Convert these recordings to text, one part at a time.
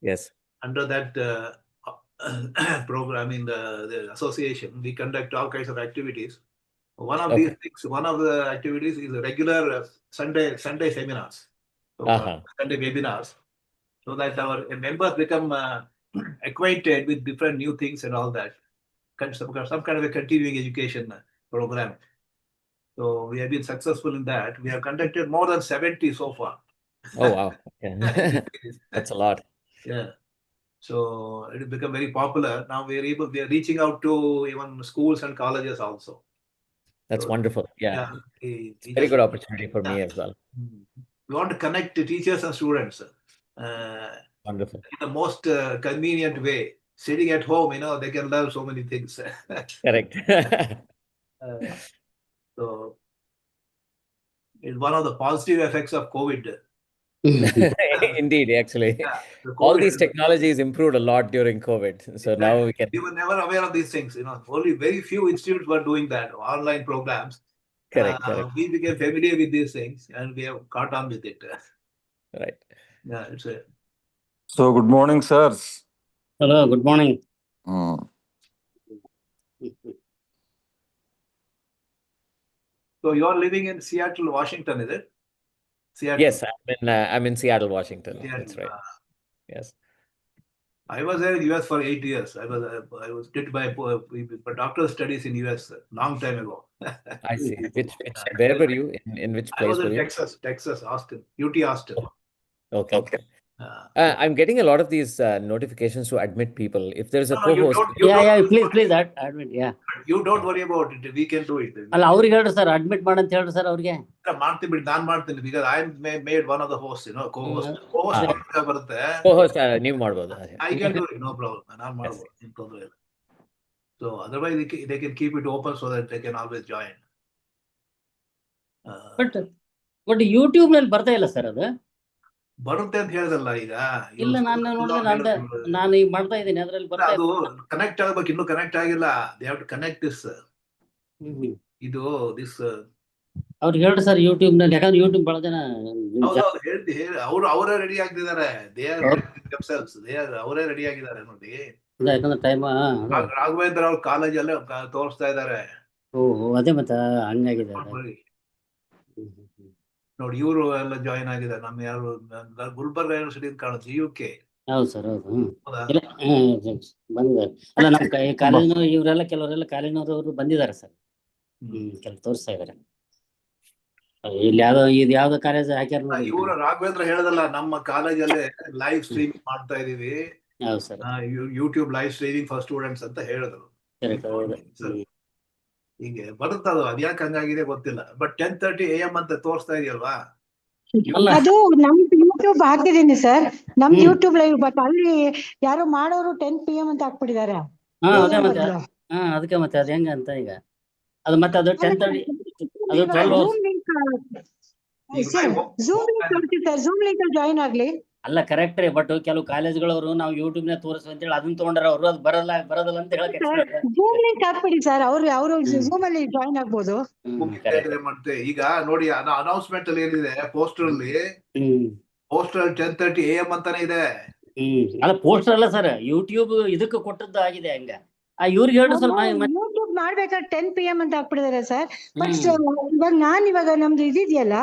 Yes. Under that program in the association, we conduct all kinds of activities. One of these things, one of the activities is regular Sunday seminars, so Sunday webinars, so that our members become acquainted with different new things and all that. Some kind of a continuing education program. So we have been successful in that. We have conducted more than 70 so far. Oh, wow. Yeah. That's a lot. Yeah. So it has become very popular. Now we are reaching out to even schools and colleges also. That's So, wonderful. Yeah. It's very good opportunity for me as well. We want to connect the teachers and students Wonderful. in the most convenient way. Sitting at home, they can learn so many things. Correct. So it's one of the positive effects of COVID. Indeed, actually. All these technologies improved a lot during COVID. So now we can. We were never aware of these things. Only very few institutes were doing that, online programs. Correct. We became familiar with these things and we have caught on with it. Right. Yeah, it's a. So, good morning, sirs. Hello, good morning. So you are living in Seattle, Washington, is it? Seattle. Yes, I'm in Seattle, Washington. Seattle. That's right. Yes. I was there in US for 8 years. I did my doctoral studies in US long time ago. I see. Where were you? In which place? I was in Texas, Austin, UT Austin. Okay. I'm getting a lot of these notifications to admit people. If there's a co-host, please admit. Yeah. You don't worry about it. We can do it. Sir, admit madam, sir, ಅವ್ರಿಗೆ. Because I made one of the hosts, co-host. Co-host, ನೀವು ಮಾಡ್ಬೋದು. I can do it, no problem. ನಾನು ಮಾಡ್ಬೋದು. So otherwise they can keep it open so that they can always join. But YouTube ನಲ್ಲಿ ಬರ್ತಾ ಇಲ್ಲ sir ಅದು. ಬರುತ್ತೆ ಅಂತ ಹೇಳಿದಲ್ಲ ಈಗ. ಇಲ್ಲ, ನಾನು ಈಗ ಮಾಡ್ತಾ ಇದ್ದೀನಿ, ಅದರಲ್ಲಿ ಬರ್ತಾ ಅದು ಕನೆಕ್ಟ್ ಆಗಬೇಕು, ಇನ್ನೂ ಕನೆಕ್ಟ್ ಆಗಿಲ್ಲ. They have to connect this. ಇದು this. ಅವ್ರಿಗೆ ಹೇಳಿ ಸರ್ ಯೂಟ್ಯೂಬ್ ನಲ್ಲಿ, ಯಾಕಂದ್ರೆ ಯೂಟ್ಯೂಬ್ ಬಹಳ ಜನ ಅವರೇ ರೆಡಿ ಆಗಿದ್ದಾರೆ. ಅವರೇ ರೆಡಿ ಆಗಿದ್ದಾರೆ ನೋಡಿ. ಯಾಕಂದ್ರೆ ಟೈಮ್ ರಾಘವೇಂದ್ರ ಅವ್ರ ಕಾಲೇಜಲ್ಲೇ ತೋರಿಸ್ತಾ ಇದ್ದಾರೆ. ಅದೇ ಮತ್ತೆ ಹಂಗಾಗಿದೆ ನೋಡಿ. ಇವರು ಎಲ್ಲ ಜಾಯಿನ್ ಆಗಿದ್ದಾರೆ. ನಮ್ಮ ಯಾರು ಗುಲ್ಬರ್ಗ ಯೂನಿವರ್ಸಿಟಿ ಕಾಣುತ್ತೆ, UK. ಹೌದು ಸರ್, ಹೌದು. ಬಂದಿದ್ದಾರೆ. ಅಲ್ಲ, ನಮ್ಮ ಕಾಲೇಜಿನ ಇವರೆಲ್ಲ ಕೆಲವರೆಲ್ಲ ಕಾಲೇಜಿನವರು ಬಂದಿದ್ದಾರೆ ಸರ್. ಕೆಲವು ತೋರಿಸ್ತಾ ಇದ್ದಾರೆ. ಇಲ್ಲಿ ಯಾವ್ದೋ ಕಾಲೇಜ್ ಹಾಕ್ಯಾರ. ಇವರು ರಾಘವೇಂದ್ರ ಹೇಳದಲ್ಲ, ನಮ್ಮ ಕಾಲೇಜಲ್ಲೇ ಲೈವ್ ಸ್ಟ್ರೀಮಿಂಗ್ ಮಾಡ್ತಾ ಇದೀವಿ. ಹೌದು sir, YouTube live streaming for students ಅಂತ ಹೇಳಿದ್ರು. ಹೀಗೆ ಬರುತ್ತದು. ಅದ್ಯಾಕೆ ಹಂಗಾಗಿದೆ ಗೊತ್ತಿಲ್ಲ. ಬಟ್ 10:30 AM ಅಂತ ತೋರಿಸ್ತಾ ಇದೆಯಲ್ವಾ? ಅದು ನಮ್ ಯೂಟ್ಯೂಬ್ ಹಾಕಿದೀನಿ ಸರ್, ನಮ್ ಯೂಟ್ಯೂಬ್ ಲೈವ್. ಬಟ್ ಅಲ್ಲಿ ಯಾರೋ ಮಾಡೋರು 10 PM ಅಂತ ಹಾಕ್ಬಿಟ್ಟಿದ್ದಾರೆ. ಅದಕ್ಕೆ ಮತ್ತೆ ಅದ್ ಹೆಂಗ ಅಂತ ಈಗ ಅದು ಮತ್ತೆ ಅದು 10:30 ಅದು 12 Zoom ಲಿಂಕ್ ಜಾಯಿನ್ ಆಗ್ಲಿ. ಅಲ್ಲ, ಕರೆಕ್ಟ್ ರೀ. ಬಟ್ ಕೆಲವು ಕಾಲೇಜ್ಗಳವರು ನಾವು ಯೂಟ್ಯೂಬ್ ನ ತೋರಿಸ್ತೀವಿ ಅಂತ ಹೇಳಿ ಅದನ್ನ ತಗೊಂಡ್ರ ಅವರು ಅದು ಬರದಲ್ಲ ಅಂತ ಹೇಳಕ್ಕೆ Zoom ಲಿಂಕ್ ಹಾಕ್ಬಿಡಿ ಸರ್. ಅವರು Zoom ಅಲ್ಲಿ ಜಾಯಿನ್ ಆಗ್ಬೋದು. ಮತ್ತೆ ಈಗ ನೋಡಿ, ಅನೌನ್ಸ್ಮೆಂಟ್ ಅಲ್ಲಿ ಏನಿದೆ, ಪೋಸ್ಟರ್ ಅಲ್ಲಿ 10:30 AM ಅಂತಾನೆ ಇದೆ. ಅಲ್ಲ, ಪೋಸ್ಟರ್ ಅಲ್ಲ ಸರ್, ಯೂಟ್ಯೂಬ್ ಇದಕ್ಕೆ ಕೊಟ್ಟದ್ದು ಆಗಿದೆ. ಹಂಗ ಇವ್ರಿಗೆ ಹೇಳ್ರಿ ಸ್ವಲ್ಪ. ಯೂಟ್ಯೂಬ್ ಮಾಡ್ಬೇಕಾದ್ರೆ 10 PM ಅಂತ ಹಾಕ್ಬಿಟ್ಟಿದ್ದಾರೆ ಸರ್. ಬಟ್ ಇವಾಗ ನಮ್ದು ಇದೆಯಲ್ಲ,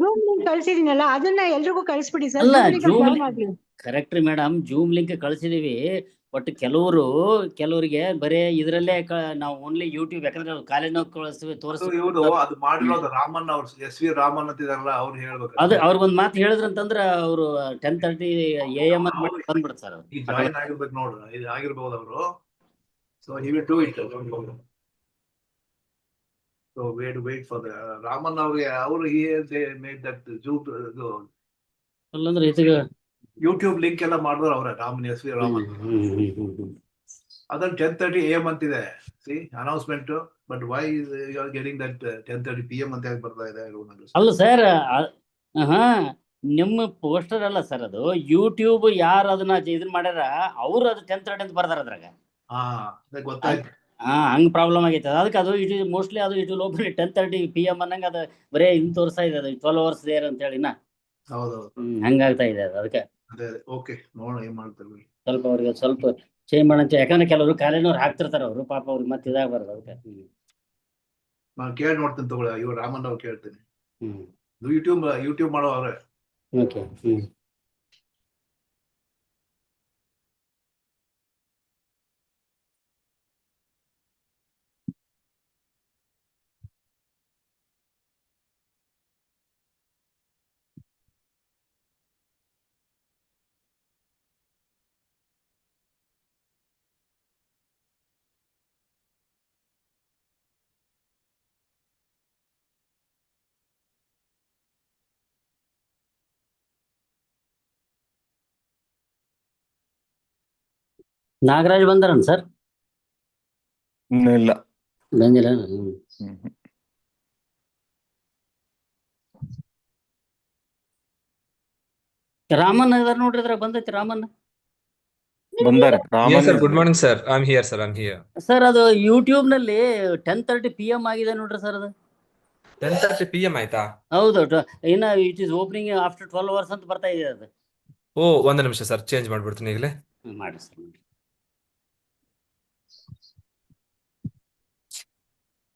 Zoom ಲಿಂಕ್ ಕಳ್ಸಿದೀನಲ್ಲ, ಅದನ್ನ ಎಲ್ರಿಗೂ ಕಳಿಸ್ಬಿಡಿ ಸರ್. ಕರೆಕ್ಟ್ ರೀ ಮೇಡಮ್, ಜೂಮ್ ಲಿಂಕ್ ಕಳ್ಸಿದೀವಿ. ಬಟ್ ಕೆಲವರಿಗೆ ಬರೇ ಇದ್ರಲ್ಲೇ ನಾವು ಓನ್ಲಿ ಯೂಟ್ಯೂಬ್, ಯಾಕಂದ್ರೆ ಕಾಲೇಜ್ ತೋರಿಸ್ತೀವಿ. ಅದು ಮಾಡಿರೋದು ರಾಮನ್ ಅವ್ರು, SV ರಾಮನ್ ಅಂತಿದಾರಲ್ಲ, ಅವ್ರು ಹೇಳ್ಬೇಕು. ಅವ್ರಿಗೊಂದ್ ಮಾತು ಹೇಳಿದ್ರಂತಂದ್ರ ಅವ್ರು 10:30 AM ಅಂತ ಬಂದ್ಬಿಡ್ತಾರೆ ಸರ್. ಜಾಯಿನ್ ಆಗಿರ್ಬೇಕು ನೋಡ್ರಿ, ಇದು ಆಗಿರ್ಬೋದು ಅವರು. So he will do it. So we had to wait for the Raman. They made that Zoom. YouTube link ಎಲ್ಲ ಮಾಡಿದ್ರು ಅವರ ರಾಮನ್, SV ರಾಮನ್. ಅದನ್ನ 10:30 AM ಅಂತಿದೆ. See announcement. But why you are getting that 10:30 PM ಅಂತ ಹೇಳಿ ಬರ್ತಾ ಇದೆ? ಅಲ್ಲ ಸರ್, ನಿಮ್ಮ ಪೋಸ್ಟರ್ ಅಲ್ಲ ಸರ್, ಅದು ಯೂಟ್ಯೂಬ್ ಯಾರು ಅದನ್ನ ಇದನ್ ಮಾಡ್ಯಾರ ಅವ್ರು ಅದು 10:30 ಅಂತ ಬರ್ದಾರ ಅದ್ರಾಗ. ಗೊತ್ತಾಯ್ತು. ಹಂಗ್ ಪ್ರಾಬ್ಲಮ್ ಆಗೈತೆ. ಅದಕ್ಕೆ ಅದು ಮೋಸ್ಟ್ಲಿ ಅದು ಇಟ್ ವಿಲ್ ಓಪನ್ 10:30 PM ಅನ್ನಂಗ ಅದು ಬರೇ ಇನ್ ತೋರಿಸ್ತಾ ಇದೆ. ಅದು 12 hours ದೇರ್ ಅಂತ ಹೇಳಿ ಹಂಗಾಗ್ತಾ ಇದೆ ಅದು. ಅದಕ್ಕೆ ಅದೇ ಓಕೆ, ನೋಡೋಣ ಏನ್ ಮಾಡ್ತೇವೆ. ಸ್ವಲ್ಪ ಅವ್ರಿಗೆ ಸ್ವಲ್ಪ ಚೇಂಜ್ ಮಾಡೋಣ ಯಾಕಂದ್ರೆ ಕೆಲವರು ಕಾಲೇಜ್ನವ್ರು ಹಾಕ್ತಿರ್ತಾರ ಅವರು ಪಾಪ ಅವ್ರಿಗೆ ಮತ್ತೆ ಇದಾಗಬಾರ್ದು ಅದಕ್ಕೆ. ನಾನು ಕೇಳಿ ನೋಡ್ತೀನಿ ತಗೊಳ್ಳಿ, ಇವ್ರು ರಾಮನ್ ಅವ್ರು ಕೇಳ್ತೀನಿ. ಹ್ಮ್ ಯೂಟ್ಯೂಬ್ ಮಾಡೋ ಅವ್ರೆ. ಓಕೆ. ನಾಗರಾಜ್ ಬಂದಾರನ್ ಸರ್? ಇನ್ನೂ ಇಲ್ಲ. ಬಂದಿಲ್ಲ. ರಾಮನ್ ಇದಾರ ನೋಡ್ರಿ, ಇದ್ರಾಗ ಬಂದೈತಿ ರಾಮನ್. ಬಂದಾರೆ. Yes, sir. Good morning, sir. I'm here, sir. I'm here. Sir ಅದು ಯೂಟ್ಯೂಬ್ ನಲ್ಲಿ 10:30 PM ಆಗಿದೆ ನೋಡ್ರಿ ಸರ್. ಅದು 10:30 PM ಆಯ್ತಾ? ಹೌದು, ಇನ್ನ it is opening after 12 hours ಅಂತ ಬರ್ತಾ ಇದೆ ಅದು. ಓ, ಒಂದು ನಿಮಿಷ ಸರ್, ಚೇಂಜ್ ಮಾಡ್ಬಿಡ್ತೀನಿ ಈಗಲೇ. ಮಾಡಿ ಸರ್.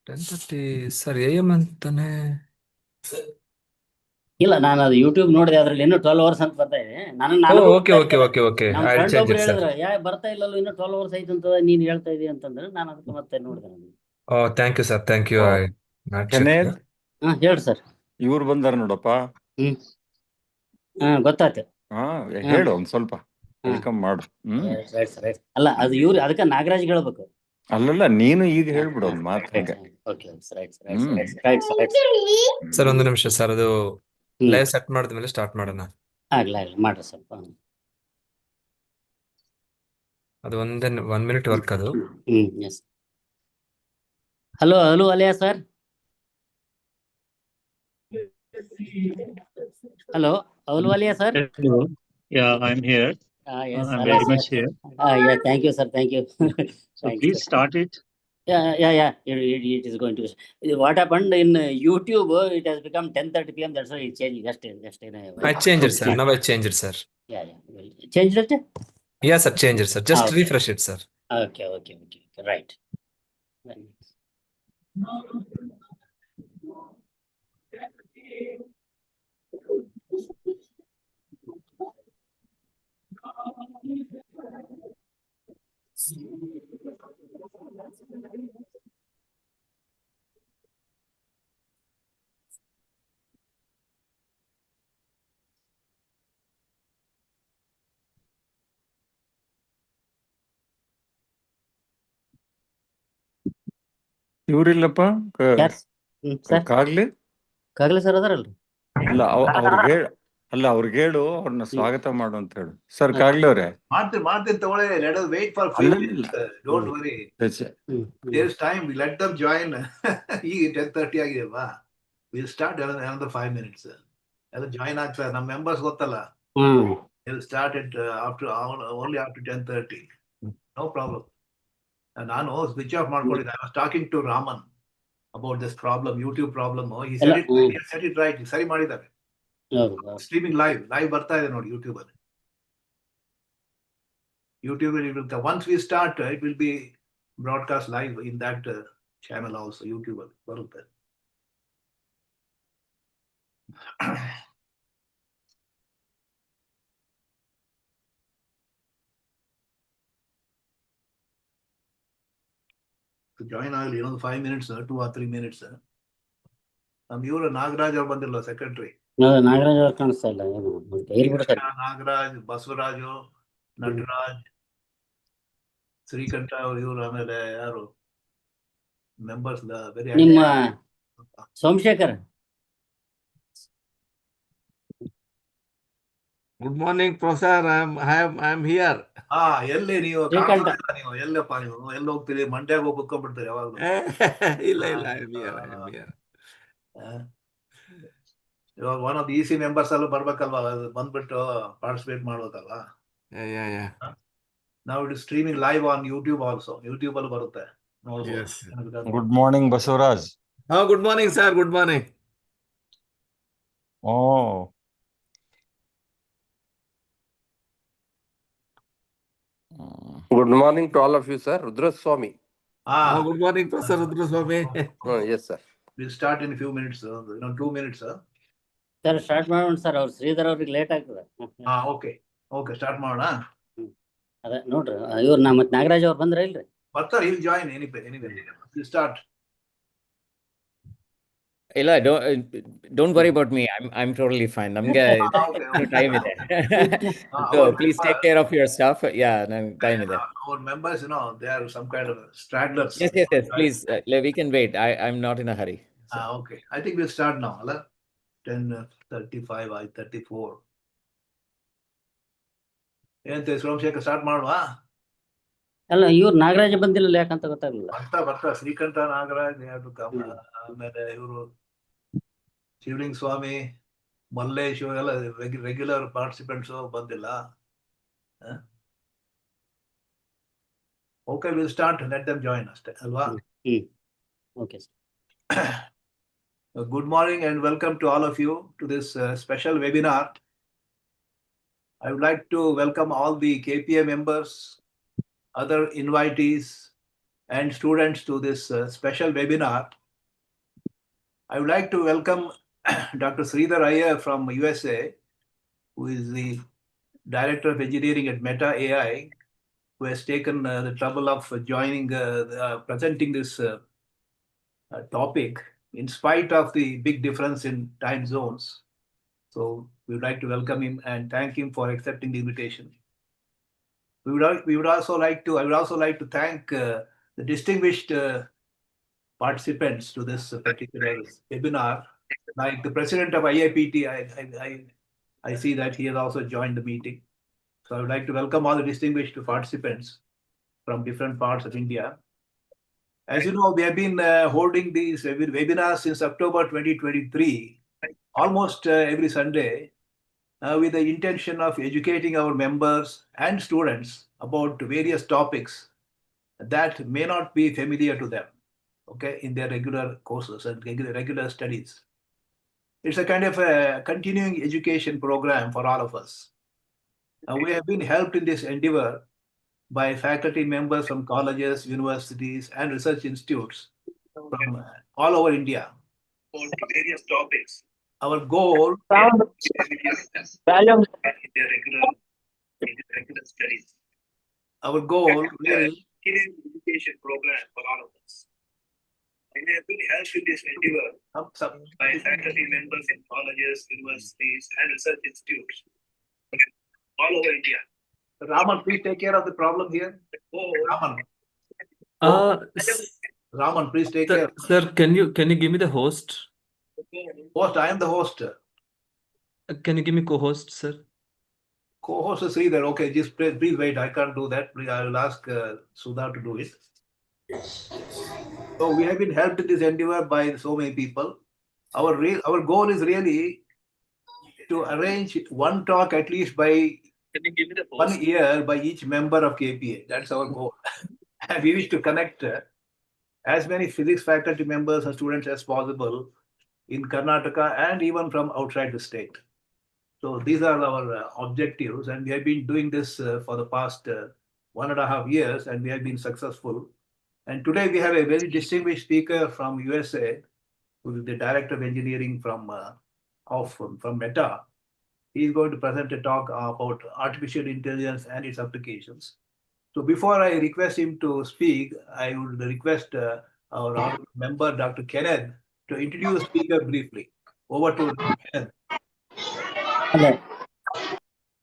10:30 ಸರ್ AM ಅಂತಾನೆ. ಇಲ್ಲ, ನಾನು ಅದು ಯೂಟ್ಯೂಬ್ ನೋಡಿದೆ, ಅದ್ರಲ್ಲಿ ಇನ್ನೂ 12 hours ಅಂತ ಬರ್ತಾ ಇದೆ. ನಾನು ಓಕೆ. ನಮ್ಮ I'll ಫ್ರೆಂಡ್ change ಒಬ್ರು it, sir. ಹೇಳಿದ್ರು, ಬರ್ತಾ ಇಲ್ಲ ಇನ್ನೂ 12 hours ಐತೆ ಅಂತ ನೀನ್ ಹೇಳ್ತಾ ಇದೀಯ ಅಂತಂದ್ರೆ ನಾನು ಅದಕ್ಕೆ ಮತ್ತೆ ನೋಡಿದೆ. Oh, thank you, sir. Thank you. Oh. I not ಕೆನೇದ್ checked. ಹೇಳ್ರಿ ಸರ್. ಇವ್ರು ಬಂದಾರ ನೋಡಪ್ಪ. ಗೊತ್ತಾಯ್ತು. ಹೇಳು ಒಂದ್ ಸ್ವಲ್ಪ ವೆಲ್ಕಮ್ ಮಾಡು. ಅಲ್ಲ, ಅದು ಇವ್ರು ಅದಕ್ಕೆ ನಾಗರಾಜ್ ಹೇಳ್ಬೇಕು. ಅಲ್ಲಲ್ಲ, ನೀನು ಈಗ ಹೇಳ್ಬಿಡು ಒಂದ್ ಮಾತು. ಸರ್ ಒಂದು ನಿಮಿಷ ಸರ್, ಅದು ಲೈವ್ ಸೆಟ್ ಮಾಡಿದ್ಮೇಲೆ ಸ್ಟಾರ್ಟ್ ಮಾಡೋಣ. ಆಗ್ಲಿ ಮಾಡ್ರಿ ಸ್ವಲ್ಪ. ಅದು 1 minute ವರ್ಕ್ ಅದು. Hello Alia sir. Hello Alia sir. Yeah, I'm here. Yes, I'm very much here. Yeah, thank you, sir. Thank you. So please start it. Yeah. It is going to. What happened in YouTube? It has become 10:30 PM. That's why it's changing. Just. I changed it, sir. Now I changed it, sir. Yeah. Changed it? Yes, sir. Change it, sir. Just refresh it, sir. Okay. Right. ಇವ್ರಿಲ್ಲಪ್ಪ ಕಾಗ್ಲಿ sir ಅದಾರಲ್ರಿ. ಇಲ್ಲ, ಅವ್ರಿಗೆ ಹೇಳು, ಅವ್ರನ್ನ ಸ್ವಾಗತ ಮಾಡು ಅಂತ ಹೇಳು. ಸರ್ ಕಾಗ್ಲಿ ಅವ್ರೆ. ಮಾಡ್ತೀನಿ ತಗೊಳ್ಳಿ. Let us wait for 5 minutes. Don't worry. There's time. We let them join. ಈಗ 10:30 ಆಗಿದೆ ಅಲ್ವಾ? We'll start another 5 minutes. ಎಲ್ಲ ಜಾಯಿನ್ ಆಗ್ತಾರೆ ನಮ್ಮ ಮೆಂಬರ್ಸ್, ಗೊತ್ತಲ್ಲ. They'll start it only after 10:30. No problem. ನಾನು ಸ್ವಿಚ್ ಆಫ್ ಮಾಡ್ಕೊಂಡಿದ್ದೆ. I was talking to Raman about this problem, YouTube problem. He said it right. ಸರಿ ಮಾಡಿದ್ದಾರೆ. ಸ್ಟ್ರೀಮಿಂಗ್ ಲೈವ್ ಬರ್ತಾ ಇದೆ ನೋಡಿ ಯೂಟ್ಯೂಬ್ ಅಲ್ಲಿ. Once we start, it will be broadcast live in that channel also. YouTube ಅಲ್ಲಿ ಬರುತ್ತೆ. Join ಆಗಲಿ ಇನ್ನೊಂದು 5 minutes, 2 or 3 minutes. ಇವರು ನಾಗರಾಜ್ ಅವ್ರು ಬಂದಿಲ್ಲ, ಸೆಕ್ರೆಟರಿ. ನಾಗರಾಜ್ ಅವ್ರು ಕಾಣಿಸ್ತಾ ಇಲ್ಲ. ನಾಗರಾಜ್, ಬಸವರಾಜು, ನಟರಾಜ್, ಶ್ರೀಕಂಠ ಅವರು, ಇವರು. ಆಮೇಲೆ ಯಾರು ಮೆಂಬರ್ಸ್? ನಿಮ್ಮ Somashekar. Good morning, Professor. I'm here. ಎಲ್ಲಿ ನೀವು? ಎಲ್ಲಪ್ಪ ನೀವು? ಎಲ್ಲಿ ಹೋಗ್ತೀರಿ? ಮಂಡ್ಯಾಗ ಹೋಗಿ ಕುತ್ಕೊಂಡ್ಬಿಡ್ತೀರಿ ಯಾವಾಗಲೂ. ಇಲ್ಲ, I'm here. ಇವಾಗ ಒನ್ ಆಫ್ EC ಮೆಂಬರ್ಸ್ ಅಲ್ಲೂ ಬರ್ಬೇಕಲ್ವಾ? ಬಂದ್ಬಿಟ್ಟು participate ಮಾಡ್ಬೇಕಲ್ವಾ? Yeah. Now it is streaming live on YouTube also. YouTube ಅಲ್ಲಿ ಬರುತ್ತೆ, ನೋಡ್ಬೋದು. Good morning Basavaraj. Good morning, sir. Good morning. Good morning to all of you, sir. Rudra Swami. Good morning, Professor Rudra Swami. Yes, sir. We'll start in a few minutes, 2 minutes, sir. Sir start ಮಾಡೋಣ sir. ಅವ್ರು ಶ್ರೀಧರ್ ಅವ್ರಿಗೆ late ಆಗ್ತದೆ. Okay start ಮಾಡೋಣ. ಅದೇ ನೋಡ್ರಿ ಇವ್ರು ಮತ್ತೆ ನಾಗರಾಜ್ ಅವ್ರು ಬಂದ್ರ ಇಲ್ರಿ? ಬರ್ತಾರೆ, he'll join anyway. We'll start. ಇಲ್ಲ, don't worry about me. I'm totally fine. ನಮ್ಗೆ ಟೈಮ್ ಇದೆ. So please take care of your stuff. Yeah, ನಂಗೆ ಟೈಮ್ ಇದೆ. Our members, they are some kind of stragglers. Yes. Please, we can wait. I'm not in a hurry. So. Okay. I think we'll start now. 10:35, 34. ಏನಂತೆ Somashekar, start ಮಾಡುವ? ಅಲ್ಲ, ಇವ್ರು ನಾಗರಾಜ ಬಂದಿಲ್ಲ ಯಾಕಂತ ಗೊತ್ತಾಗಲಿಲ್ಲ. ಬರ್ತಾ ಶ್ರೀಕಂಠ, ನಾಗರಾಜ್, ಆಮೇಲೆ ಇವರು ಶಿವಲಿಂಗ ಸ್ವಾಮಿ, ಮಲ್ಲೇಶ್ ಎಲ್ಲ ರೆಗ್ಯುಲರ್ ಪಾರ್ಟಿಸಿಪೆಂಟ್ಸ್ ಬಂದಿಲ್ಲ. Okay, we'll start. Let them join ಅಷ್ಟೇ ಅಲ್ವಾ? Okay. Good morning and welcome to all of you to this special webinar. I would like to welcome all the KPA members, other invitees, and students to this special webinar. I would like to welcome Dr. Sridhar Iyer from USA, who is the Director of Engineering at Meta AI, who has taken the trouble of joining, presenting this topic in spite of the big difference in time zones. So we would like to welcome him and thank him for accepting the invitation. I would also like to thank the distinguished participants to this particular webinar, like the president of IIPT. I see that he has also joined the meeting. So I would like to welcome all the distinguished participants from different parts of India. As you know, we have been holding these webinars since October 2023, almost every Sunday, with the intention of educating our members and students about various topics that may not be familiar to them, okay, in their regular courses and regular studies. It's a kind of a continuing education program for all of us. We have been helped in this endeavor by faculty members from colleges, universities, and research institutes from all over India on various topics. Our goal is regular studies. Our goal is education program for all of us. We have been helped in this endeavor by faculty members in colleges, universities, and research institutes all over India. Raman, please take care of the problem here. Raman, please take care. Sir, can you give me the host? Host, I am the host. Can you give me co-host, sir? Co-host is Sridhar. Okay, just please wait. I can't do that. Please, I will ask Sudha to do it. So we have been helped in this endeavor by so many people. Our goal is really to arrange one talk at least by 1 year by each member of KPA. That's our goal. And we wish to connect as many physics faculty members and students as possible in Karnataka and even from outside the state. So these are our objectives, and we have been doing this for the past 1.5 years, and we have been successful. And today we have a very distinguished speaker from USA, who is the Director of Engineering from Meta. He is going to present a talk about artificial intelligence and its applications. So before I request him to speak, I would request our member, Dr. Kenneth, to introduce the speaker briefly. Over to Kenneth.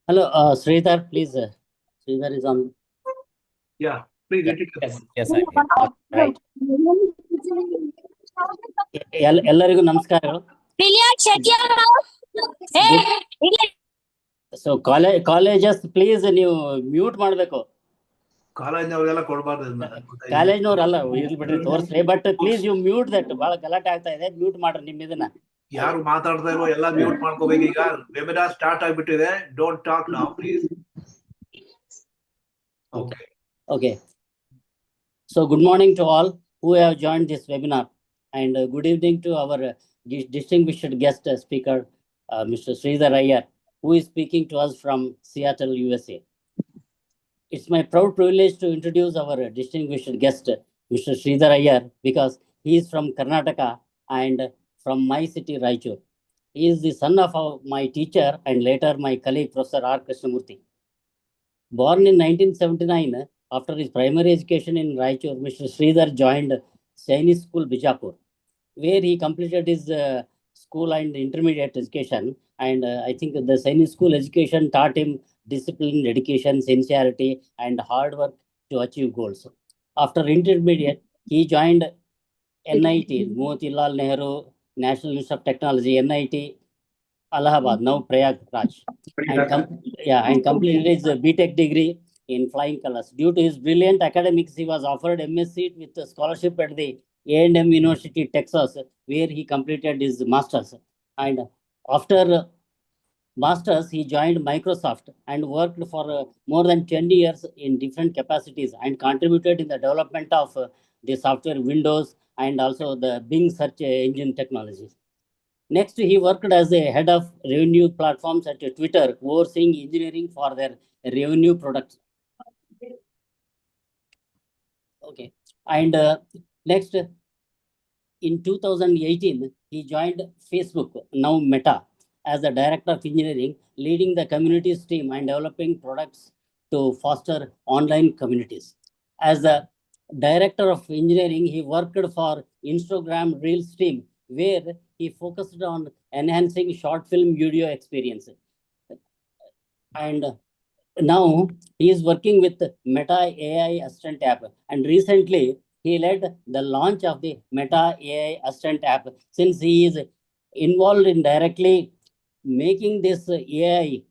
Hello, Sridhar, please. Sridhar is on. Yeah, please introduce. Yes, I'm here. Right. ಎಲ್ಲರಿಗೂ ನಮಸ್ಕಾರಗಳು. So colleges please ನೀವು mute ಮಾಡಬೇಕು. ಕಾಲೇಜ್ನವ್ರಿಗೆಲ್ಲ ಕೊಡಬಾರ್ದು. ಕಾಲೇಜ್ನವ್ರಲ್ಲ, ಇರ್ಲಿ ಬಿಡ್ರಿ, ತೋರಿಸ್ಲಿ. But please you mute that. ಬಹಳ ಗಲಾಟೆ ಆಗ್ತಾ ಇದೆ, ಮ್ಯೂಟ್ ಮಾಡ್ರಿ ನಿಮ್ಮ ಇದನ್ನ. ಯಾರು ಮಾತಾಡ್ತಾ ಇರೋ ಎಲ್ಲ ಮ್ಯೂಟ್ ಮಾಡ್ಕೋಬೇಕು. ಈಗ ವೆಬಿನಾರ್ ಸ್ಟಾರ್ಟ್ ಆಗ್ಬಿಟ್ಟಿದೆ. Don't talk now please. Okay. So good morning to all who have joined this webinar, and good evening to our distinguished guest speaker, Mr. Sridhar Iyer, who is speaking to us from Seattle, USA. It's my proud privilege to introduce our distinguished guest, Mr. Sridhar Iyer, because he is from Karnataka and from my city, Raichur. He is the son of my teacher and later my colleague, Professor R. Krishnamurthy. Born in 1979, after his primary education in Raichur, Mr. Sridhar joined Chinese School, Bijapur, where he completed his school and intermediate education. And I think the Chinese school education taught him discipline, dedication, sincerity, and hard work to achieve goals. After intermediate, he joined NIT, Motilal Nehru National Institute of Technology, NIT Allahabad, now Prayagraj, and completed his BTech degree in flying colors. Due to his brilliant academics, he was offered MSc with a scholarship at the A&M University, Texas, where he completed his master's. And after master's, he joined Microsoft and worked for more than 20 years in different capacities and contributed in the development of the software Windows and also the Bing search engine technologies. Next, he worked as a head of revenue platforms at Twitter, overseeing engineering for their revenue products. Okay. And next, in 2018, he joined Facebook, now Meta, as the director of engineering, leading the communities team and developing products to foster online communities. As the director of engineering, he worked for Instagram Reels team, where he focused on enhancing short film video experience. And now he is working with Meta AI Assistant app. And recently, he led the launch of the Meta AI Assistant app. Since he is involved in directly making this AI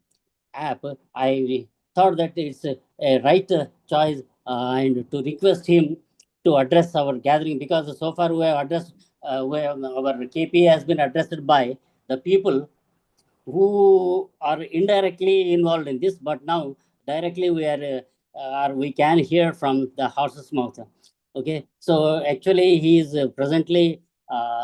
app, I thought that it's a right choice and to request him to address our gathering, because so far we have addressed, our KPA has been addressed by the people who are indirectly involved in this, but now directly we can hear from the horse's mouth. Okay, so actually he is presently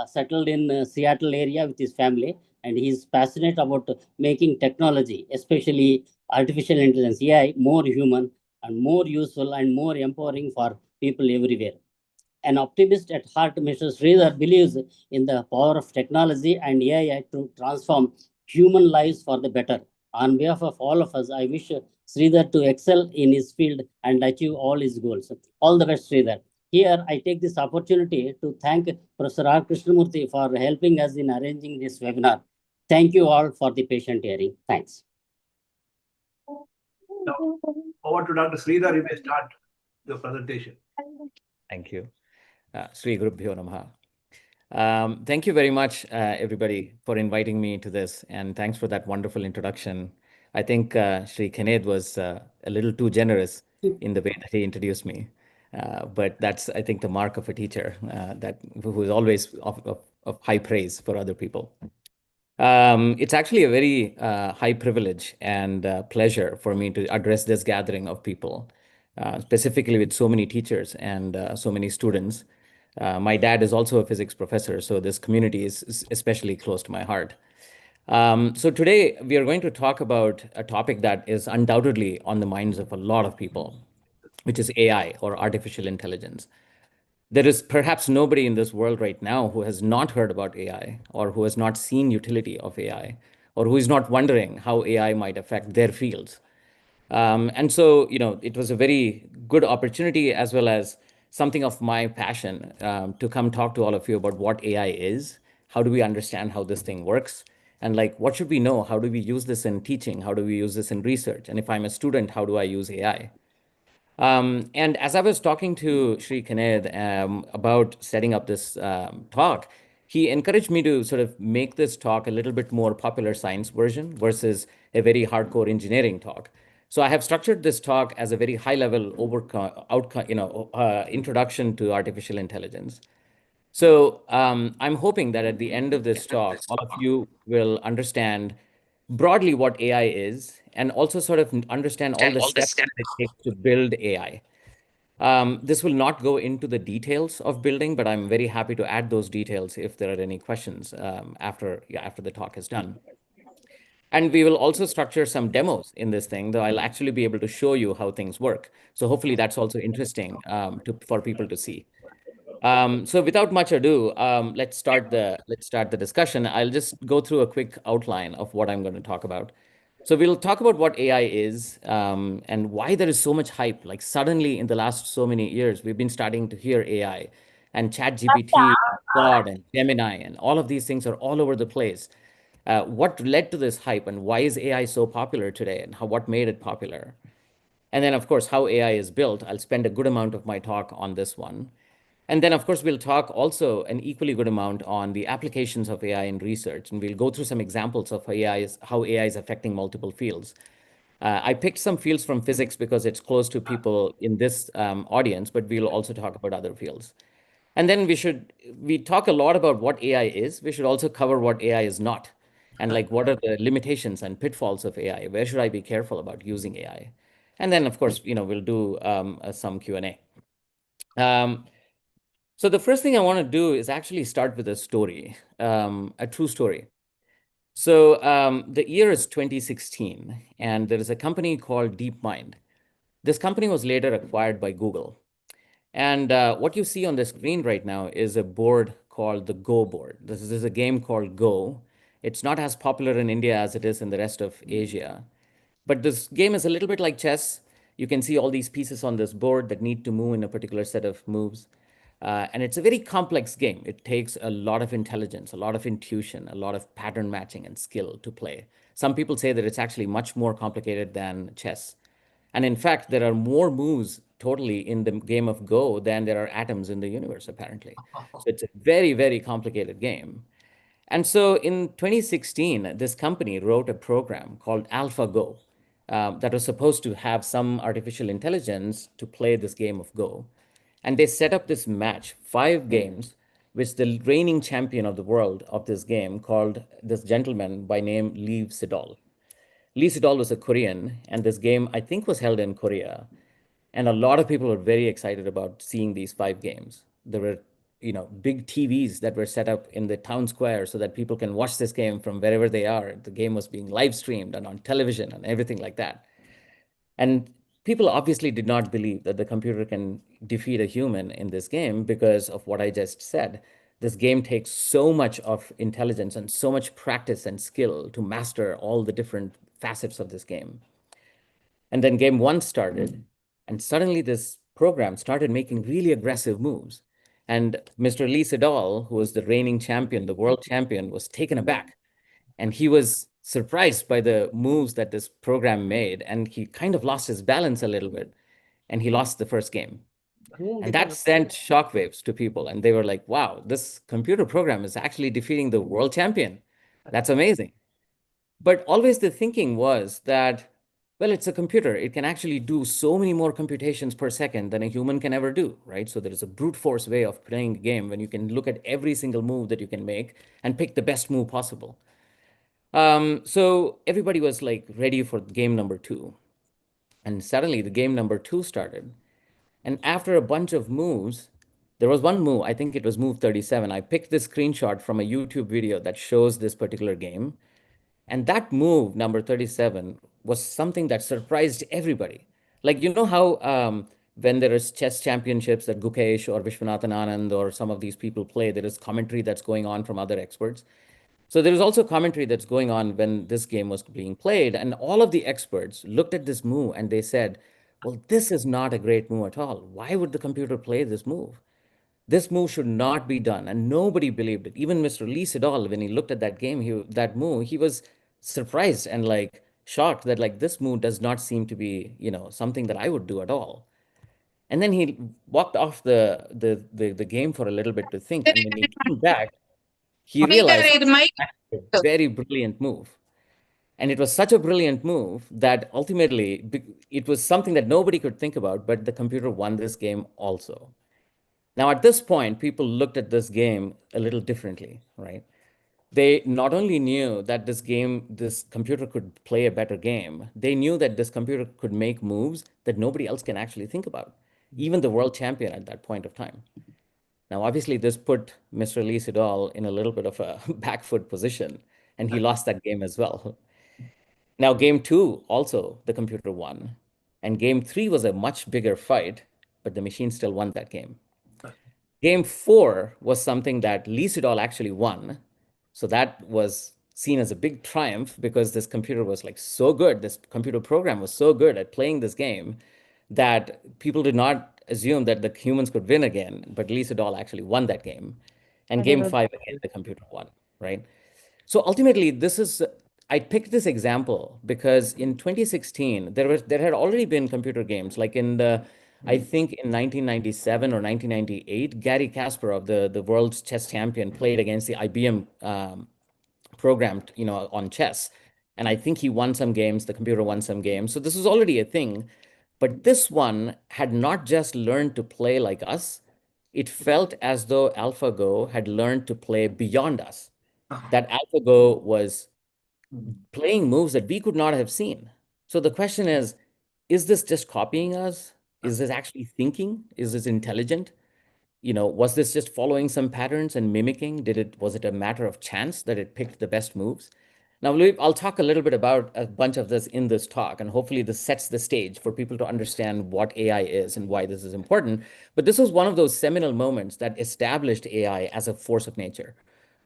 settled in Seattle area with his family, and he is passionate about making technology, especially artificial intelligence AI, more human and more useful and more empowering for people everywhere. An optimist at heart, Mr. Sridhar believes in the power of technology and AI to transform human lives for the better. On behalf of all of us, I wish Sridhar to excel in his field and achieve all his goals. All the best, Sridhar. Here, I take this opportunity to thank Professor R. Krishnamurthy for helping us in arranging this webinar. Thank you all for the patient hearing. Thanks. Now, over to Dr. Sridhar, you may start the presentation. Thank you. Sri Gurubhyo Namaha. Thank you very much, everybody, for inviting me to this, and thanks for that wonderful introduction. I think Sri Kenneth was a little too generous in the way that he introduced me, but that's, I think, the mark of a teacher who is always of high praise for other people. It's actually a very high privilege and pleasure for me to address this gathering of people, specifically with so many teachers and so many students. My dad is also a physics professor, so this community is especially close to my heart. So today we are going to talk about a topic that is undoubtedly on the minds of a lot of people, which is AI, or artificial intelligence. There is perhaps nobody in this world right now who has not heard about AI, or who has not seen utility of AI, or who is not wondering how AI might affect their fields. And so, it was a very good opportunity, as well as something of my passion, to come talk to all of you about what AI is, how do we understand how this thing works, and like, what should we know? How do we use this in teaching? How do we use this in research? And if I'm a student, how do I use AI? And as I was talking to Sri Kenneth about setting up this talk, he encouraged me to sort of make this talk a little bit more popular science version versus a very hardcore engineering talk. So I have structured this talk as a very high level introduction to artificial intelligence. So I'm hoping that at the end of this talk, all of you will understand broadly what AI is, and also sort of understand all the steps that it takes to build AI. This will not go into the details of building, but I'm very happy to add those details if there are any questions after the talk is done. And we will also structure some demos in this thing, though I'll actually be able to show you how things work. So hopefully that's also interesting for people to see. So without much ado, let's start the discussion. I'll just go through a quick outline of what I'm going to talk about. So we'll talk about what AI is and why there is so much hype. Like suddenly in the last so many years, we've been starting to hear AI and ChatGPT, Claude, and Gemini, and all of these things are all over the place. What led to this hype, and why is AI so popular today, and what made it popular? And then, of course, how AI is built. I'll spend a good amount of my talk on this one. And then, of course, we'll talk also an equally good amount on the applications of AI in research. And we'll go through some examples of how AI is affecting multiple fields. I picked some fields from physics because it's close to people in this audience, but we'll also talk about other fields. And then we talk a lot about what AI is. We should also cover what AI is not. And like, what are the limitations and pitfalls of AI? Where should I be careful about using AI? And then, of course, we'll do some Q&A. So the first thing I want to do is actually start with a story, a true story. So the year is 2016, and there is a company called DeepMind. This company was later acquired by Google. And what you see on the screen right now is a board called the Go board. This is a game called Go. It's not as popular in India as it is in the rest of Asia. But this game is a little bit like chess. You can see all these pieces on this board that need to move in a particular set of moves. And it's a very complex game. It takes a lot of intelligence, a lot of intuition, a lot of pattern matching and skill to play. Some people say that it's actually much more complicated than chess. And in fact, there are more moves totally in the game of Go than there are atoms in the universe, apparently. So it's a very, very complicated game. And so in 2016, this company wrote a program called AlphaGo that was supposed to have some artificial intelligence to play this game of Go. And they set up this match, 5 games, with the reigning champion of the world of this game called this gentleman by name Lee Sedol. Lee Sedol was a Korean, and this game, I think, was held in Korea. And a lot of people were very excited about seeing these 5 games. There were, big TVs that were set up in the town square so that people can watch this game from wherever they are. The game was being live streamed and on television and everything like that. And people obviously did not believe that the computer can defeat a human in this game because of what I just said. This game takes so much of intelligence and so much practice and skill to master all the different facets of this game. And then game 1 started, and suddenly this program started making really aggressive moves. And Mr. Lee Sedol, who was the reigning champion, the world champion, was taken aback. And he was surprised by the moves that this program made. And he kind of lost his balance a little bit. And he lost the first game. And that sent shockwaves to people. And they were like, wow, this computer program is actually defeating the world champion. That's amazing. But always the thinking was that, well, it's a computer. It can actually do so many more computations per second than a human can ever do, right? So there is a brute force way of playing a game when you can look at every single move that you can make and pick the best move possible. So everybody was like ready for game number 2. And suddenly the game number 2 started. And after a bunch of moves, there was one move, I think it was move 37. I picked this screenshot from a YouTube video that shows this particular game. And that move, number 37, was something that surprised everybody. Like, you know how when there is chess championships that Gukesh or Vishwanathan Anand or some of these people play, there is commentary that's going on from other experts. So there is also commentary that's going on when this game was being played. And all of the experts looked at this move and they said, well, this is not a great move at all. Why would the computer play this move? This move should not be done. And nobody believed it. Even Mr. Lee Sedol, when he looked at that game, that move, he was surprised and like shocked that like this move does not seem to be, something that I would do at all. And then he walked off the game for a little bit to think. And when he came back, he realized a very brilliant move. And it was such a brilliant move that ultimately it was something that nobody could think about, but the computer won this game also. Now, at this point, people looked at this game a little differently, right? They not only knew that this computer could play a better game, they knew that this computer could make moves that nobody else can actually think about, even the world champion at that point of time. Now, obviously, this put Mr. Lee Sedol in a little bit of a back foot position, and he lost that game as well. Now, game two, also the computer won. And game three was a much bigger fight, but the machine still won that game. Game four was something that Lee Sedol actually won. So that was seen as a big triumph because this computer was like so good, this computer program was so good at playing this game that people did not assume that the humans could win again, but Lee Sedol actually won that game. And game five, again, the computer won, right? So ultimately, I picked this example because in 2016, there had already been computer games, like I think in 1997 or 1998, Gary Kasparov, the world's chess champion, played against the IBM program, on chess. And I think he won some games, the computer won some games. So this was already a thing. But this one had not just learned to play like us, it felt as though AlphaGo had learned to play beyond us. That AlphaGo was playing moves that we could not have seen. So the question is this just copying us? Is this actually thinking? Is this intelligent? Was this just following some patterns and mimicking? Was it a matter of chance that it picked the best moves? Now, I'll talk a little bit about a bunch of this in this talk, and hopefully this sets the stage for people to understand what AI is and why this is important. But this was one of those seminal moments that established AI as a force of nature,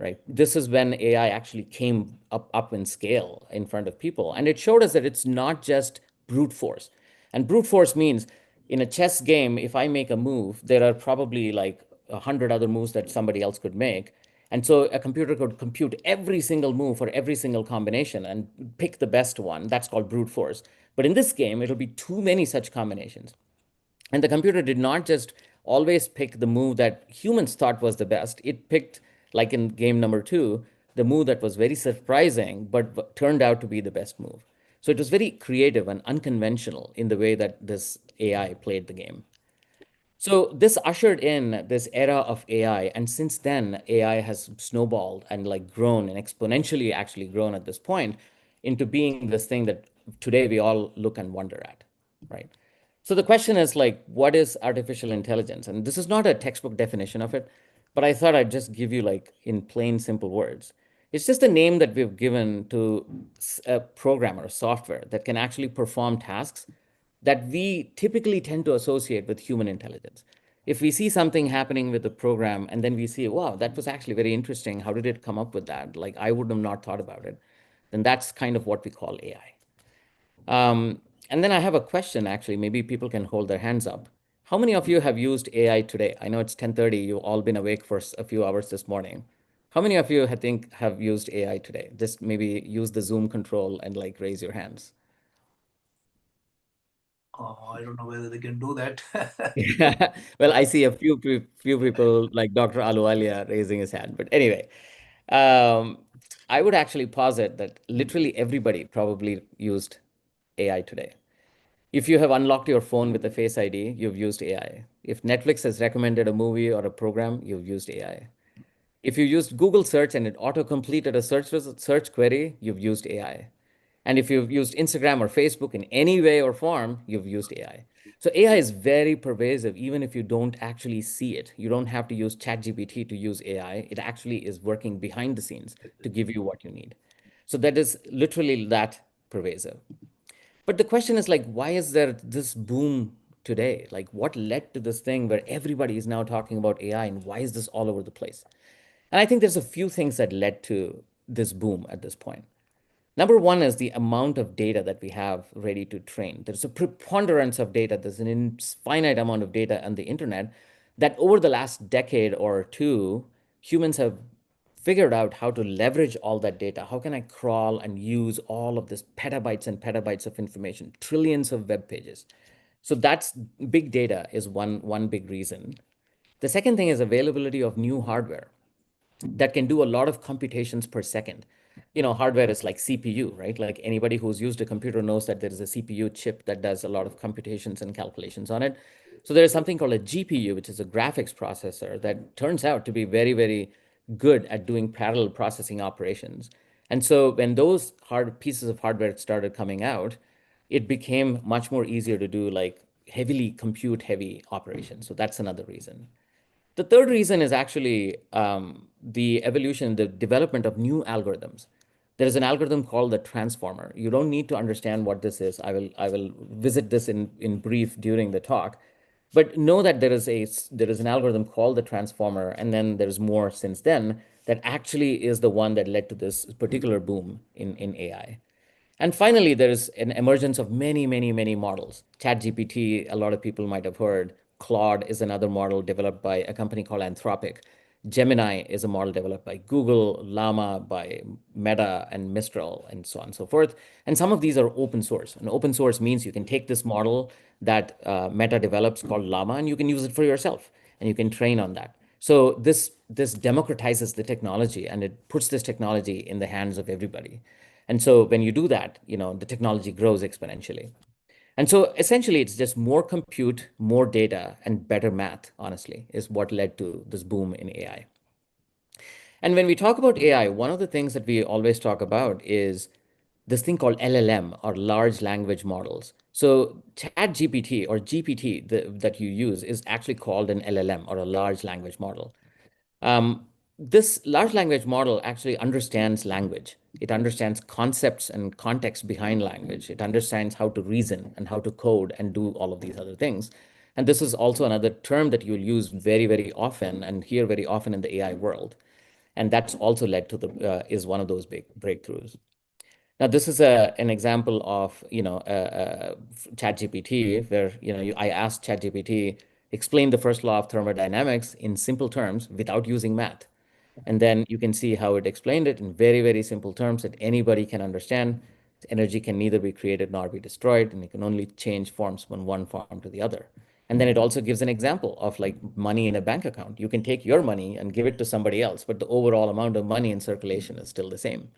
right? This is when AI actually came up in scale in front of people, and it showed us that it's not just brute force. And brute force means in a chess game, if I make a move, there are probably like 100 other moves that somebody else could make. And so a computer could compute every single move for every single combination and pick the best one. That's called brute force. But in this game, it'll be too many such combinations. And the computer did not just always pick the move that humans thought was the best. It picked, like in game number two, the move that was very surprising, but turned out to be the best move. So it was very creative and unconventional in the way that this AI played the game. So this ushered in this era of AI, and since then, AI has snowballed and like grown and exponentially actually grown at this point into being this thing that today we all look and wonder at, right? So the question is like, what is artificial intelligence? And this is not a textbook definition of it, but I thought I'd just give you like in plain, simple words. It's just a name that we've given to a program or a software that can actually perform tasks that we typically tend to associate with human intelligence. If we see something happening with the program and then we see, wow, that was actually very interesting. How did it come up with that? Like, I would have not thought about it. Then that's kind of what we call AI. And then I have a question, actually. Maybe people can hold their hands up. How many of you have used AI today? I know it's 10:30. You've all been awake for a few hours this morning. How many of you have used AI today? Just maybe use the Zoom control and like raise your hands. Oh, I don't know whether they can do that. Well, I see a few people like Dr. Aluwalia raising his hand. But anyway, I would actually posit that literally everybody probably used AI today. If you have unlocked your phone with a Face ID, you've used AI. If Netflix has recommended a movie or a program, you've used AI. If you used Google search and it auto-completed a search query, you've used AI. And if you've used Instagram or Facebook in any way or form, you've used AI. So AI is very pervasive, even if you don't actually see it. You don't have to use ChatGPT to use AI. It actually is working behind the scenes to give you what you need. So that is literally that pervasive. But the question is like, why is there this boom today? Like, what led to this thing where everybody is now talking about AI and why is this all over the place? And I think there's a few things that led to this boom at this point. Number one is the amount of data that we have ready to train. There's a preponderance of data. There's an infinite amount of data on the internet that over the last decade or two, humans have figured out how to leverage all that data. How can I crawl and use all of this petabytes and petabytes of information, trillions of web pages? So that's big data is one big reason. The second thing is availability of new hardware that can do a lot of computations per second. Hardware is like CPU, right? Like anybody who's used a computer knows that there is a CPU chip that does a lot of computations and calculations on it. So there's something called a GPU, which is a graphics processor that turns out to be very, very good at doing parallel processing operations. And so when those hard pieces of hardware started coming out, it became much more easier to do like heavily compute heavy operations. So that's another reason. The third reason is actually the evolution, the development of new algorithms. There is an algorithm called the transformer. You don't need to understand what this is. I will visit this in brief during the talk. But know that there is an algorithm called the transformer, and then there's more since then that actually is the one that led to this particular boom in AI. And finally, there is an emergence of many, many, many models. ChatGPT, a lot of people might have heard. Claude is another model developed by a company called Anthropic. Gemini is a model developed by Google, Llama by Meta and Mistral, and so on and so forth. And some of these are open source. And open source means you can take this model that Meta develops called Llama, and you can use it for yourself, and you can train on that. So this democratizes the technology, and it puts this technology in the hands of everybody. And so when you do that, the technology grows exponentially. And so essentially, it's just more compute, more data, and better math, honestly, is what led to this boom in AI. And when we talk about AI, one of the things that we always talk about is this thing called LLM, or large language models. So ChatGPT or GPT that you use is actually called an LLM, or a large language model. This large language model actually understands language. It understands concepts and context behind language. It understands how to reason and how to code and do all of these other things. And this is also another term that you'll use very, very often and hear very often in the AI world. And that's also led to is one of those big breakthroughs. Now, this is an example of, ChatGPT, where, I asked ChatGPT, explain the first law of thermodynamics in simple terms without using math. And then you can see how it explained it in very, very simple terms that anybody can understand. Energy can neither be created nor be destroyed, and it can only change forms from one form to the other. And then it also gives an example of like money in a bank account. You can take your money and give it to somebody else, but the overall amount of money in circulation is still the same.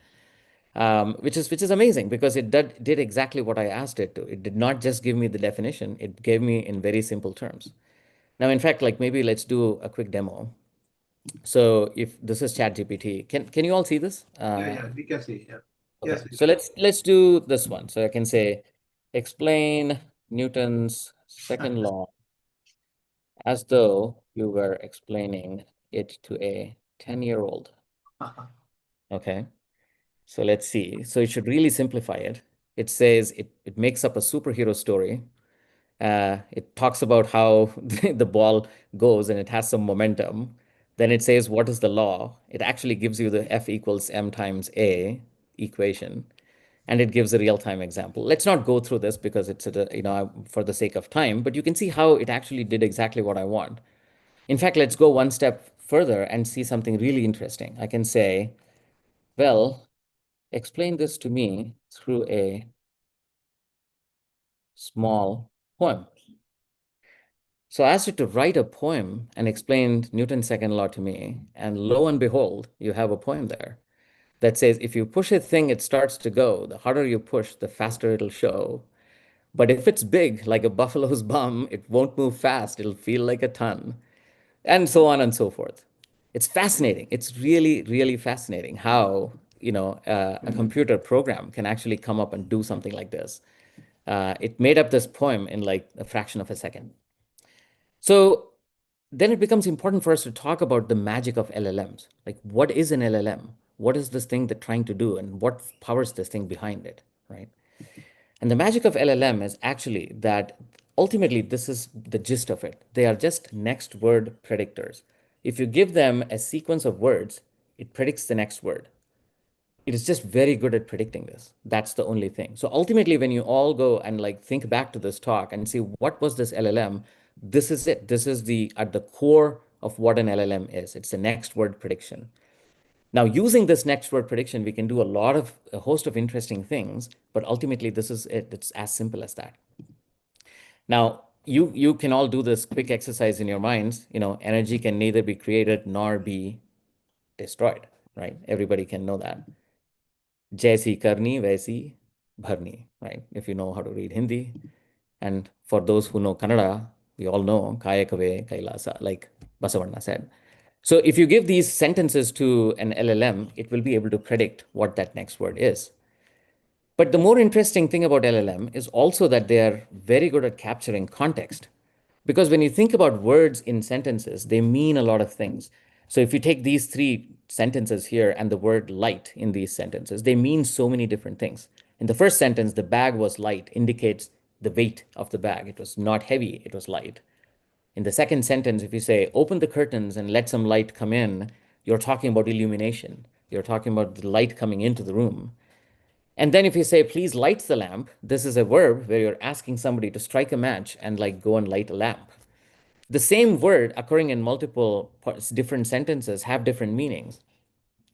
Which is amazing, because it did exactly what I asked it to. It did not just give me the definition, it gave me in very simple terms. Now, in fact, like maybe let's do a quick demo. So if this is ChatGPT, can you all see this? Yeah, we can see. Yeah. Okay. Yes. So let's do this one. So I can say, explain Newton's second law as though you were explaining it to a 10-year-old. Okay. So let's see. So it should really simplify it. It says it makes up a superhero story. It talks about how the ball goes and it has some momentum. Then it says, what is the law? It actually gives you the F equals m times a equation, and it gives a real-time example. Let's not go through this because it's for the sake of time, but you can see how it actually did exactly what I want. In fact, let's go one step further and see something really interesting. I can say, well, explain this to me through a small poem. So I asked it to write a poem and explain Newton's second law to me. And lo and behold, you have a poem there that says, if you push a thing, it starts to go. The harder you push, the faster it'll show. But if it's big, like a buffalo's bum, it won't move fast. It'll feel like a ton, and so on and so forth. It's fascinating. It's really, really fascinating how, a computer program can actually come up and do something like this. It made up this poem in like a fraction of a second. So then it becomes important for us to talk about the magic of LLMs. Like, what is an LLM? What is this thing that trying to do, and what powers this thing behind it, right? And the magic of LLM is actually that ultimately this is the gist of it. They are just next word predictors. If you give them a sequence of words, it predicts the next word. It is just very good at predicting this. That's the only thing. So ultimately, when you all go and like think back to this talk and see what was this LLM, this is it. This is at the core of what an LLM is. It's the next word prediction. Now, using this next word prediction, we can do a host of interesting things, but ultimately this is it. It's as simple as that. Now, you can all do this quick exercise in your minds. Energy can neither be created nor be destroyed, right? Everybody can know that. Jaisi karni, vaisi bharni, right? If you know how to read Hindi. And for those who know Kannada, we all know kaya kave kailasa, like Basavanna said. So if you give these sentences to an LLM, it will be able to predict what that next word is. But the more interesting thing about LLM is also that they are very good at capturing context. Because when you think about words in sentences, they mean a lot of things. So if you take these three sentences here and the word light in these sentences, they mean so many different things. In the first sentence, the bag was light indicates the weight of the bag. It was not heavy, it was light. In the second sentence, if you say, open the curtains and let some light come in, you're talking about illumination. You're talking about the light coming into the room. And then if you say, please light the lamp, this is a verb where you're asking somebody to strike a match and like go and light a lamp. The same word occurring in multiple different sentences have different meanings.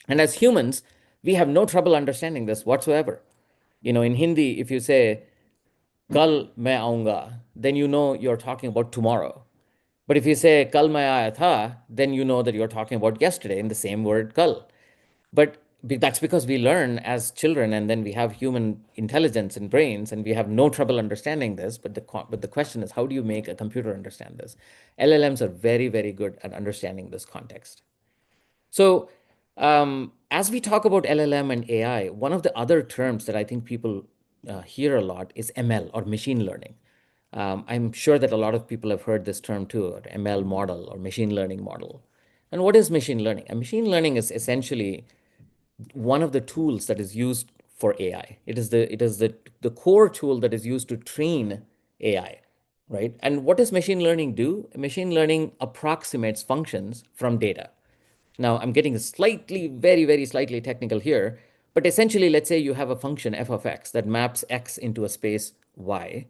And as humans, we have no trouble understanding this whatsoever. You know, in Hindi, if you say, kal main aunga, then you know you're talking about tomorrow. But if you say kal main aaya tha, then you know that you're talking about yesterday in the same word kal. But that's because we learn as children and then we have human intelligence and brains and we have no trouble understanding this. But the question is, how do you make a computer understand this? LLMs are very, very good at understanding this context. So as we talk about LLM and AI, one of the other terms that I think people hear a lot is ML or machine learning. I'm sure that a lot of people have heard this term too, or ML model or machine learning model. And what is machine learning? And machine learning is essentially one of the tools that is used for AI. It is the core tool that is used to train AI, right? And what does machine learning do? Machine learning approximates functions from data. Now, I'm getting slightly, very, very slightly technical here, but essentially, let's say you have a function f of x that maps x into a space y.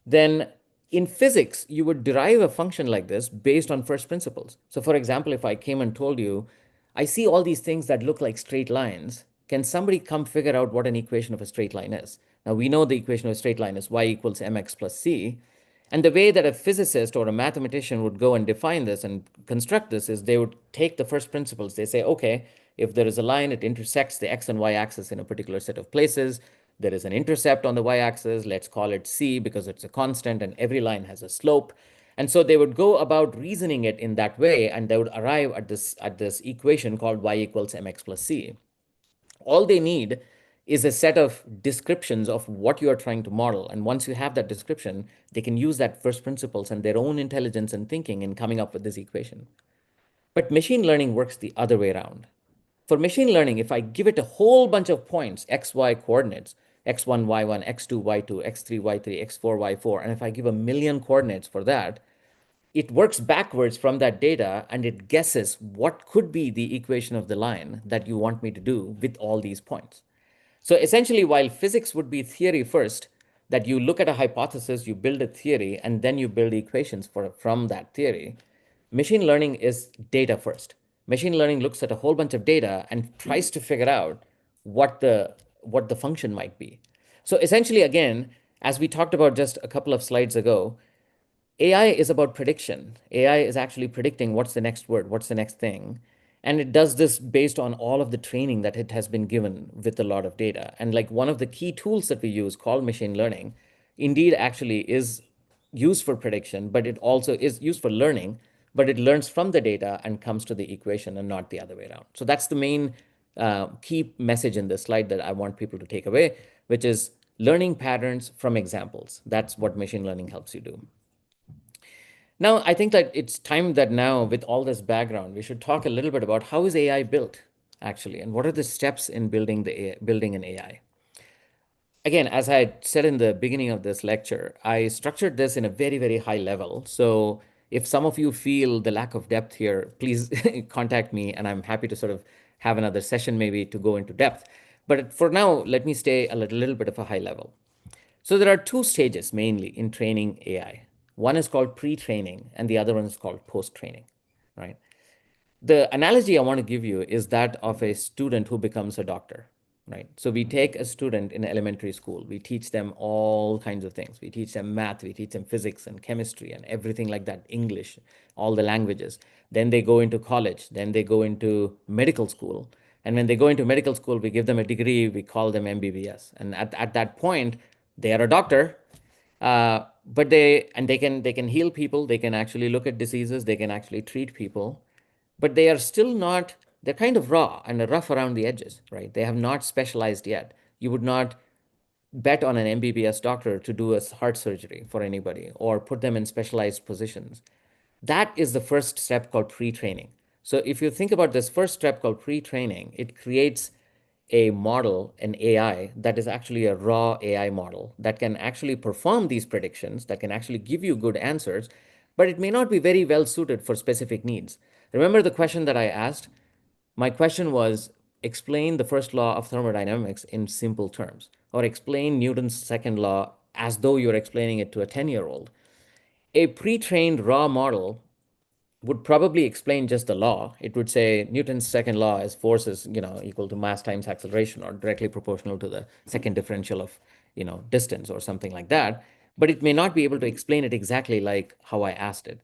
Then in physics, you would derive a function like this based on first principles. So for example, if I came and told you, I see all these things that look like straight lines, can somebody come figure out what an equation of a straight line is? Now we know the equation of a straight line is y equals mx plus c. And the way that a physicist or a mathematician would go and define this and construct this is they would take the first principles. They say, okay, if there is a line, it intersects the x and y axis in a particular set of places. There is an intercept on the y-axis. Let's call it c because it's a constant and every line has a slope. And so they would go about reasoning it in that way, and they would arrive at this equation called y equals mx plus c. All they need is a set of descriptions of what you are trying to model. And once you have that description, they can use that first principles and their own intelligence and thinking in coming up with this equation. But machine learning works the other way around. For machine learning, if I give it a whole bunch of points, x, y coordinates, x1, y1, x2, y2, x3, y3, x4, y4, and if I give a million coordinates for that, it works backwards from that data and it guesses what could be the equation of the line that you want me to do with all these points. So essentially, while physics would be theory first, that you look at a hypothesis, you build a theory, and then you build equations from that theory, machine learning is data first. Machine learning looks at a whole bunch of data and tries to figure out what the function might be. So essentially, again, as we talked about just a couple of slides ago, AI is about prediction. AI is actually predicting what's the next word, what's the next thing. And it does this based on all of the training that it has been given with a lot of data. And like one of the key tools that we use called machine learning, indeed actually is used for prediction, but it also is used for learning, but it learns from the data and comes to the equation and not the other way around. So that's the main key message in this slide that I want people to take away, which is learning patterns from examples. That's what machine learning helps you do. Now, I think that it's time that now, with all this background, we should talk a little bit about how is AI built, actually, and what are the steps in building an AI. Again, as I said in the beginning of this lecture, I structured this in a very, very high level. So if some of you feel the lack of depth here, please contact me, and I'm happy to sort of have another session maybe to go into depth. But for now, let me stay a little bit of a high level. So there are two stages mainly in training AI. One is called pre-training and the other one is called post-training, right? The analogy I want to give you is that of a student who becomes a doctor, right? So we take a student in elementary school, we teach them all kinds of things. We teach them math, we teach them physics and chemistry and everything like that, English, all the languages. Then they go into college, then they go into medical school. And when they go into medical school, we give them a degree, we call them MBBS. And at that point, they are a doctor, but they can heal people, they can actually look at diseases, they can actually treat people, but they are still not, they're kind of raw and rough around the edges, right? They have not specialized yet. You would not bet on an MBBS doctor to do a heart surgery for anybody or put them in specialized positions. That is the first step called pre-training. So if you think about this first step called pre-training, it creates a model, an AI, that is actually a raw AI model that can actually perform these predictions, that can actually give you good answers, but it may not be very well suited for specific needs. Remember the question that I asked? My question was, explain the first law of thermodynamics in simple terms, or explain Newton's second law as though you're explaining it to a 10-year-old. A pre-trained raw model would probably explain just the law. It would say Newton's second law is force is, equal to mass times acceleration, or directly proportional to the second differential of, distance, or something like that. But it may not be able to explain it exactly like how I asked it.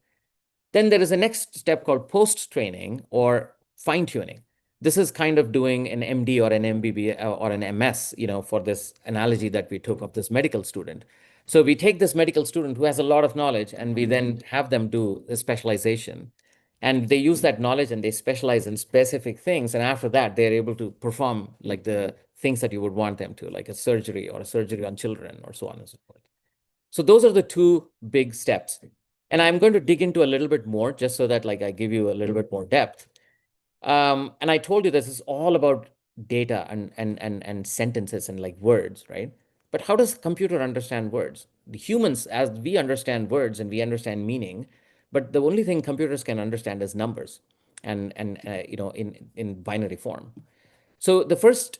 Then there is a next step called post-training or fine-tuning. This is kind of doing an MD or an MBB or an MS, for this analogy that we took of this medical student. So we take this medical student who has a lot of knowledge, and we then have them do a specialization. And they use that knowledge and they specialize in specific things. And after that, they're able to perform like the things that you would want them to, like a surgery or a surgery on children or so on and so forth. So those are the two big steps. And I'm going to dig into a little bit more just so that like I give you a little bit more depth. And I told you this is all about data and sentences and like words, right? But how does the computer understand words? The humans, as we understand words and we understand meaning, but the only thing computers can understand is numbers and in binary form. So the first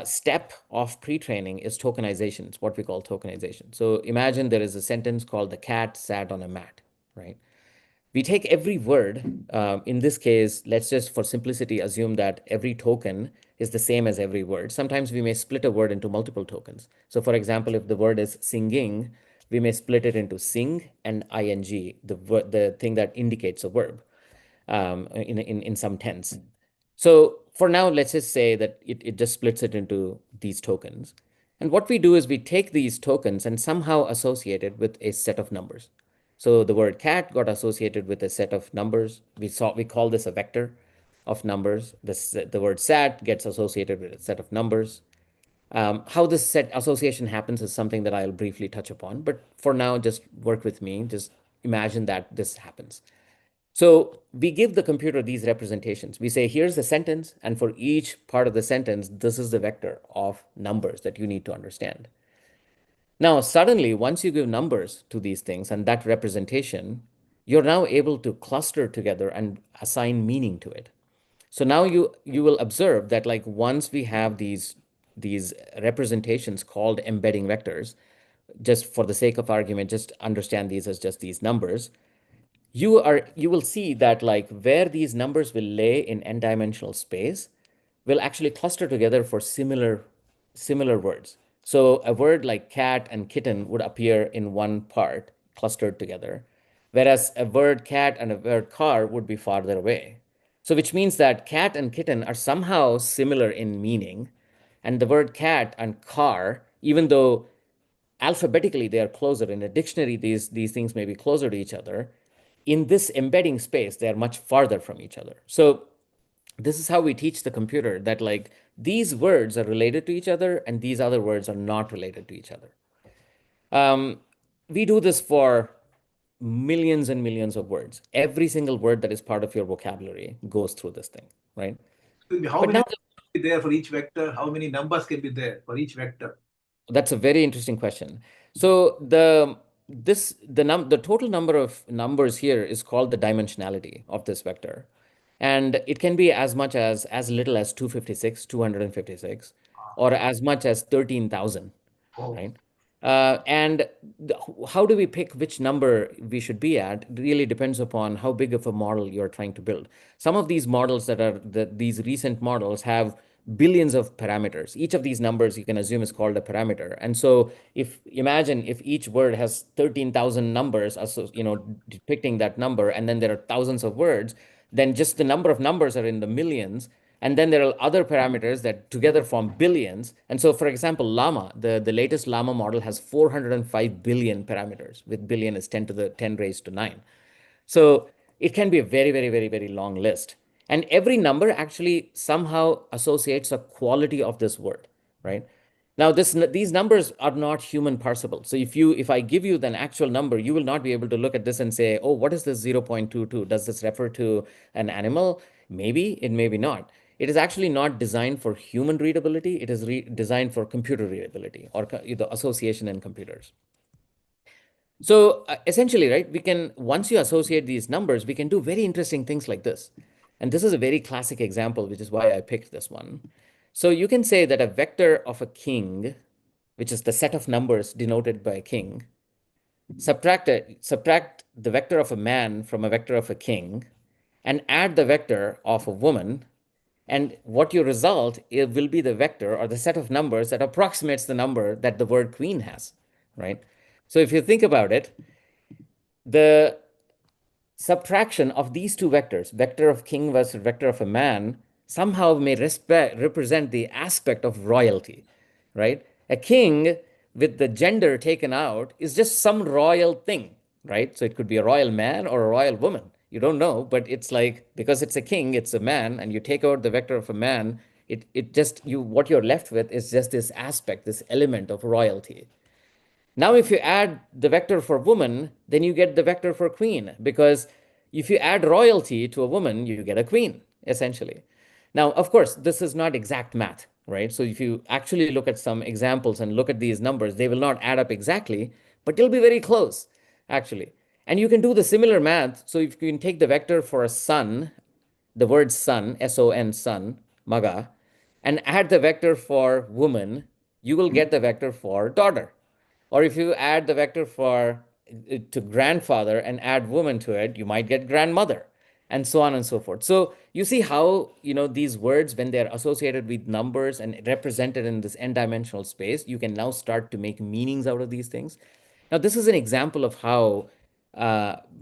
step of pre-training is tokenization. It's what we call tokenization. So imagine there is a sentence called "the cat sat on a mat," right? We take every word. In this case, let's just, for simplicity, assume that every token is the same as every word. Sometimes we may split a word into multiple tokens. So for example, if the word is singing, we may split it into sing and ing, the thing that indicates a verb in some tense. So for now, let's just say that it just splits it into these tokens. And what we do is we take these tokens and somehow associate it with a set of numbers. So the word cat got associated with a set of numbers. We call this a vector of numbers. The word sat gets associated with a set of numbers. How this set association happens is something that I'll briefly touch upon. But for now, just work with me. Just imagine that this happens. So we give the computer these representations. We say, here's the sentence, and for each part of the sentence, this is the vector of numbers that you need to understand. Now, suddenly, once you give numbers to these things and that representation, you're now able to cluster together and assign meaning to it. So now you will observe that like once we have these representations called embedding vectors, just for the sake of argument, just understand these as just these numbers. You will see that like where these numbers will lay in n-dimensional space will actually cluster together for similar words. So a word like cat and kitten would appear in one part clustered together, whereas a word cat and a word car would be farther away. So which means that cat and kitten are somehow similar in meaning, and the word cat and car, even though alphabetically they are closer in a dictionary, these things may be closer to each other, in this embedding space, they are much farther from each other. So this is how we teach the computer that like these words are related to each other and these other words are not related to each other. We do this for millions and millions of words. Every single word that is part of your vocabulary goes through this thing, right? How many can be there for each vector? How many numbers can be there for each vector? That's a very interesting question. So the total number of numbers here is called the dimensionality of this vector. And it can be as much as little as 256, or as much as 13,000, right? And how do we pick which number we should be at really depends upon how big of a model you're trying to build. Some of these models these recent models have billions of parameters. Each of these numbers you can assume is called a parameter. And so imagine if each word has 13,000 numbers, depicting that number, and then there are thousands of words, then just the number of numbers are in the millions. And then there are other parameters that together form billions. And so, for example, Llama, the latest Llama model has 405 billion parameters, with billion is 10 to the 10 raised to 9. So it can be a very, very, very, very long list. And every number actually somehow associates a quality of this word, right? Now, these numbers are not human parsable. So if I give you an actual number, you will not be able to look at this and say, oh, what is this 0.22? Does this refer to an animal? Maybe, it may be not. It is actually not designed for human readability. It is designed for computer readability or the association in computers. So essentially, right, we can, once you associate these numbers, we can do very interesting things like this. And this is a very classic example, which is why I picked this one. So you can say that a vector of a king, which is the set of numbers denoted by a king, subtract the vector of a man from a vector of a king, and add the vector of a woman, and what you result, it will be the vector or the set of numbers that approximates the number that the word queen has, right? So if you think about it, the subtraction of these two vectors, vector of king versus vector of a man, somehow may represent the aspect of royalty, right? A king with the gender taken out is just some royal thing, right? So it could be a royal man or a royal woman. You don't know, but it's like, because it's a king, it's a man, and you take out the vector of a man, it just, what you're left with is just this aspect, this element of royalty. Now, if you add the vector for woman, then you get the vector for queen, because if you add royalty to a woman, you get a queen, essentially. Now, of course, this is not exact math, right? So if you actually look at some examples and look at these numbers, they will not add up exactly, but they'll be very close, actually. And you can do the similar math. So if you can take the vector for a son, the word son, S-O-N, son, maga, and add the vector for woman, you will get the vector for daughter. Or if you add the vector for to grandfather and add woman to it, you might get grandmother, and so on and so forth. So you see how, these words, when they're associated with numbers and represented in this n-dimensional space, you can now start to make meanings out of these things. Now, this is an example of how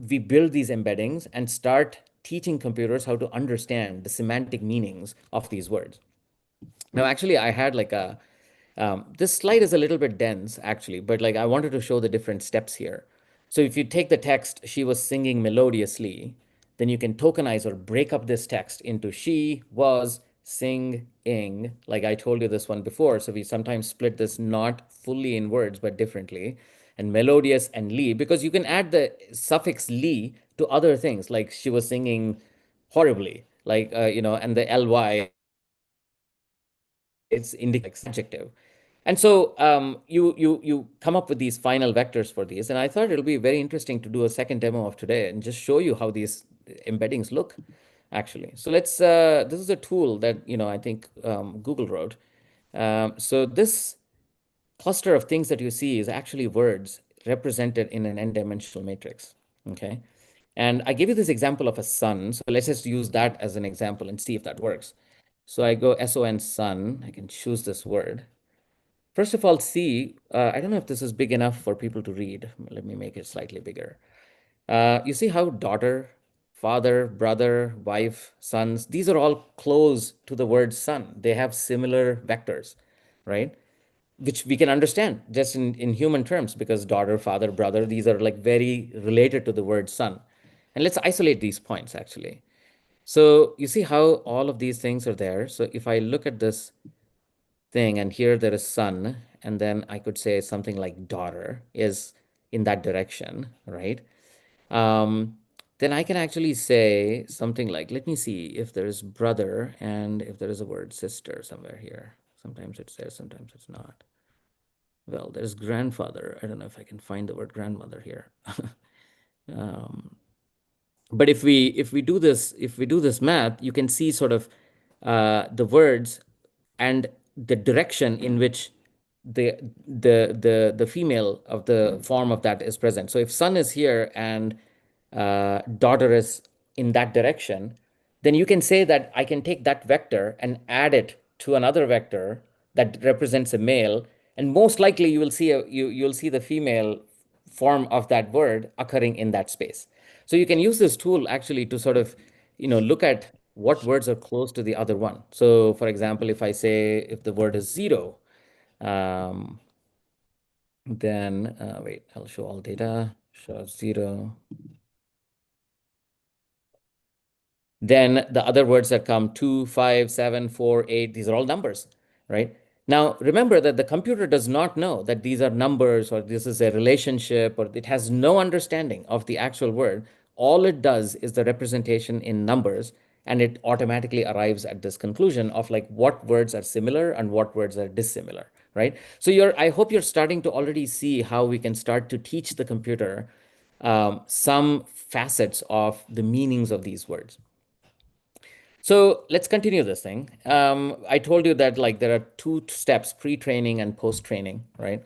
we build these embeddings and start teaching computers how to understand the semantic meanings of these words. Now, actually, I had like this slide is a little bit dense, actually, but like I wanted to show the different steps here. So if you take the text, she was singing melodiously, then you can tokenize or break up this text into she was singing, like I told you this one before. So we sometimes split this not fully in words, but differently, and melodious and lee, because you can add the suffix lee to other things, like she was singing horribly, like, and the ly, it's indicates adjective. And so you come up with these final vectors for these. And I thought it'll be very interesting to do a second demo of today and just show you how these embeddings look, actually. So let's, this is a tool that, I think Google wrote. So this cluster of things that you see is actually words represented in an n-dimensional matrix, okay? And I give you this example of a sun. So let's just use that as an example and see if that works. So I go S-O-N, sun. I can choose this word. First of all, see, I don't know if this is big enough for people to read. Let me make it slightly bigger. You see how daughter, father, brother, wife, sons, these are all close to the word son. They have similar vectors, right? Which we can understand just in human terms, because daughter, father, brother, these are like very related to the word son. And let's isolate these points, actually. So you see how all of these things are there. So if I look at this thing, and here there is son, and then I could say something like daughter is in that direction, right? Then I can actually say something like, let me see if there is brother and if there is a word sister somewhere here. Sometimes it's there, sometimes it's not. Well, there's grandfather. I don't know if I can find the word grandmother here. But if we do this math, you can see sort of the words and the direction in which the female of the form of that is present. So if son is here and daughter is in that direction, then you can say that I can take that vector and add it to another vector that represents a male, and most likely you will see you'll see the female form of that word occurring in that space. So you can use this tool actually to sort of, look at what words are close to the other one. So for example, if I say, if the word is zero, then wait, I'll show all data, show zero. Then the other words that come 2, 5, 7, 4, 8, these are all numbers, right? Now, remember that the computer does not know that these are numbers or this is a relationship, or it has no understanding of the actual word. All it does is the representation in numbers, and it automatically arrives at this conclusion of like what words are similar and what words are dissimilar, right? So I hope you're starting to already see how we can start to teach the computer some facets of the meanings of these words. So let's continue this thing. I told you that like there are two steps, pre-training and post-training, right?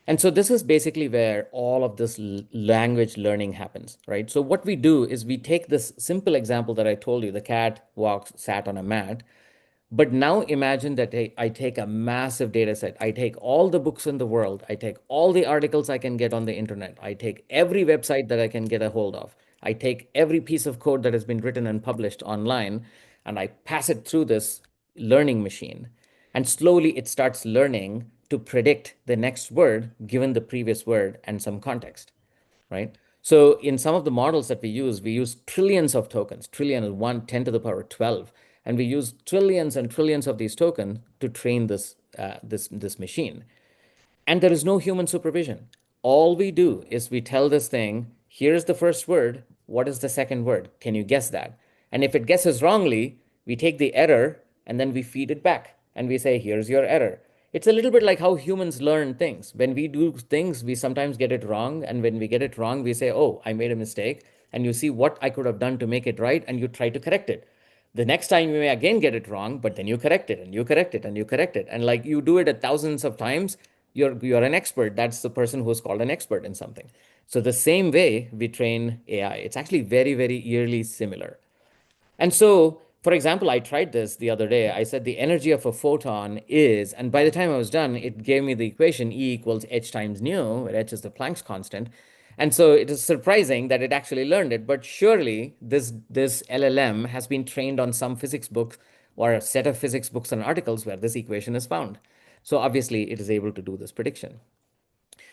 And so this is basically where all of this language learning happens, right? So what we do is we take this simple example that I told you, the cat sat on a mat. But now imagine that I take a massive data set. I take all the books in the world. I take all the articles I can get on the internet. I take every website that I can get a hold of. I take every piece of code that has been written and published online, and I pass it through this learning machine. And slowly it starts learning to predict the next word given the previous word and some context, right? So in some of the models that we use trillions of tokens, trillion, 10 to the power 12, and we use trillions and trillions of these tokens to train this machine. And there is no human supervision. All we do is we tell this thing, here's the first word. What is the second word? Can you guess that? And if it guesses wrongly, we take the error and then we feed it back and we say, here's your error. It's a little bit like how humans learn things. When we do things, we sometimes get it wrong. And when we get it wrong, we say, oh, I made a mistake. And you see what I could have done to make it right, and you try to correct it. The next time you may again get it wrong, but then you correct it and you correct it and you correct it. And like you do it thousands of times, you're an expert. That's the person who's called an expert in something. So the same way we train AI, it's actually very, very eerily similar. And so, for example, I tried this the other day. I said the energy of a photon is, and by the time I was done, it gave me the equation E equals h times nu, where h is the Planck's constant. And so it is surprising that it actually learned it. But surely this LLM has been trained on some physics book or a set of physics books and articles where this equation is found. So obviously it is able to do this prediction.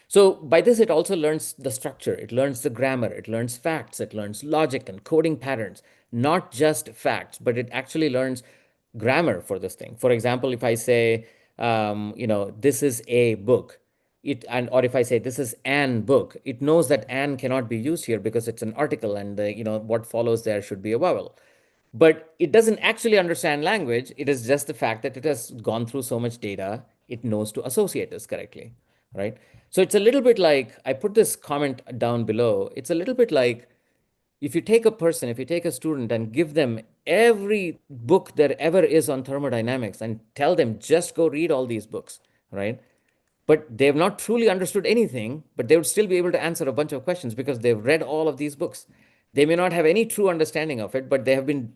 So by this, it also learns the structure, it learns the grammar, it learns facts, it learns logic and coding patterns, not just facts, but it actually learns grammar for this thing. For example, if I say, this is a book, or if I say this is an book, it knows that an cannot be used here because it's an article, and what follows there should be a vowel. But it doesn't actually understand language. It is just the fact that it has gone through so much data, it knows to associate this correctly, right? So it's a little bit like, I put this comment down below. It's a little bit like if you take a student and give them every book there ever is on thermodynamics and tell them just go read all these books, right? But they have not truly understood anything, but they would still be able to answer a bunch of questions because they've read all of these books. They may not have any true understanding of it, but they have been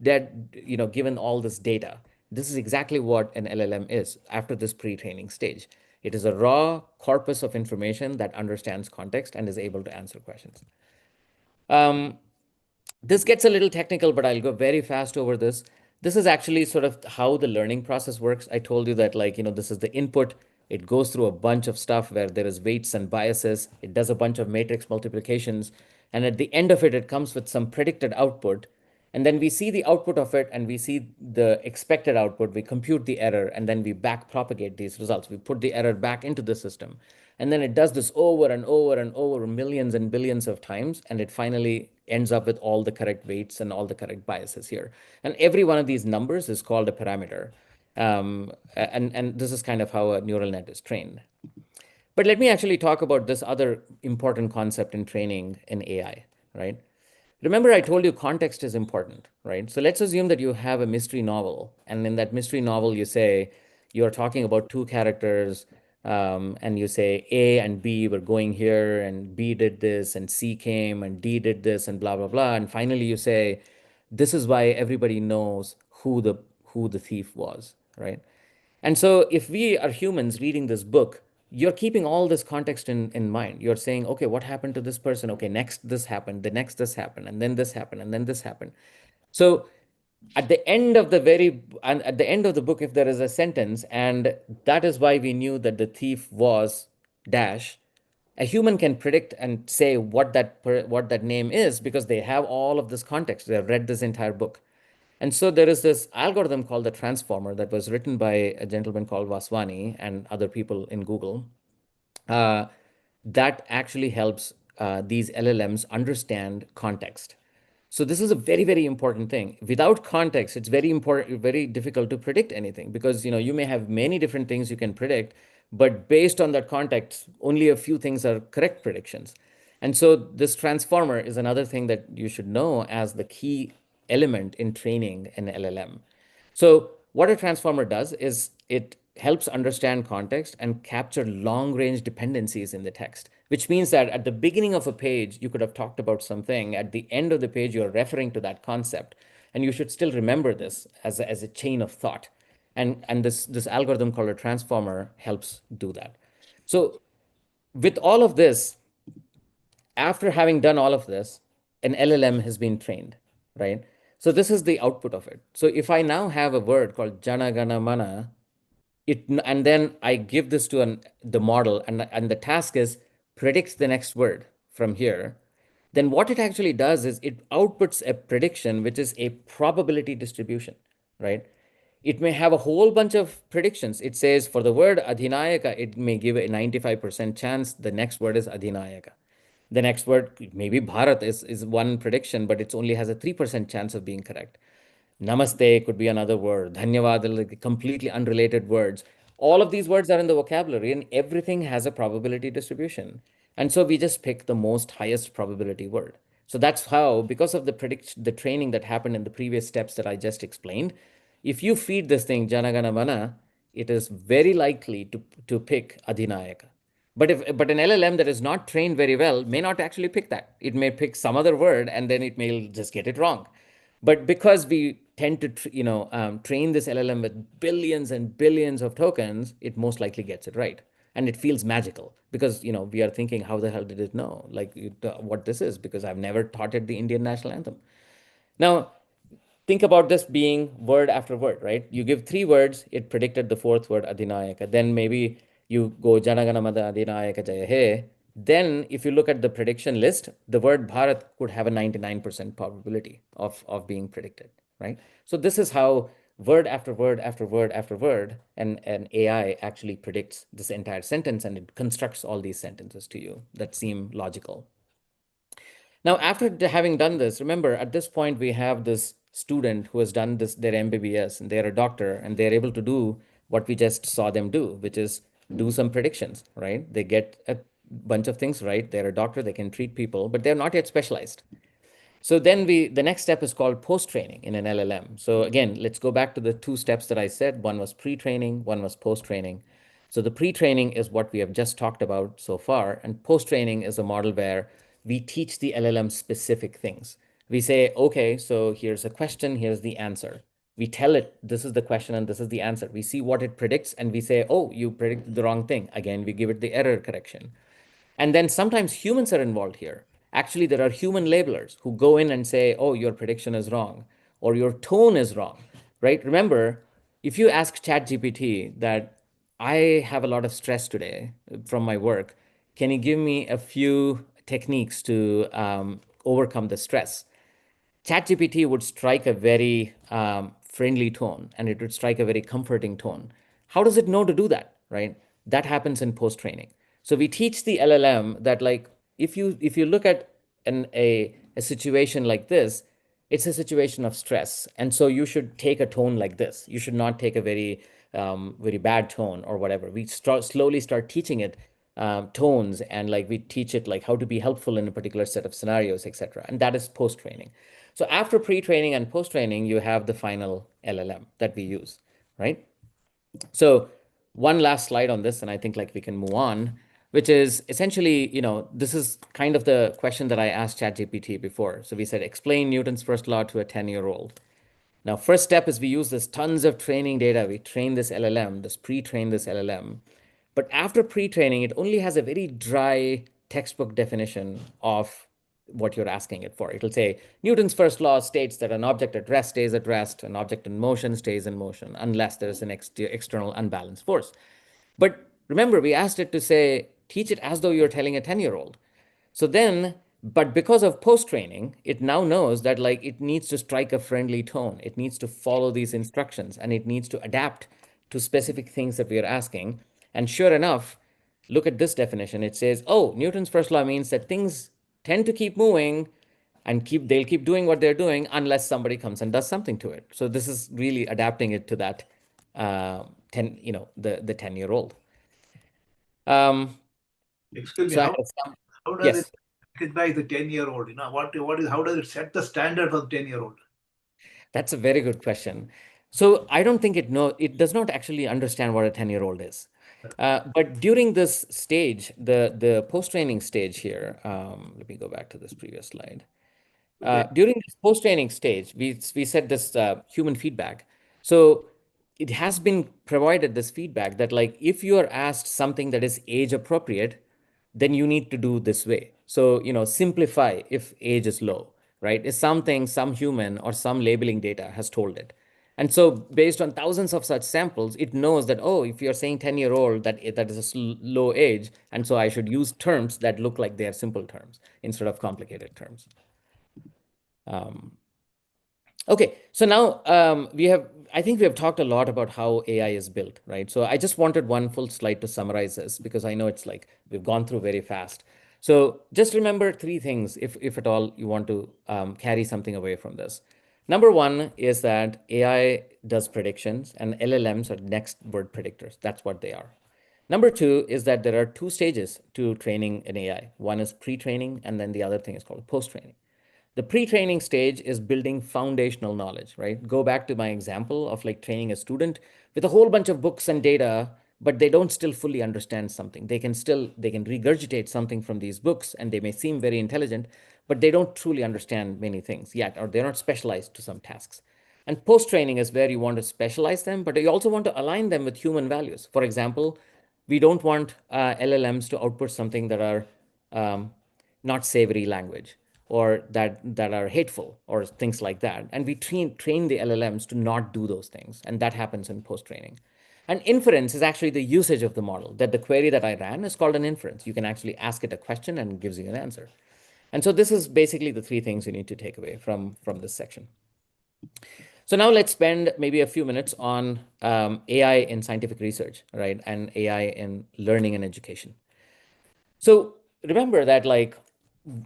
given all this data. This is exactly what an LLM is after this pre-training stage. It is a raw corpus of information that understands context and is able to answer questions. This gets a little technical, but I'll go very fast over this. This is actually sort of how the learning process works. I told you that this is the input. It goes through a bunch of stuff where there is weights and biases. It does a bunch of matrix multiplications. And at the end of it, it comes with some predicted output. And then we see the output of it and we see the expected output. We compute the error and then we back propagate these results. We put the error back into the system. And then it does this over and over and over millions and billions of times. And it finally ends up with all the correct weights and all the correct biases here. And every one of these numbers is called a parameter. And this is kind of how a neural net is trained. But let me actually talk about this other important concept in training in AI, right? Remember, I told you context is important, right? So let's assume that you have a mystery novel, and in that mystery novel, you say you're talking about two characters, and you say A and B were going here, and B did this, and C came, and D did this, and blah blah blah, and finally you say, this is why everybody knows who the thief was, right? And so if we are humans reading this book, you're keeping all this context in mind. You're saying, okay, what happened to this person? Okay, next this happened, the next this happened, and then this happened, and then this happened. So at the end of the book, if there is a sentence, and that is why we knew that the thief was dash, a human can predict and say what that name is because they have all of this context. They have read this entire book. And so there is this algorithm called the transformer that was written by a gentleman called Vaswani and other people in Google that actually helps these LLMs understand context. So this is a very, very important thing. Without context, it's very important, very difficult to predict anything because you may have many different things you can predict, but based on that context, only a few things are correct predictions. And so this transformer is another thing that you should know as the key element in training an LLM. So what a transformer does is it helps understand context and capture long-range dependencies in the text, which means that at the beginning of a page, you could have talked about something. At the end of the page, you're referring to that concept. And you should still remember this as a chain of thought. And this algorithm called a transformer helps do that. So with all of this, after having done all of this, an LLM has been trained, right? So this is the output of it. So if I now have a word called Jana Gana Mana, and then I give this to the model, and the task is predict the next word from here, then what it actually does is it outputs a prediction, which is a probability distribution, right? It may have a whole bunch of predictions. It says for the word Adhinayaka, it may give a 95% chance the next word is Adhinayaka. The next word, maybe Bharat is one prediction, but it only has a 3% chance of being correct. Namaste could be another word. Dhanyavad, like completely unrelated words. All of these words are in the vocabulary, and everything has a probability distribution. And so we just pick the most highest probability word. So that's how, because of the training that happened in the previous steps that I just explained, if you feed this thing Janagana Mana, it is very likely to pick Adhinayaka. But an LLM that is not trained very well may not actually pick that. It may pick some other word and then it may just get it wrong. But because we tend to train this LLM with billions and billions of tokens, it most likely gets it right. And it feels magical because we are thinking, how the hell did it know what this is? Because I've never taught it the Indian national anthem. Now, think about this being word after word, right? You give 3 words, it predicted the 4th word, Adhinayaka. Then maybe you go Janagana Mada Adhinayaka Jaya He. Then if you look at the prediction list, the word Bharat could have a 99% probability of being predicted, right? So this is how word after word after word after word, and AI actually predicts this entire sentence, and it constructs all these sentences to you that seem logical. Now, after having done this, remember at this point, we have this student who has done their MBBS, and they're a doctor, and they're able to do what we just saw them do, which is do some predictions, right? They get a bunch of things right. They're a doctor, they can treat people, but they're not yet specialized. So then the next step is called post-training in an LLM. So again, let's go back to the 2 steps that I said. One was pre-training, one was post-training. So the pre-training is what we have just talked about so far, and post-training is a model where we teach the LLM specific things. We say, okay, so here's a question, here's the answer. We tell it, this is the question and this is the answer. We see what it predicts and we say, oh, you predicted the wrong thing. Again, we give it the error correction. And then sometimes humans are involved here. Actually, there are human labelers who go in and say, oh, your prediction is wrong, or your tone is wrong, right? Remember, if you ask ChatGPT that I have a lot of stress today from my work, can you give me a few techniques to overcome the stress? ChatGPT would strike a very friendly tone, and it would strike a very comforting tone. How does it know to do that, right? That happens in post-training. So we teach the LLM that, like, if you look at a situation like this, it's a situation of stress, and so you should take a tone like this. You should not take a very bad tone or whatever. We slowly start teaching it tones, and like we teach it like how to be helpful in a particular set of scenarios, etc. And that is post-training. So after pre-training and post-training, you have the final LLM that we use, right? So one last slide on this, and I think like we can move on, which is essentially, this is kind of the question that I asked ChatGPT before. So we said, explain Newton's first law to a 10-year-old. Now, first step is we use this tons of training data. We train this LLM, pre-train this LLM. But after pre-training, it only has a very dry textbook definition of what you're asking it for. It'll say, Newton's first law states that an object at rest stays at rest, an object in motion stays in motion, unless there is an external unbalanced force. But remember, we asked it to say, teach it as though you're telling a 10-year-old. So then, but because of post-training, it now knows that like it needs to strike a friendly tone. It needs to follow these instructions, and it needs to adapt to specific things that we are asking. And sure enough, look at this definition. It says, oh, Newton's first law means that things tend to keep moving and they'll keep doing what they're doing unless somebody comes and does something to it. So this is really adapting it to that 10, the 10-year-old. Excuse me, So how does yes. it recognize the 10-year-old? How does it set the standard for the 10-year-old? That's a very good question. So I don't think it does not actually understand what a 10-year-old is. But during this stage, the post-training stage here, let me go back to this previous slide. During this post-training stage, we said this human feedback. So it has been provided this feedback that like if you are asked something that is age appropriate, then you need to do this way. So, simplify if age is low, right? Is something some human or some labeling data has told it. And so based on thousands of such samples, it knows that, oh, if you're saying 10-year-old, that is a low age. And so I should use terms that look like they are simple terms instead of complicated terms. Okay, so now I think we have talked a lot about how AI is built, right? So I just wanted one full slide to summarize this because I know it's like we've gone through very fast. So just remember three things if at all you want to carry something away from this. Number one is that AI does predictions and LLMs are next word predictors. That's what they are. Number two is that there are two stages to training an AI. One is pre-training, and then the other thing is called post-training. The pre-training stage is building foundational knowledge, right? Go back to my example of like training a student with a whole bunch of books and data, but they don't still fully understand something. They can regurgitate something from these books and they may seem very intelligent, but they don't truly understand many things yet, or they're not specialized to some tasks. And post-training is where you want to specialize them, but you also want to align them with human values. For example, we don't want LLMs to output something that are not savory language or that are hateful or things like that. And we train the LLMs to not do those things. And that happens in post-training. And inference is actually the usage of the model, that the query that I ran is called an inference. You can actually ask it a question and it gives you an answer. And so this is basically the three things you need to take away from this section. So now let's spend maybe a few minutes on AI in scientific research, right? And AI in learning and education. So remember that like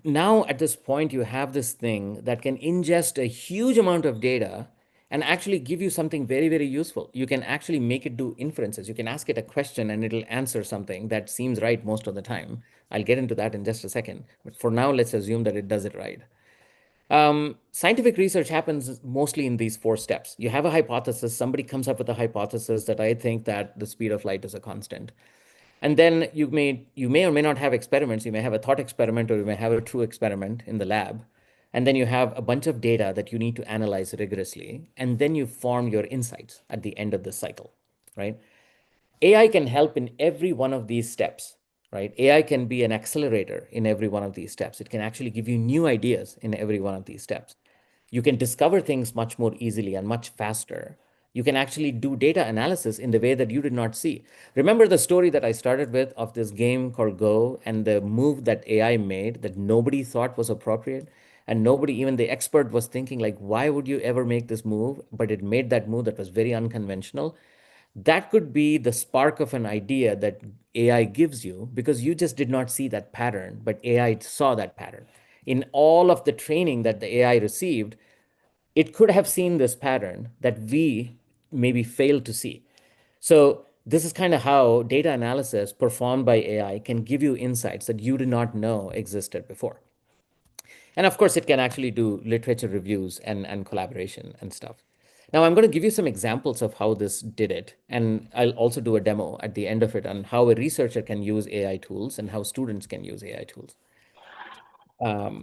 now at this point, you have this thing that can ingest a huge amount of data and actually give you something very, very useful. You can actually make it do inferences. You can ask it a question and it'll answer something that seems right most of the time. I'll get into that in just a second. But for now, let's assume that it does it right. Scientific research happens mostly in these four steps. You have a hypothesis. Somebody comes up with a hypothesis that I think that the speed of light is a constant. And then you may or may not have experiments. You may have a thought experiment or you may have a true experiment in the lab. And then you have a bunch of data that you need to analyze rigorously. And then you form your insights at the end of the cycle, right? AI can help in every one of these steps, right? AI can be an accelerator in every one of these steps. It can actually give you new ideas in every one of these steps. You can discover things much more easily and much faster. You can actually do data analysis in the way that you did not see. Remember the story that I started with of this game called Go and the move that AI made that nobody thought was appropriate? And nobody, even the expert, was thinking like, why would you ever make this move? But it made that move that was very unconventional. That could be the spark of an idea that AI gives you because you just did not see that pattern, but AI saw that pattern. In all of the training that the AI received, it could have seen this pattern that we maybe failed to see. So this is kind of how data analysis performed by AI can give you insights that you did not know existed before. And of course, it can actually do literature reviews and collaboration and stuff. Now, I'm going to give you some examples of how this did it. And I'll also do a demo at the end of it on how a researcher can use AI tools and how students can use AI tools. I'll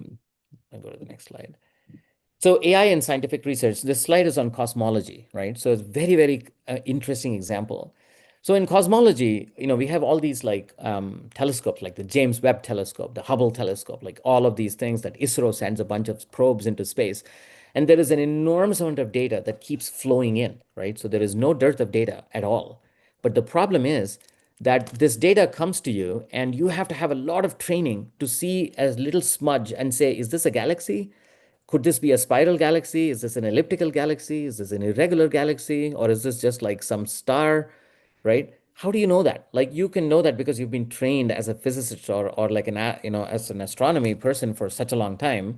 go to the next slide. So AI in scientific research, this slide is on cosmology, right? So it's very, very interesting example. So in cosmology, we have all these like telescopes, like the James Webb Telescope, the Hubble Telescope, like all of these things that ISRO sends a bunch of probes into space. And there is an enormous amount of data that keeps flowing in, right? So there is no dearth of data at all. But the problem is that this data comes to you and you have to have a lot of training to see a little smudge and say, is this a galaxy? Could this be a spiral galaxy? Is this an elliptical galaxy? Is this an irregular galaxy? Or is this just like some star, right? How do you know that? Like you can know that because you've been trained as a physicist or like as an astronomy person for such a long time.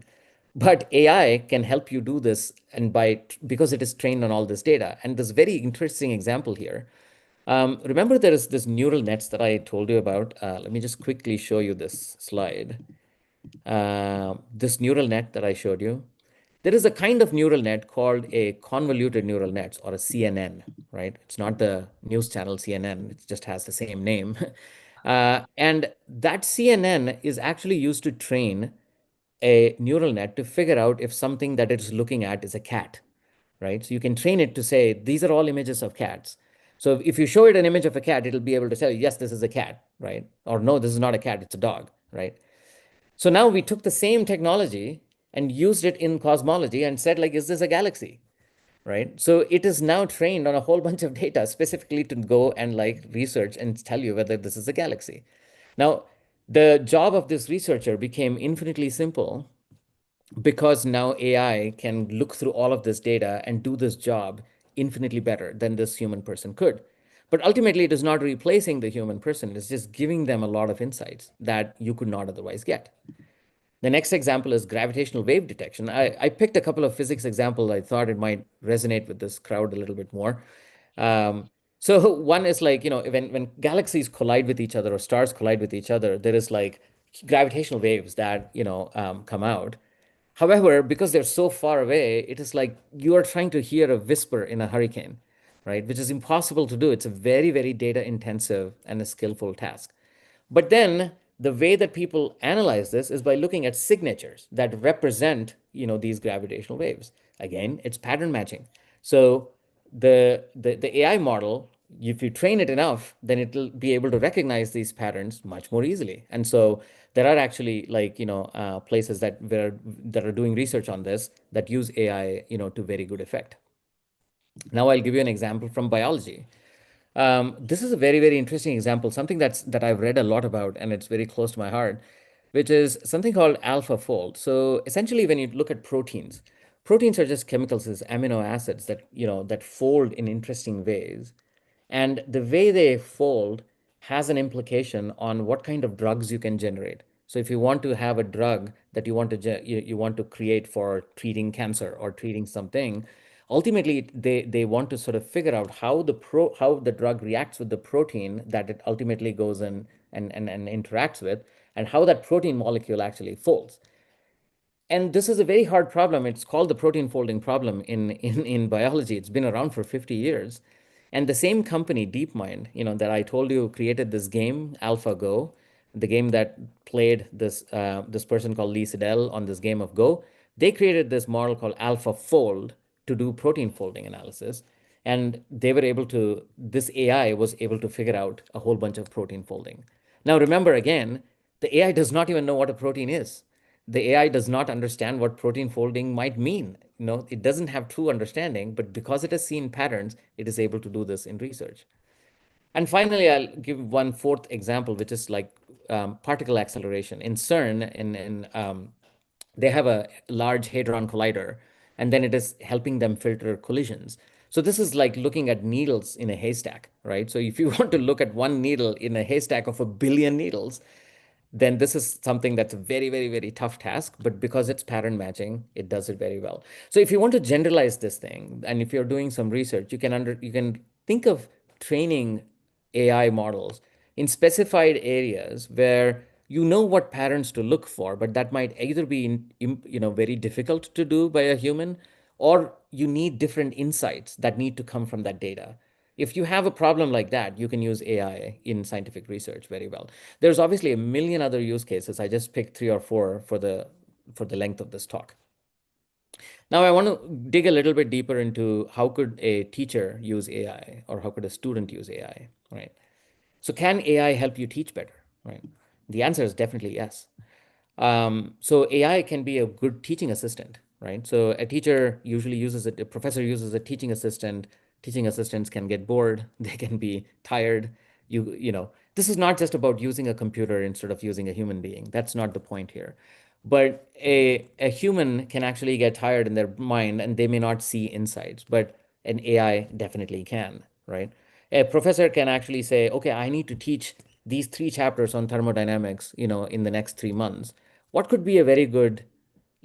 But AI can help you do this, and because it is trained on all this data. And this very interesting example here. Remember, there is this neural nets that I told you about. Let me just quickly show you this slide. This neural net that I showed you. There is a kind of neural net called a convoluted neural nets, or a CNN, right? It's not the news channel CNN. It just has the same name. And that CNN is actually used to train a neural net to figure out if something that it's looking at is a cat, right? So you can train it to say, these are all images of cats. So if you show it an image of a cat, it'll be able to tell you, yes, this is a cat, right? Or no, this is not a cat, it's a dog, right? So now we took the same technology and used it in cosmology and said, like, is this a galaxy? Right? So it is now trained on a whole bunch of data specifically to go and like research and tell you whether this is a galaxy. Now, the job of this researcher became infinitely simple because now AI can look through all of this data and do this job infinitely better than this human person could. But ultimately, it is not replacing the human person. It's just giving them a lot of insights that you could not otherwise get. The next example is gravitational wave detection. I picked a couple of physics examples. I thought it might resonate with this crowd a little bit more. So one is like, when galaxies collide with each other or stars collide with each other, there is like gravitational waves that, come out. However, because they're so far away, it is like you are trying to hear a whisper in a hurricane, right? Which is impossible to do. It's a very, very data intensive and a skillful task. But then the way that people analyze this is by looking at signatures that represent, these gravitational waves. Again, it's pattern matching. So the AI model, if you train it enough, then it'll be able to recognize these patterns much more easily. And so there are actually like, places that are doing research on this that use AI, to very good effect. Now I'll give you an example from biology. This is a very, very interesting example, something that I've read a lot about, and it's very close to my heart, which is something called AlphaFold. So essentially, when you look at proteins, proteins are just chemicals, as amino acids that that fold in interesting ways, and the way they fold has an implication on what kind of drugs you can generate. So if you want to have a drug that you want to create for treating cancer or treating something, ultimately they want to sort of figure out how the drug reacts with the protein that it ultimately goes in and interacts with, and how that protein molecule actually folds. And this is a very hard problem. It's called the protein folding problem in biology. It's been around for 50 years. And the same company, DeepMind, that I told you created this game, AlphaGo, the game that played this person called Lee Sedol on this game of Go. They created this model called AlphaFold to do protein folding analysis. And this AI was able to figure out a whole bunch of protein folding. Now, remember again, the AI does not even know what a protein is. The AI does not understand what protein folding might mean. It doesn't have true understanding, but because it has seen patterns, it is able to do this in research. And finally, I'll give one fourth example, which is like particle acceleration. In CERN, they have a large hadron collider, and then it is helping them filter collisions. So this is like looking at needles in a haystack, right? So if you want to look at one needle in a haystack of a billion needles, then this is something that's a very, very, very tough task. But because it's pattern matching, it does it very well. So if you want to generalize this thing, and if you're doing some research, you can think of training AI models in specified areas where you know what patterns to look for, but that might either be very difficult to do by a human, or you need different insights that need to come from that data. If you have a problem like that, you can use AI in scientific research very well. There's obviously a million other use cases. I just picked 3 or 4 for the length of this talk. Now I want to dig a little bit deeper into how could a teacher use AI, or how could a student use AI, right? So can AI help you teach better, right? The answer is definitely yes. So AI can be a good teaching assistant, right? So a teacher usually uses it, a professor uses a teaching assistant. Teaching assistants can get bored, they can be tired. This is not just about using a computer instead of using a human being. That's not the point here. But a human can actually get tired in their mind and they may not see insights, but an AI definitely can, right? A professor can actually say, okay, I need to teach these 3 chapters on thermodynamics, in the next 3 months. What could be a very good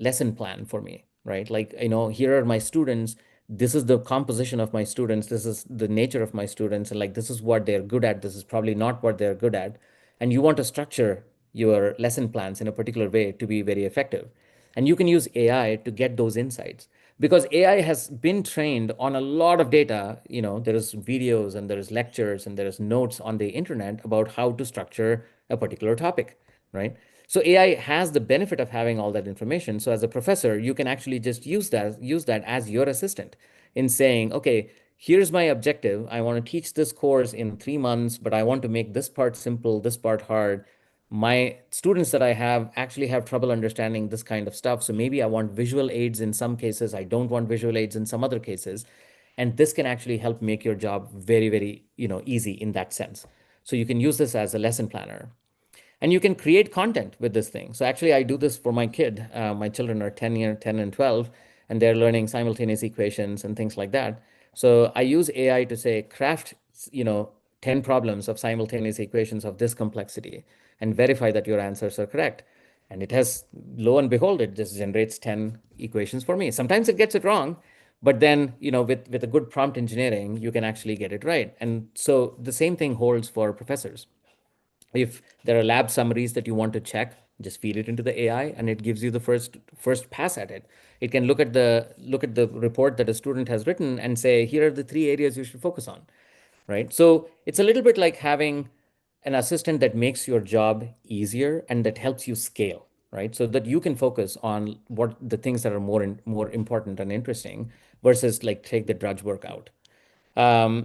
lesson plan for me, right? Like, here are my students. This is the composition of my students. This is the nature of my students. And like, this is what they're good at. This is probably not what they're good at. And you want to structure your lesson plans in a particular way to be very effective. And you can use AI to get those insights because AI has been trained on a lot of data. There's videos and there's lectures and there's notes on the internet about how to structure a particular topic, right? So AI has the benefit of having all that information. So as a professor, you can actually just use that as your assistant in saying, okay, here's my objective. I want to teach this course in 3 months, but I want to make this part simple, this part hard. My students that I have actually have trouble understanding this kind of stuff. So maybe I want visual aids in some cases. I don't want visual aids in some other cases. And this can actually help make your job very, very, easy in that sense. So you can use this as a lesson planner. And you can create content with this thing. So actually, I do this for my kid. My children are 10 and 12, and they're learning simultaneous equations and things like that. So I use AI to say, craft, 10 problems of simultaneous equations of this complexity and verify that your answers are correct. And it has, lo and behold, it just generates 10 equations for me. Sometimes it gets it wrong, but then, with a good prompt engineering, you can actually get it right. And so the same thing holds for professors. If there are lab summaries that you want to check, just feed it into the AI and it gives you the first pass at it. It can look at the report that a student has written and say, here are the 3 areas you should focus on, right? So it's a little bit like having an assistant that makes your job easier and that helps you scale, right? So that you can focus on what the things that are more important and interesting versus like take the drudge work out.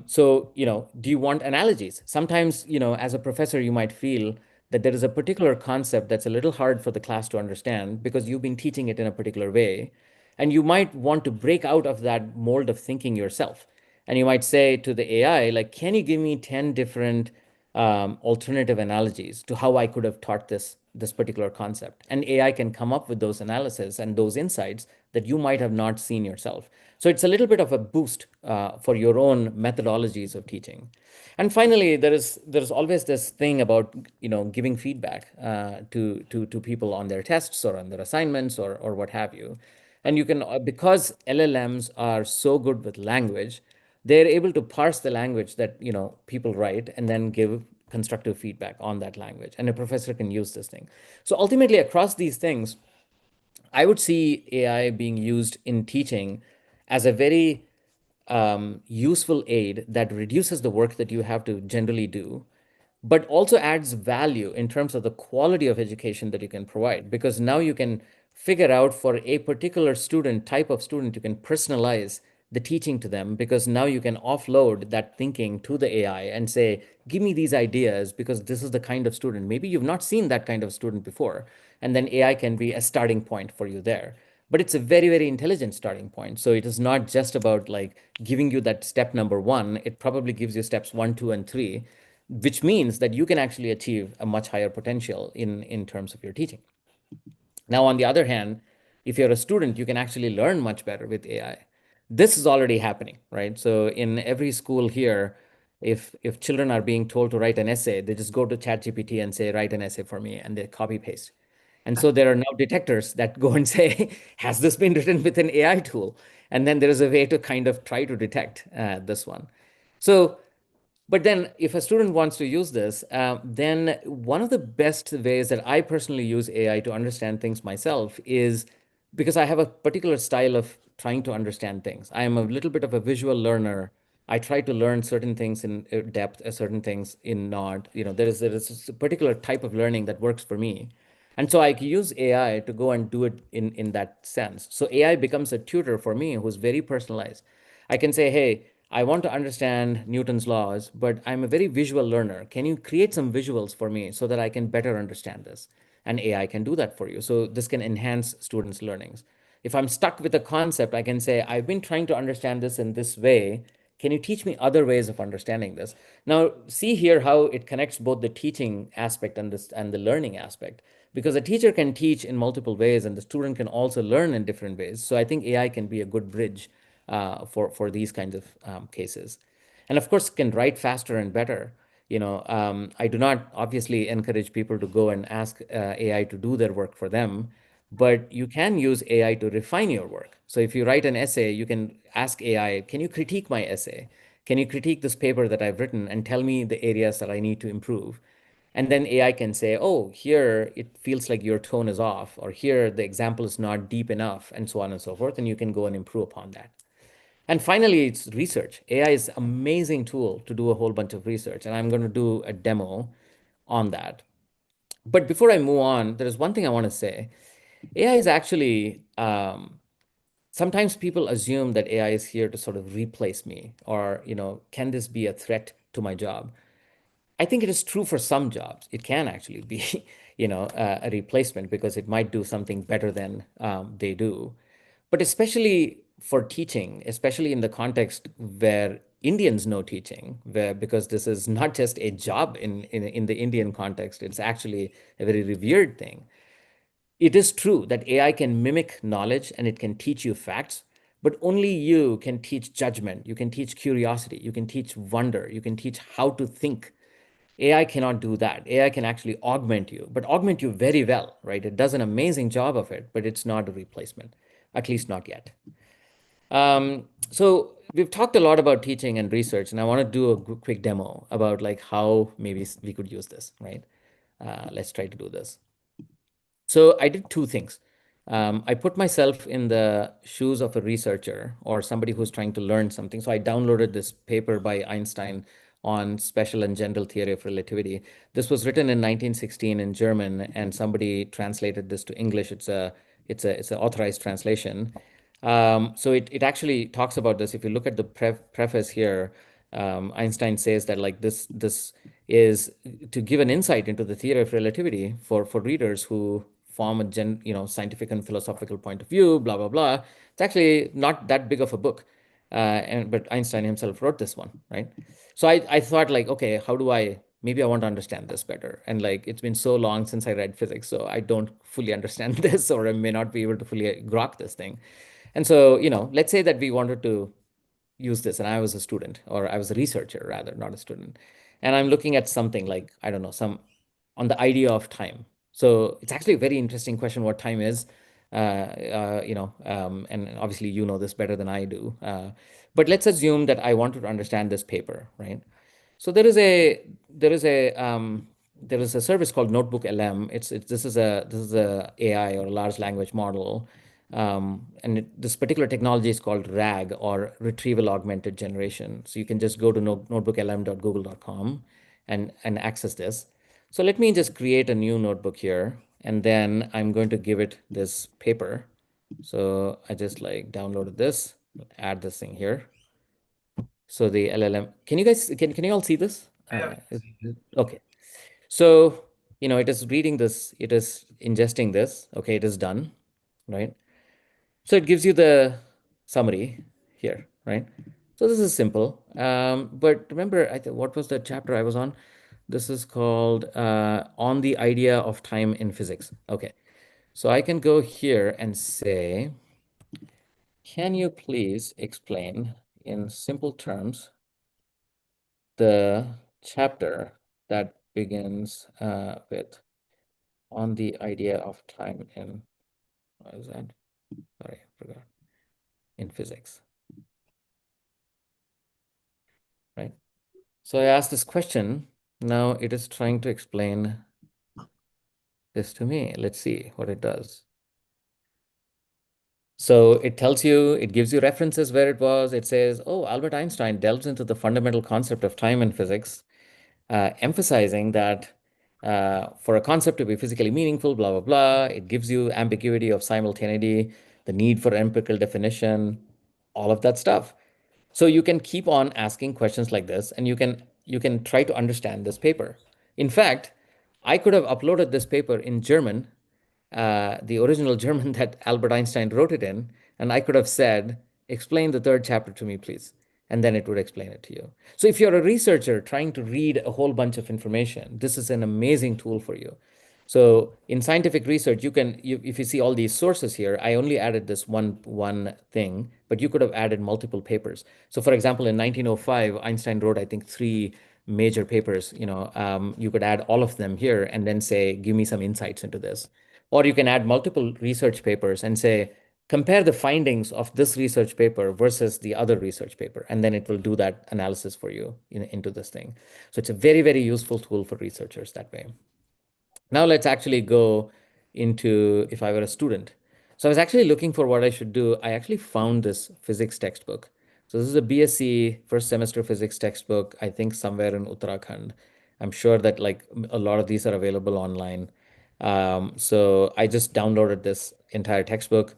So, do you want analogies? Sometimes, as a professor, you might feel that there is a particular concept that's a little hard for the class to understand because you've been teaching it in a particular way. And you might want to break out of that mold of thinking yourself. And you might say to the AI, like, can you give me 10 different alternative analogies to how I could have taught this particular concept? And AI can come up with those analyses and those insights that you might have not seen yourself. So it's a little bit of a boost for your own methodologies of teaching. And finally, there's always this thing about giving feedback to people on their tests or on their assignments or what have you. And you can, because LLMs are so good with language, they're able to parse the language that people write and then give constructive feedback on that language. And a professor can use this thing. So ultimately, across these things, I would see AI being used in teaching as a very useful aid that reduces the work that you have to generally do, but also adds value in terms of the quality of education that you can provide. Because now you can figure out for a particular type of student, you can personalize the teaching to them because now you can offload that thinking to the AI and say, give me these ideas because this is the kind of student. Maybe you've not seen that kind of student before. And then AI can be a starting point for you there. But it's a very, very intelligent starting point. So it is not just about like giving you that step number one. It probably gives you steps 1, 2, and 3, which means that you can actually achieve a much higher potential in terms of your teaching. Now, on the other hand, if you're a student, you can actually learn much better with AI. This is already happening, right? So in every school here, if children are being told to write an essay, they just go to ChatGPT and say, write an essay for me, and they copy paste. And so there are now detectors that go and say, has this been written with an AI tool? And then there is a way to kind of try to detect this one. So but then if a student wants to use this, then one of the best ways that I personally use AI to understand things myself is because I have a particular style of trying to understand things. I am a little bit of a visual learner. I try to learn certain things in depth, certain things in not. There is a particular type of learning that works for me. And so I can use AI to go and do it in that sense. So AI becomes a tutor for me who's very personalized. I can say, hey, I want to understand Newton's laws, but I'm a very visual learner. Can you create some visuals for me so that I can better understand this? And AI can do that for you. So this can enhance students' learnings. If I'm stuck with a concept, I can say, I've been trying to understand this in this way. Can you teach me other ways of understanding this? Now, see here how it connects both the teaching aspect and the learning aspect. Because a teacher can teach in multiple ways and the student can also learn in different ways. So I think AI can be a good bridge for these kinds of cases. And of course, can write faster and better. I do not obviously encourage people to go and ask AI to do their work for them. but you can use AI to refine your work. So if you write an essay, you can ask AI, can you critique my essay? Can you critique this paper that I've written and tell me the areas that I need to improve? And then AI can say, oh, here it feels like your tone is off, or here the example is not deep enough, and so on and so forth. And you can go and improve upon that. And finally, it's research. AI is an amazing tool to do a whole bunch of research. And I'm going to do a demo on that. But before I move on, there is one thing I want to say. AI is actually, sometimes people assume that AI is here to sort of replace me, or, can this be a threat to my job? I think it is true for some jobs. It can actually be, a replacement because it might do something better than they do. But especially for teaching, especially in the context where Indians know teaching, because this is not just a job in the Indian context, it's actually a very revered thing. It is true that AI can mimic knowledge and it can teach you facts, but only you can teach judgment. You can teach curiosity. You can teach wonder. You can teach how to think. AI cannot do that. AI can actually augment you, but augment you very well, right? It does an amazing job of it, but it's not a replacement, at least not yet. So we've talked a lot about teaching and research, and I want to do a quick demo about like how maybe we could use this, right? Let's try to do this. So I did two things. I put myself in the shoes of a researcher or somebody who's trying to learn something. So I downloaded this paper by Einstein on special and general theory of relativity. This was written in 1916 in German, and somebody translated this to English. It's an authorized translation. So it actually talks about this. If you look at the preface here, Einstein says that like this is to give an insight into the theory of relativity for readers who form a scientific and philosophical point of view, blah blah blah. It's actually not that big of a book, but Einstein himself wrote this one, right? So I thought like, okay, how do I maybe I want to understand this better, and like it's been so long since I read physics, so I don't fully understand this, or I may not be able to fully grok this thing. And so, let's say that we wanted to use this, and I was a student, or I was a researcher rather, not a student. And I'm looking at something like, I don't know, some on the idea of time. So it's actually a very interesting question what time is, and obviously you know this better than I do. But let's assume that I wanted to understand this paper, right? So there is a service called Notebook LM. This is a AI or a large language model, and this particular technology is called RAG, or Retrieval Augmented Generation. So you can just go to notebooklm.google.com and access this. So let me just create a new notebook here, and then I'm going to give it this paper. So I just like downloaded this, add this thing here. So the LLM, can you all see this? Okay. So, it is reading this, it is ingesting this. Okay, it is done, right? So it gives you the summary here, right? So this is simple. But remember, what was the chapter I was on? This is called On the Idea of Time in Physics. Okay. So I can go here and say, can you please explain in simple terms the chapter that begins with On the Idea of Time in, what is that? Sorry, I forgot. In physics, right? So I asked this question. Now it is trying to explain this to me. Let's see what it does. So it tells you, it gives you references where it was. It says, oh, Albert Einstein delves into the fundamental concept of time in physics, emphasizing that for a concept to be physically meaningful, blah, blah, blah, it gives you ambiguity of simultaneity, the need for empirical definition, all of that stuff. So you can keep on asking questions like this, and you can try to understand this paper. In fact, I could have uploaded this paper in German, the original German that Albert Einstein wrote it in, and I could have said, explain the third chapter to me, please. And then it would explain it to you. So if you're a researcher trying to read a whole bunch of information, this is an amazing tool for you. So in scientific research, if you see all these sources here, I only added this one thing, but you could have added multiple papers. So for example, in 1905, Einstein wrote, I think, 3 major papers. You could add all of them here and then say, give me some insights into this. Or you can add multiple research papers and say, compare the findings of this research paper versus the other research paper, and then it will do that analysis for you into this thing. So it's a very, very useful tool for researchers that way. Now let's actually go into if I were a student. So I was actually looking for what I should do. I actually found this physics textbook. So this is a BSc first semester physics textbook, I think somewhere in Uttarakhand. I'm sure that like a lot of these are available online. So I just downloaded this entire textbook.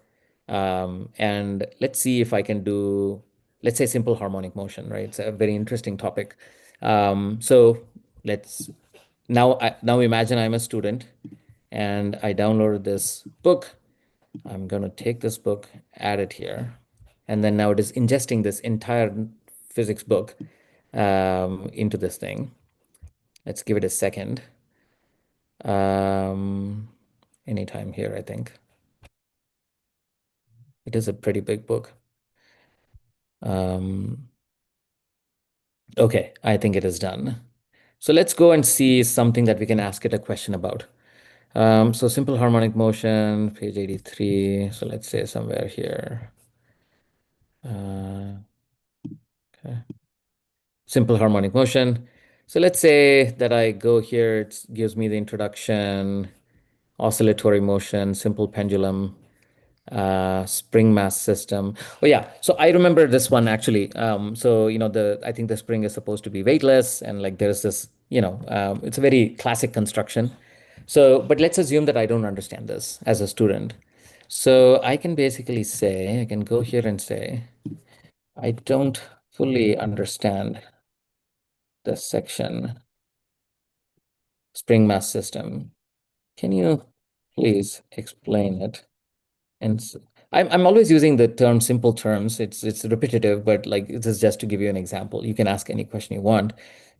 And let's see if I can do, let's say, simple harmonic motion, right? It's a very interesting topic. So let's now imagine I'm a student and I downloaded this book. I'm going to take this book, add it here, and then now it is ingesting this entire physics book into this thing. Let's give it a second. Anytime here, I think. It is a pretty big book. Okay, I think it is done. So let's go and see something that we can ask it a question about. So simple harmonic motion, page 83. So let's say somewhere here. Okay. Simple harmonic motion. So let's say that I go here, it gives me the introduction, oscillatory motion, simple pendulum, spring mass system. Oh yeah, so I remember this one actually. So I think the spring is supposed to be weightless, and like there's this, it's a very classic construction. So, but let's assume that I don't understand this as a student. So I can basically say, I can go here and say, I don't fully understand this section, spring mass system. Can you please explain it? And I'm always using the term simple terms. It's repetitive, but like this is just to give you an example. You can ask any question you want.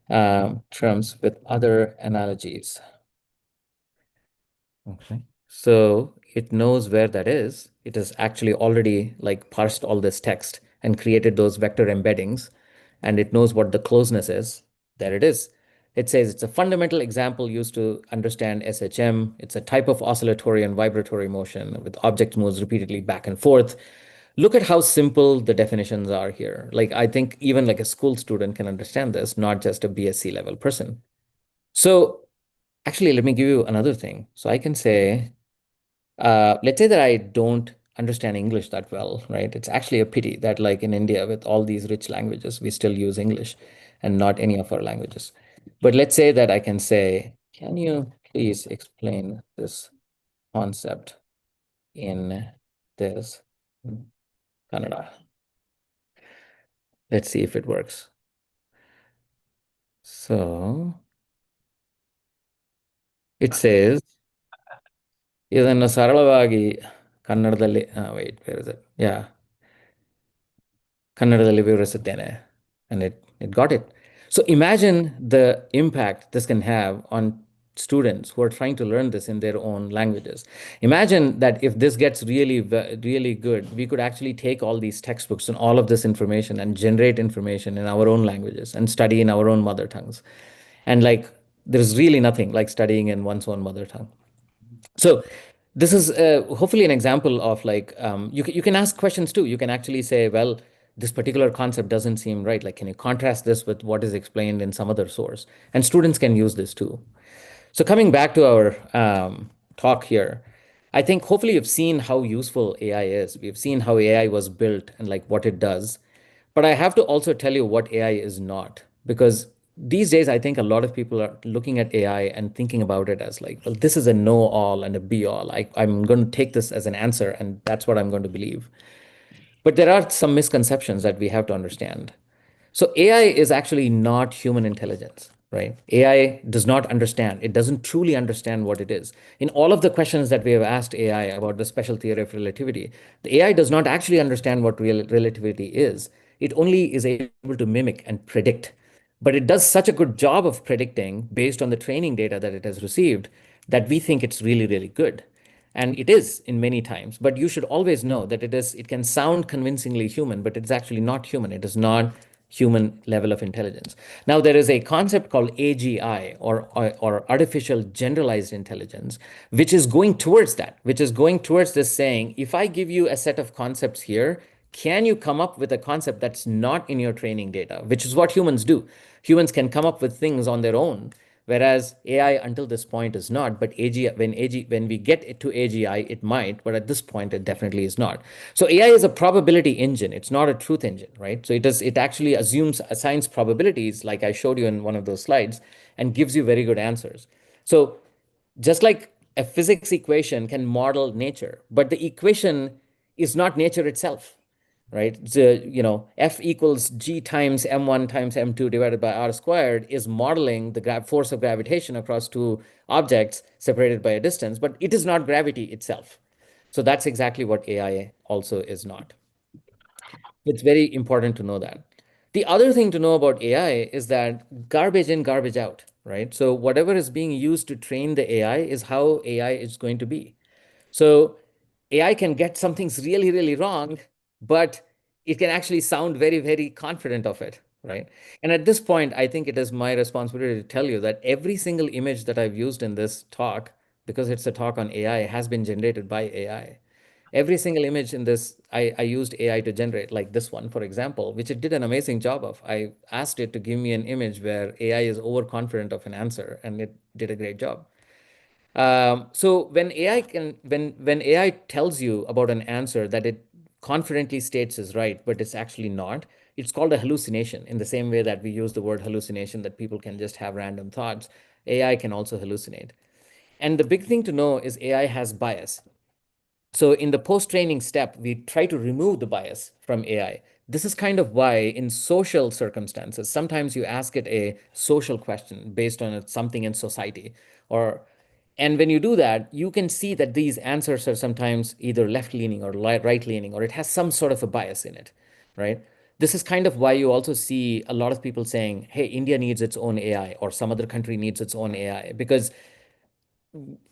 Terms with other analogies. Okay. So it knows where that is. It has actually already like parsed all this text and created those vector embeddings, and it knows what the closeness is. There it is. It says it's a fundamental example used to understand SHM. It's a type of oscillatory and vibratory motion with object moves repeatedly back and forth. Look at how simple the definitions are here. Like I think even like a school student can understand this, not just a BSc level person. So actually, let me give you another thing. So I can say, let's say that I don't understand English that well, right? It's actually a pity that like in India with all these rich languages, we still use English and not any of our languages. But let's say that I can say, can you please explain this concept in this Kannada? Let's see if it works. So it says, ಇದನ್ನು ಸರಳವಾಗಿ ಕನ್ನಡದಲ್ಲಿ wait, where is it? Yeah. ಕನ್ನಡದಲ್ಲಿ ವಿವರಿಸುತ್ತೇನೆ. And it got it. So imagine the impact this can have on students who are trying to learn this in their own languages. Imagine that if this gets really, really good, we could actually take all these textbooks and all of this information and generate information in our own languages and study in our own mother tongues. And like, there's really nothing like studying in one's own mother tongue. So this is hopefully an example of like, you can ask questions too. You can actually say, well, this particular concept doesn't seem right. Like, can you contrast this with what is explained in some other source? And students can use this too. So coming back to our talk here, I think hopefully you've seen how useful AI is. We've seen how AI was built and like what it does. But I have to also tell you what AI is not, because these days I think a lot of people are looking at AI and thinking about it as like, well, this is a know-all and a be-all. I'm going to take this as an answer, and that's what I'm going to believe. But there are some misconceptions that we have to understand. So AI is actually not human intelligence, right? AI does not understand. It doesn't truly understand what it is. In all of the questions that we have asked AI about the special theory of relativity, the AI does not actually understand what relativity is. It only is able to mimic and predict. But it does such a good job of predicting based on the training data that it has received that we think it's really, really good. And it is in many times, but you should always know that it can sound convincingly human, but it's actually not human. It is not human level of intelligence. Now, there is a concept called AGI, or artificial generalized intelligence, which is going towards that, which is going towards this saying, if I give you a set of concepts here, can you come up with a concept that's not in your training data, which is what humans do. Humans can come up with things on their own, whereas AI until this point is not. But when we get to AGI, it might, but at this point, it definitely is not. So AI is a probability engine. It's not a truth engine, right? So it actually assigns probabilities, like I showed you in one of those slides, and gives you very good answers. So just like a physics equation can model nature, but the equation is not nature itself, right? So, F equals G times M1 times M2 divided by R squared is modeling the force of gravitation across two objects separated by a distance, but it is not gravity itself. So that's exactly what AI also is not. It's very important to know that. The other thing to know about AI is that garbage in, garbage out, right? So whatever is being used to train the AI is how AI is going to be. So AI can get some things really, really wrong, but it can actually sound very, very confident of it, right? And at this point, I think it is my responsibility to tell you that every single image that I've used in this talk, because it's a talk on AI, has been generated by AI. Every single image in this, I used AI to generate, like this one, for example, which it did an amazing job of. I asked it to give me an image where AI is overconfident of an answer, and it did a great job. So when AI tells you about an answer that it confidently states is right, but it's actually not, it's called a hallucination. In the same way that we use the word hallucination, that people can just have random thoughts, AI can also hallucinate. And the big thing to know is AI has bias. So in the post-training step, we try to remove the bias from AI. This is kind of why in social circumstances, sometimes you ask it a social question based on something in society, and when you do that, you can see that these answers are sometimes either left-leaning or right-leaning, or it has some sort of a bias in it, right? This is kind of why you also see a lot of people saying, hey, India needs its own AI, or some other country needs its own AI, because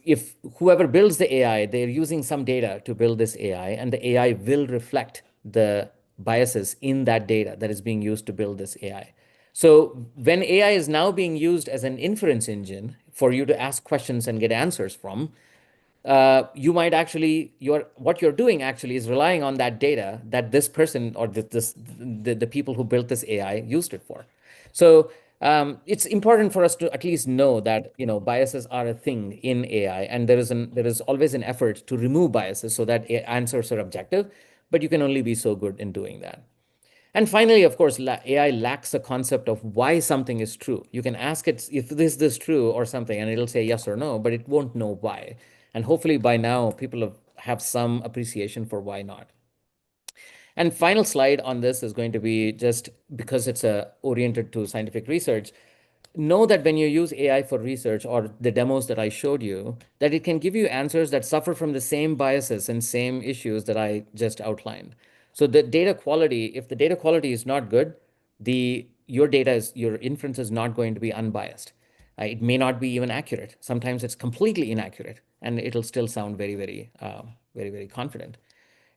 if whoever builds the AI, they're using some data to build this AI, and the AI will reflect the biases in that data that is being used to build this AI. So when AI is now being used as an inference engine for you to ask questions and get answers from, you might actually, what you're doing actually is relying on that data that this person or the people who built this AI used it for. So it's important for us to at least know that biases are a thing in AI, and there is always an effort to remove biases so that answers are objective, but you can only be so good in doing that. And finally, of course, AI lacks a concept of why something is true. You can ask it if this true or something, and it'll say yes or no, but it won't know why. And hopefully by now, people have some appreciation for why not. And final slide on this is going to be, just because it's oriented to scientific research, know that when you use AI for research, or the demos that I showed you, that it can give you answers that suffer from the same biases and same issues that I just outlined. So the data quality, if the data quality is not good, your inference is not going to be unbiased. It may not be even accurate. Sometimes it's completely inaccurate, and it'll still sound very, very, very, very confident.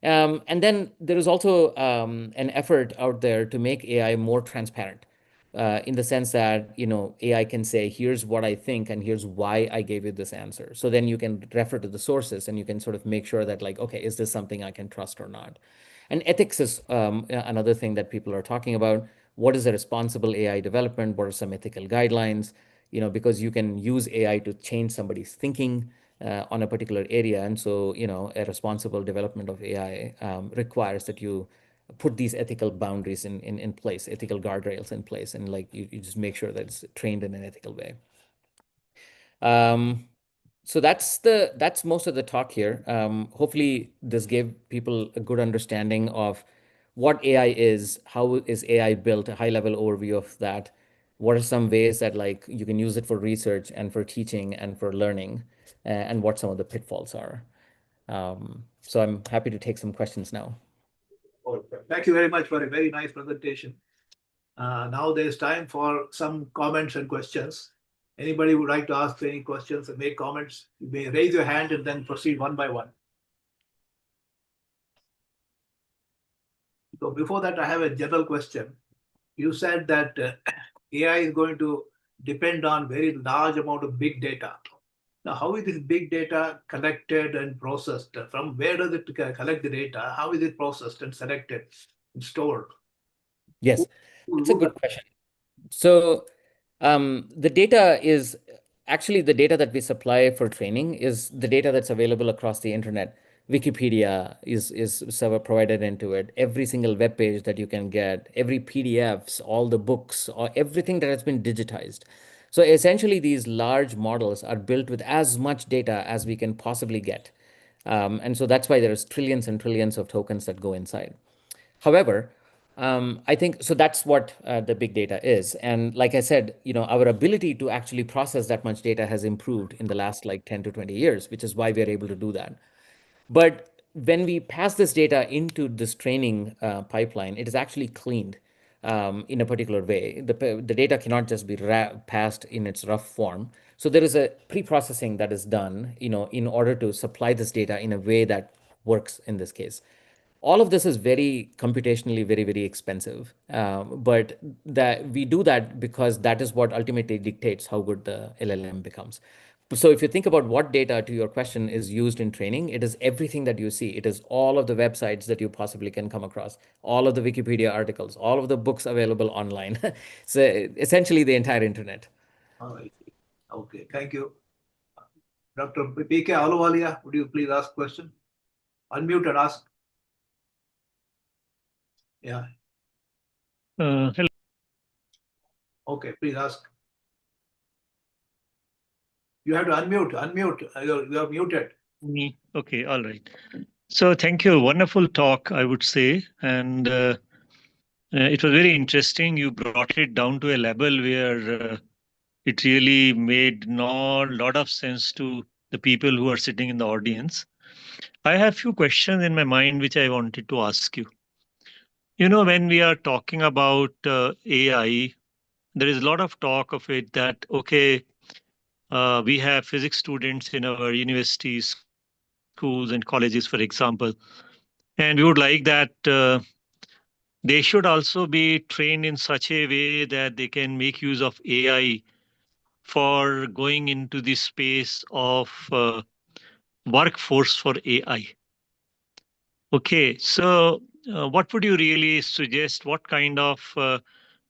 And then there is also an effort out there to make AI more transparent, in the sense that AI can say, here's what I think and here's why I gave you this answer. So then you can refer to the sources, and you can sort of make sure that, like, okay, is this something I can trust or not? And ethics is another thing that people are talking about. What is a responsible AI development? What are some ethical guidelines? Because you can use AI to change somebody's thinking on a particular area. And so, a responsible development of AI requires that you put these ethical boundaries in place, ethical guardrails in place, and like you just make sure that it's trained in an ethical way. So that's most of the talk here. Hopefully this gave people a good understanding of what AI is, how is AI built, a high level overview of that. What are some ways that like you can use it for research and for teaching and for learning, and what some of the pitfalls are. So I'm happy to take some questions now. Thank you very much for a very nice presentation. Now there's time for some comments and questions. Anybody would like to ask any questions and make comments, you may raise your hand and then proceed one by one. So before that, I have a general question. you said that AI is going to depend on very large amount of big data. Now, how is this big data collected and processed? From where does it collect the data? How is it processed and selected and stored? Yes, it's a good question. So the data is actually the data that we supply for training is the data that's available across the internet. Wikipedia is server provided into it. Every single web page that you can get, every PDFs, all the books, or everything that has been digitized. So essentially, these large models are built with as much data as we can possibly get. And so that's why there's trillions and trillions of tokens that go inside. However, I think so that's what the big data is. And like I said, our ability to actually process that much data has improved in the last like 10 to 20 years, which is why we're able to do that. But when we pass this data into this training pipeline, it is actually cleaned in a particular way. The data cannot just be passed in its rough form. So there is a pre-processing that is done, in order to supply this data in a way that works in this case. All of this is very computationally very, very expensive. But that we do that because that is what ultimately dictates how good the LLM becomes. So if you think about what data, to your question, is used in training, it is everything that you see. It is all of the websites that you possibly can come across, all of the Wikipedia articles, all of the books available online. So essentially the entire internet. All right. Okay, thank you. Dr. P.K. Ahluwalia, would you please ask question? Unmute and ask. Yeah. Hello. Okay, please ask. You have to unmute. You're muted. Me. Okay, all right. So thank you. Wonderful talk, I would say. And it was very interesting. You brought it down to a level where it really made a lot of sense to the people who are sitting in the audience. I have few questions in my mind which I wanted to ask you. When we are talking about AI, there is a lot of talk of it that, okay, we have physics students in our universities, schools, and colleges, for example. And we would like that they should also be trained in such a way that they can make use of AI for going into the space of workforce for AI. Okay, so what would you really suggest? What kind of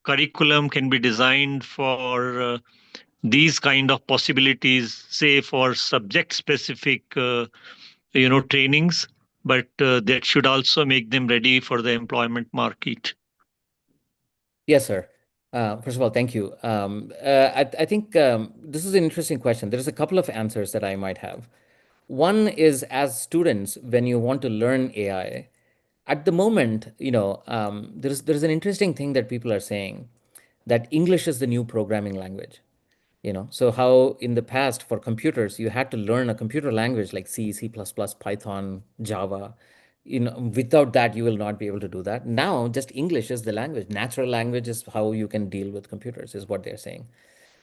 curriculum can be designed for these kind of possibilities, say for subject specific trainings, but that should also make them ready for the employment market? Yes, sir. First of all, thank you. I think this is an interesting question. There's a couple of answers that I might have. One is, as students, when you want to learn AI, at the moment, there's an interesting thing that people are saying, that English is the new programming language. So how in the past for computers, you had to learn a computer language like C, C++, Python, Java. Without that, you will not be able to do that. Now, just English is the language. Natural language is how you can deal with computers, is what they're saying.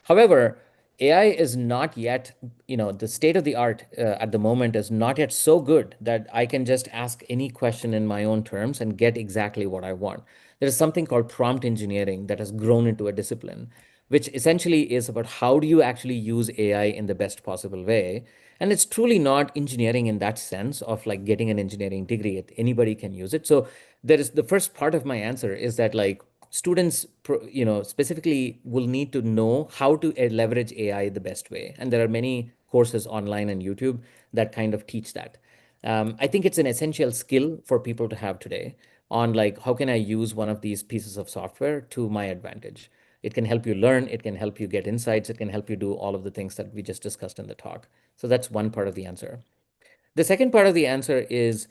However, AI is not yet, the state of the art at the moment is not yet so good that I can just ask any question in my own terms and get exactly what I want. There is something called prompt engineering that has grown into a discipline, which essentially is about how do you actually use AI in the best possible way. And it's truly not engineering in that sense of like getting an engineering degree. Anybody can use it. So there is the first part of my answer is that like students, specifically will need to know how to leverage AI the best way. And there are many courses online and YouTube that kind of teach that. I think it's an essential skill for people to have today on like, how can I use one of these pieces of software to my advantage? It can help you learn, it can help you get insights, it can help you do all of the things that we just discussed in the talk. So that's one part of the answer. The second part of the answer is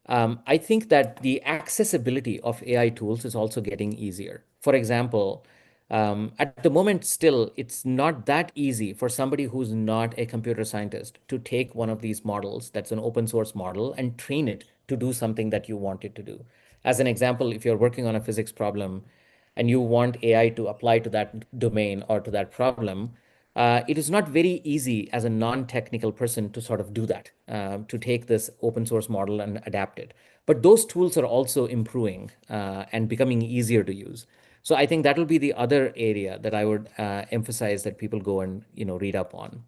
I think that the accessibility of AI tools is also getting easier. For example, at the moment, still, it's not that easy for somebody who's not a computer scientist to take one of these models that's an open source model and train it to do something that you want it to do. As an example, if you're working on a physics problem and you want AI to apply to that domain or to that problem, it is not very easy as a non-technical person to sort of do that, to take this open source model and adapt it. But those tools are also improving and becoming easier to use. So I think that will be the other area that I would emphasize that people go and read up on.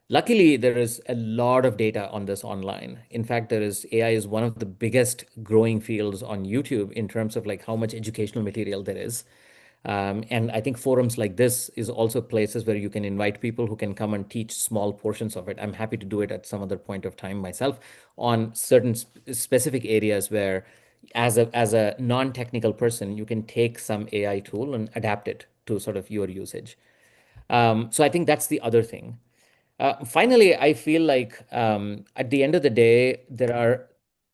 Luckily, there is a lot of data on this online. In fact, AI is one of the biggest growing fields on YouTube in terms of like how much educational material there is. And I think forums like this is also places where you can invite people who can come and teach small portions of it. I'm happy to do it at some other point of time myself on certain specific areas where, as a non-technical person, you can take some AI tool and adapt it to sort of your usage. So I think that's the other thing. Finally, I feel like at the end of the day,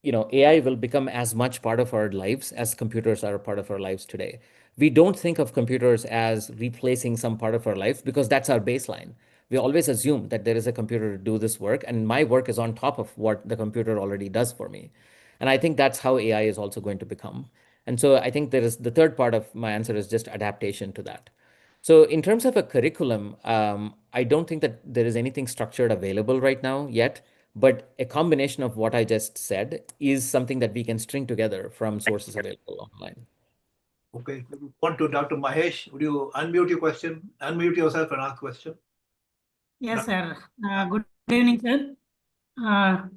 AI will become as much part of our lives as computers are a part of our lives today. We don't think of computers as replacing some part of our life because that's our baseline. We always assume that there is a computer to do this work, and my work is on top of what the computer already does for me. And I think that's how AI is also going to become. And so I think there is the third part of my answer is just adaptation to that. So in terms of a curriculum, I don't think that there is anything structured available right now yet, but a combination of what I just said is something that we can string together from sources available online. Okay. On to Dr. Mahesh. Would you unmute your question? Unmute yourself and ask question. Yes, sir. Good evening, sir.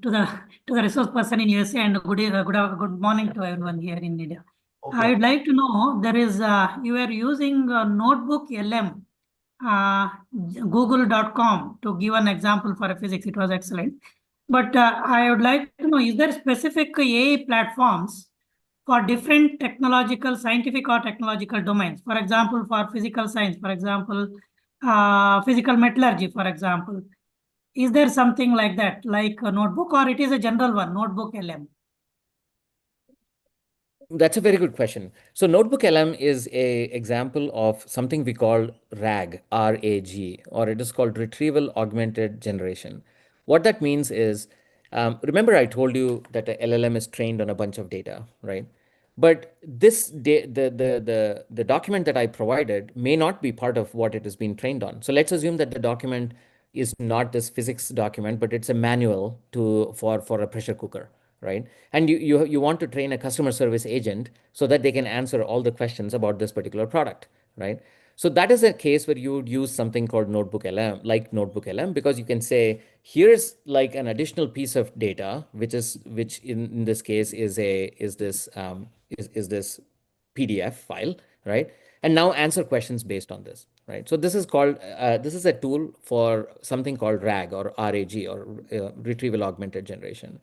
To the resource person in USA, and good morning to everyone here in India. Okay. I would like to know, there is you are using notebook LM, google.com, to give an example for a physics. It was excellent. But I would like to know, is there specific AI platforms for different scientific or technological domains? For example, for physical science, for example, physical metallurgy, for example. Is there something like that, like a notebook, or it is a general one, notebook LM? That's a very good question. So Notebook LM is a example of something we call RAG, R-A-G, or it is called Retrieval Augmented Generation. What that means is, remember I told you that the LLM is trained on a bunch of data, right? But the document that I provided may not be part of what it has been trained on. So let's assume that the document is not this physics document, but it's a manual for a pressure cooker, right? And you want to train a customer service agent so that they can answer all the questions about this particular product, right? So that is a case where you would use something called Notebook LM, like Notebook LM, because you can say, here's like an additional piece of data, which in this case is this PDF file, right? And now answer questions based on this, right? So this is a tool for something called RAG or RAG, or Retrieval Augmented Generation.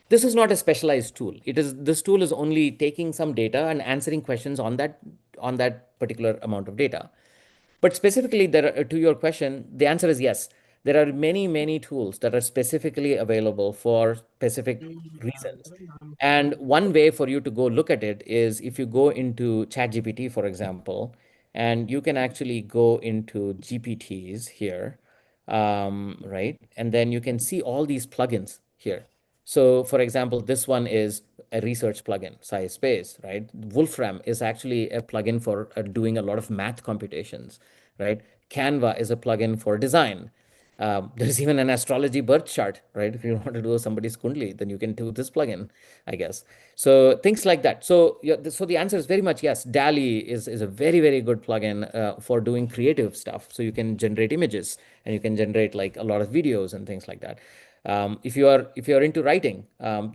This is not a specialized tool. This tool is only taking some data and answering questions on that particular amount of data. But specifically, to your question, the answer is yes. There are many, many tools that are specifically available for specific reasons. And one way for you to go look at it is if you go into ChatGPT, for example, and you can actually go into GPTs here, right? And then you can see all these plugins here. So for example, this one is a research plugin, SciSpace, right? Wolfram is actually a plugin for doing a lot of math computations, right? Canva is a plugin for design. There's even an astrology birth chart, right? If you want to do somebody's kundli, then you can do this plugin, I guess. So things like that. So so the answer is very much yes. DALL-E is a very, very good plugin for doing creative stuff. So you can generate images and you can generate like a lot of videos and things like that. If you are into writing,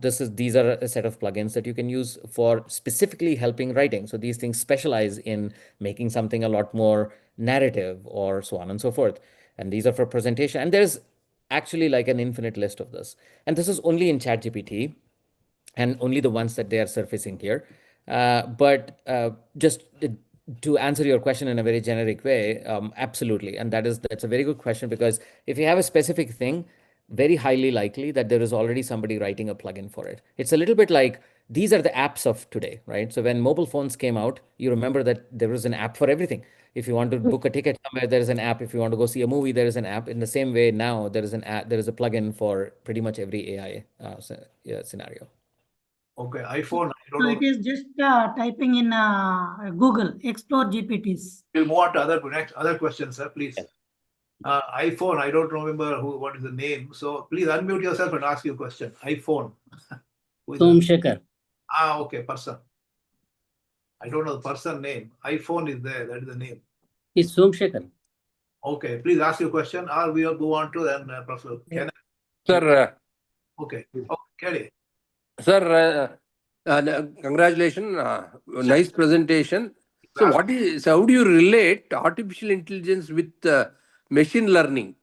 these are a set of plugins that you can use for specifically helping writing. So these things specialize in making something a lot more narrative or so on and so forth. And these are for presentation. And there's actually like an infinite list of this. And this is only in ChatGPT and only the ones that they are surfacing here. But just to answer your question in a very generic way, absolutely. And that's a very good question, because if you have a specific thing, very highly likely that there is already somebody writing a plugin for it. It's a little bit like these are the apps of today, right? So when mobile phones came out, you remember that there was an app for everything. If you want to book a ticket somewhere, there is an app. If you want to go see a movie, there is an app. In the same way, now there is an app, there is a plugin for pretty much every AI scenario. Okay, iPhone. I don't So know. it is just typing in Google, explore GPTs. We'll move on to other questions, sir, please. Yeah. iPhone, I don't remember what is the name. So please unmute yourself and ask your question. iPhone. Somshekar. Okay, person. I don't know the person name. iPhone is there. That is the name. It's Somshekar. Okay, please ask your question, or we will go on to then Professor Kenneth. Sir. Okay. Kelly. Sir, congratulations. Nice presentation. So how do you relate artificial intelligence with machine learning?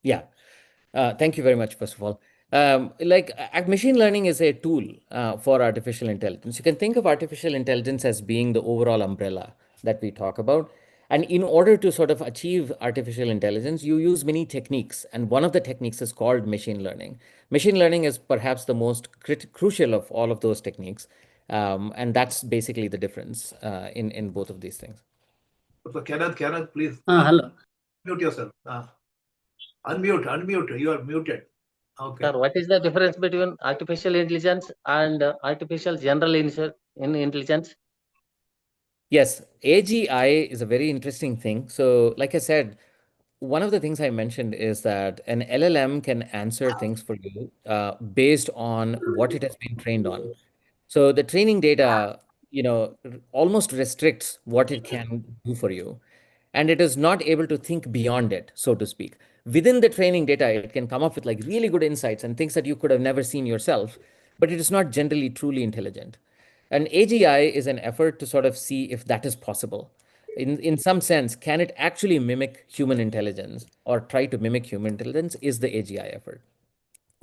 Yeah. Thank you very much, first of all. Machine learning is a tool for artificial intelligence. You can think of artificial intelligence as being the overall umbrella that we talk about. And in order to sort of achieve artificial intelligence, you use many techniques. And one of the techniques is called machine learning. Machine learning is perhaps the most crucial of all of those techniques. And that's basically the difference in both of these things. So Kenneth, please. Hello. Mute yourself. Unmute. You are muted. Okay. Sir, what is the difference between artificial intelligence and artificial general intelligence? Yes, AGI is a very interesting thing. So, like I said, one of the things I mentioned is that an LLM can answer things for you based on what it has been trained on. So the training data, almost restricts what it can do for you. And it is not able to think beyond it, so to speak. Within the training data, it can come up with like really good insights and things that you could have never seen yourself, but it is not generally truly intelligent. And AGI is an effort to sort of see if that is possible. In some sense, can it actually mimic human intelligence or try to mimic human intelligence is the AGI effort.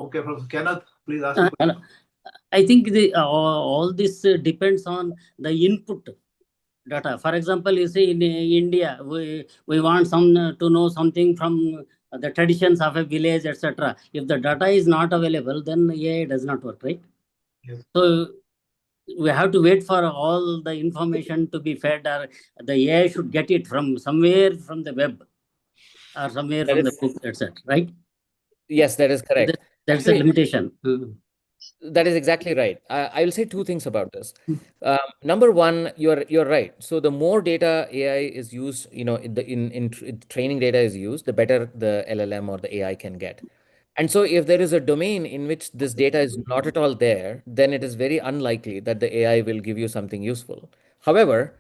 Okay, Professor Kenneth, please ask the question. I think all this depends on the input data. For example, you see in India, we want to know something from the traditions of a village, etc. If the data is not available, then AI does not work, right? Yes. So we have to wait for all the information to be fed, or the AI should get it from somewhere from the web or somewhere from the book, etc. Right? Yes, that is correct. That's Actually, a limitation. That is exactly right. I will say two things about this. Number one, you're right. So the more data AI is used, in training data is used, the better the LLM or the AI can get. And so if there is a domain in which this data is not at all there, then it is very unlikely that the AI will give you something useful. However,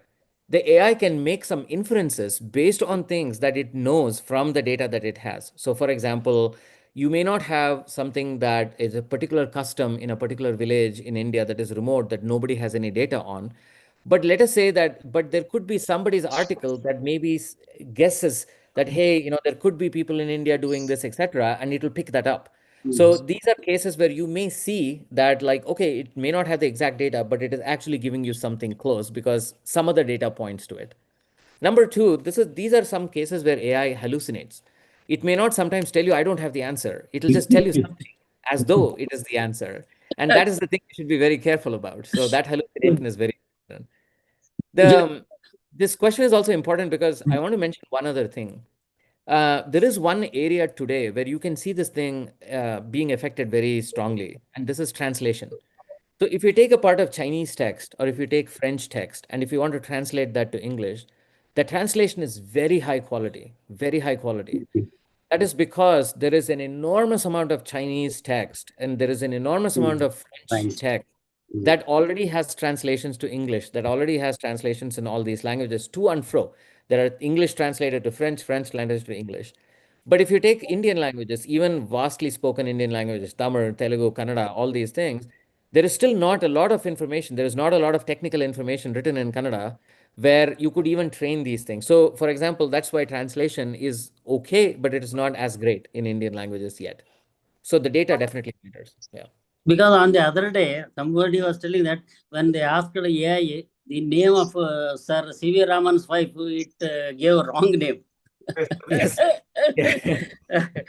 the AI can make some inferences based on things that it knows from the data that it has. So for example, you may not have something that is a particular custom in a particular village in India that is remote that nobody has any data on. But let us say that, but there could be somebody's article that maybe guesses that, hey, there could be people in India doing this, etc., and it will pick that up. So these are cases where you may see that, like, okay, it may not have the exact data, but it is actually giving you something close because some other data points to it. Number two, these are some cases where AI hallucinates. It may not sometimes tell you, I don't have the answer. It'll just tell you something as though it is the answer. And that is the thing you should be very careful about. So that hallucination is very important. This question is also important because I want to mention one other thing. There is one area today where you can see this thing being affected very strongly, and this is translation. So if you take a part of Chinese text or if you take French text, and if you want to translate that to English, the translation is very high quality, very high quality. That is because there is an enormous amount of Chinese text and there is an enormous amount of French text that already has translations to English, that already has translations in all these languages to and fro. There are English translated to French, French translated to English. But if you take Indian languages, even vastly spoken Indian languages, Tamil, Telugu, Kannada, all these things, there is still not a lot of information. There is not a lot of technical information written in Kannada where you could even train these things. So, for example, that's why translation is okay, but it is not as great in Indian languages yet. So the data definitely matters. Yeah. Because on the other day, somebody was telling that when they asked AI the name of Sir C.V. Raman's wife, it gave a wrong name. Yes.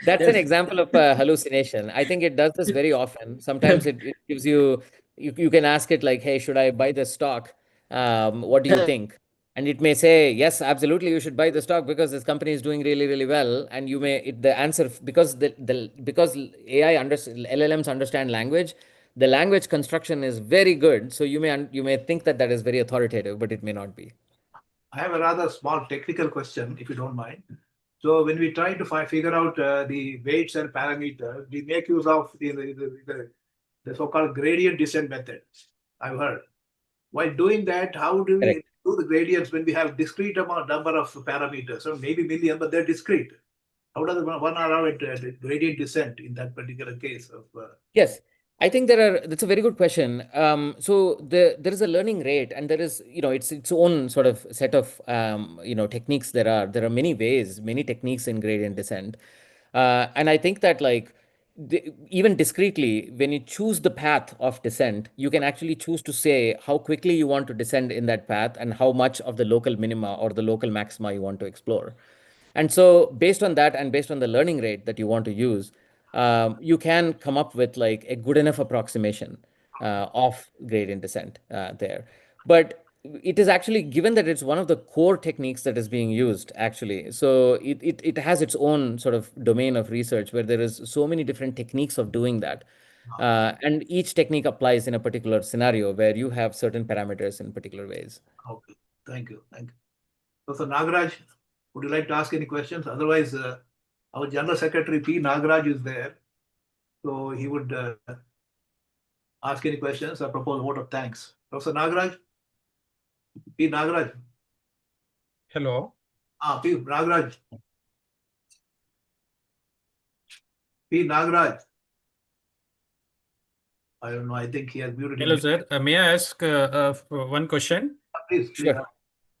That's an example of hallucination. I think it does this very often. Sometimes it gives you can ask it like, hey, should I buy this stock? What do you think? And it may say, yes, absolutely, you should buy the stock because this company is doing really, really well. And you may the answer because because LLMs understand language, the language construction is very good. So you may think that is very authoritative, but it may not be. I have a rather small technical question, if you don't mind. So when we try to figure out the weights and parameters, we make use of the so-called gradient descent method, I've heard. While doing that, how do we Correct. do the gradients when we have discrete number of parameters, or maybe million, but they're discrete? How does one arrive at gradient descent in that particular case of? Yes, I think that's a very good question. So there is a learning rate, and there is, its own sort of set of, techniques. There are many ways, many techniques in gradient descent. And I think that like even discretely, when you choose the path of descent, you can actually choose to say how quickly you want to descend in that path and how much of the local minima or the local maxima you want to explore. And so based on that and based on the learning rate that you want to use, you can come up with like a good enough approximation of gradient descent there. But it is actually given that it's one of the core techniques that is being used actually. So it has its own sort of domain of research where there is so many different techniques of doing that. And each technique applies in a particular scenario where you have certain parameters in particular ways. Okay, thank you. Thank you. Professor Nagaraj, would you like to ask any questions? Otherwise, our General Secretary P. Nagaraj is there. So he would ask any questions or propose a vote of thanks. Professor Nagaraj? P. Nagaraj? Hello. P. Nagaraj. P. Nagaraj. I don't know. I think he has muted Hello, himself. sir. May I ask one question? Please. Sure.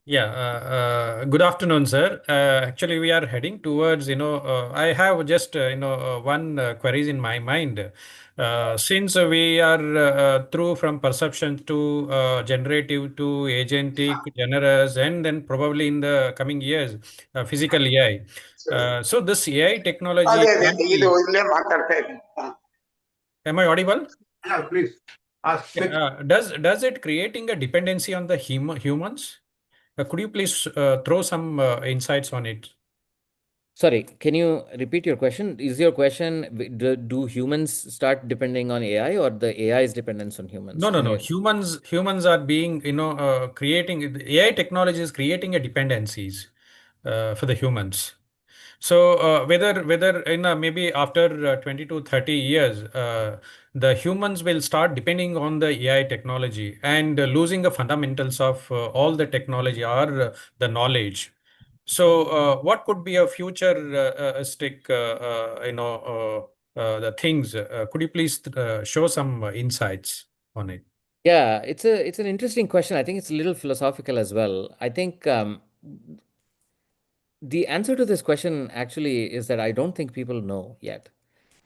Yeah. Good afternoon, sir. Actually, we are heading towards, I have just, one queries in my mind. Since we are through from perception to generative to agentic, generous, and then probably in the coming years, physical AI. So this AI technology, am I audible? Yeah, please. Ask. Does it creating a dependency on the humans? Could you please throw some insights on it? Sorry, can you repeat your question? Is your question, do humans start depending on AI or the AI's dependence on humans? No. Humans are being, creating AI technology is creating a dependencies for the humans. So whether in maybe after 20 to 30 years, the humans will start depending on the AI technology and losing the fundamentals of all the technology or the knowledge. So what could be a future the things? Could you please show some insights on it? Yeah, it's an interesting question. I think it's a little philosophical as well. I think the answer to this question actually is that I don't think people know yet.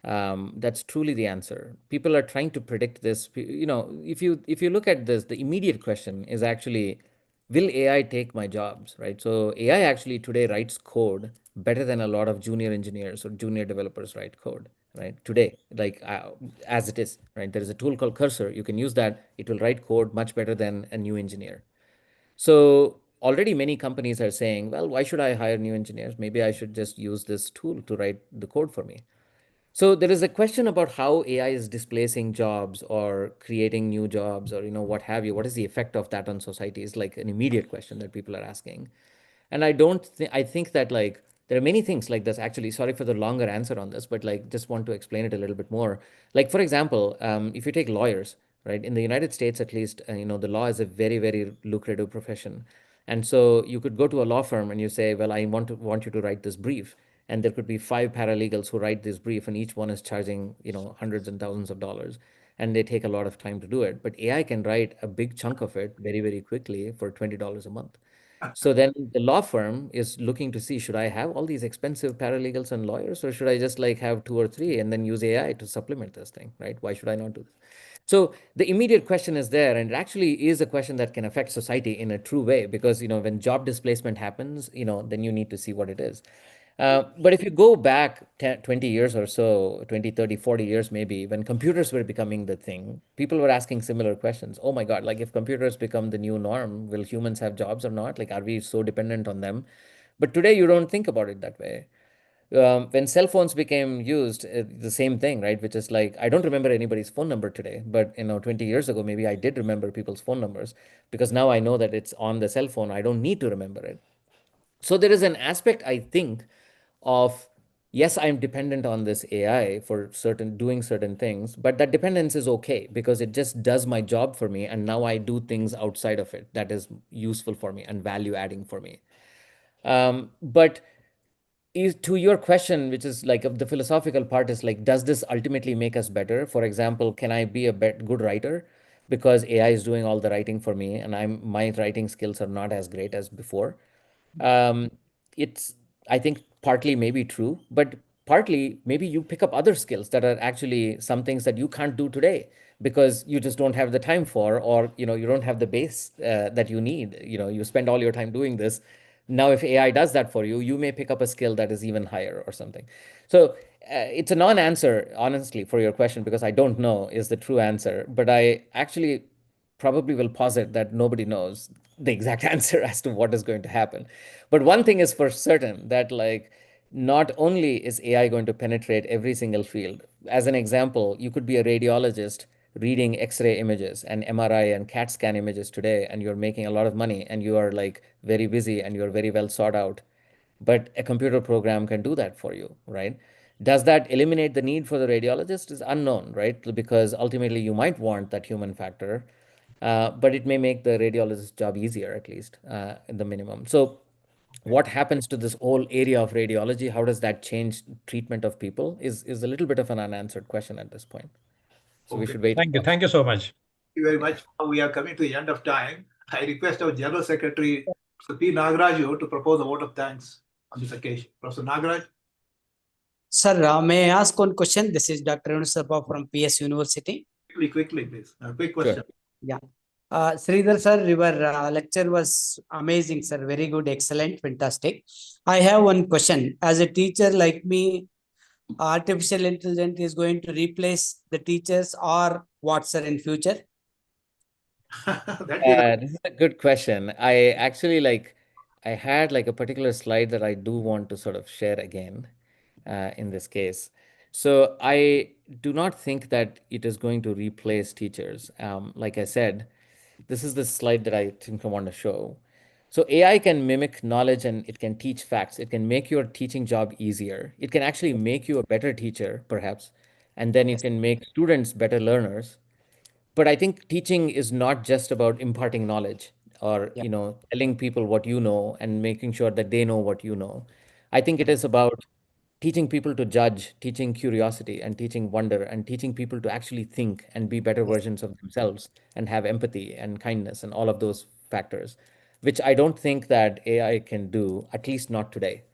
That's truly the answer. People are trying to predict this. If you look at this, the immediate question is actually, will AI take my jobs, right? So AI actually today writes code better than a lot of junior engineers or junior developers write code, right? Today, like as it is, right? There is a tool called Cursor. You can use that. It will write code much better than a new engineer. So already many companies are saying, well, why should I hire new engineers? Maybe I should just use this tool to write the code for me. So there is a question about how AI is displacing jobs or creating new jobs or what have you. What is the effect of that on society is like an immediate question that people are asking. And I think that like there are many things like this actually. Sorry for the longer answer on this, but like just want to explain it a little bit more. Like for example, if you take lawyers, right, in the United States at least, the law is a very, very lucrative profession. And so you could go to a law firm and you say, well, I want you to write this brief. And there could be five paralegals who write this brief, and each one is charging, hundreds and thousands of dollars. And they take a lot of time to do it. But AI can write a big chunk of it very, very quickly for $20 a month. So then the law firm is looking to see, should I have all these expensive paralegals and lawyers, or should I just like have two or three and then use AI to supplement this thing, right? Why should I not do this? So the immediate question is there, and it actually is a question that can affect society in a true way, because when job displacement happens, then you need to see what it is. But if you go back 10, 20 years or so, 20, 30, 40 years maybe, when computers were becoming the thing, people were asking similar questions. Oh my God, like if computers become the new norm, will humans have jobs or not? Like, are we so dependent on them? But today you don't think about it that way. When cell phones became used, the same thing, right? Which is like, I don't remember anybody's phone number today, but 20 years ago, maybe I did remember people's phone numbers, because now I know that it's on the cell phone. I don't need to remember it. So there is an aspect, I think, of yes, I'm dependent on this AI for doing certain things, but that dependence is okay because it just does my job for me. And now I do things outside of it that is useful for me and value adding for me. But to your question, which is like the philosophical part, is like, does this ultimately make us better? For example, can I be a good writer because AI is doing all the writing for me and my writing skills are not as great as before? Um, it's, I think, partly maybe true, but partly maybe you pick up other skills that are actually some things that you can't do today because you just don't have the time for, or you don't have the base that you need. You spend all your time doing this. Now, if AI does that for you, you may pick up a skill that is even higher or something. So it's a non-answer, honestly, for your question, because I don't know is the true answer. But I actually probably will posit that nobody knows the exact answer as to what is going to happen. But one thing is for certain, that like not only is AI going to penetrate every single field. As an example, you could be a radiologist reading X-ray images and MRI and CAT scan images today, and you're making a lot of money and you are like very busy and you're very well sought out. But a computer program can do that for you, right? Does that eliminate the need for the radiologist? Is unknown, right? Because ultimately you might want that human factor, but it may make the radiologist's job easier, at least in the minimum. So what happens to this whole area of radiology? How does that change treatment of people? Is a little bit of an unanswered question at this point. So we should wait. Thank you so much. Thank you very much. We are coming to the end of time. I request our General Secretary, Mr. P. Nagaraju, to propose a vote of thanks on this occasion. Professor Nagaraj. Sir, may I ask one question? This is Dr. Yunusabha from PS University. Quickly, please. A quick question. Sure. Yeah. Sridhar sir, your lecture was amazing, sir. Very good, excellent, fantastic. I have one question. As a teacher like me, artificial intelligence is going to replace the teachers or what, sir, in future? This is a good question. I actually I had like a particular slide that I do want to sort of share again in this case. So I do not think that it is going to replace teachers. Like I said, this is the slide that I think I want to show. So AI can mimic knowledge and it can teach facts. It can make your teaching job easier. It can actually make you a better teacher, perhaps, and then it can make students better learners. But I think teaching is not just about imparting knowledge or, telling people what you know and making sure that they know what you know. I think it is about teaching people to judge, teaching curiosity and teaching wonder, and teaching people to actually think and be better versions of themselves and have empathy and kindness and all of those factors, which I don't think that AI can do, at least not today.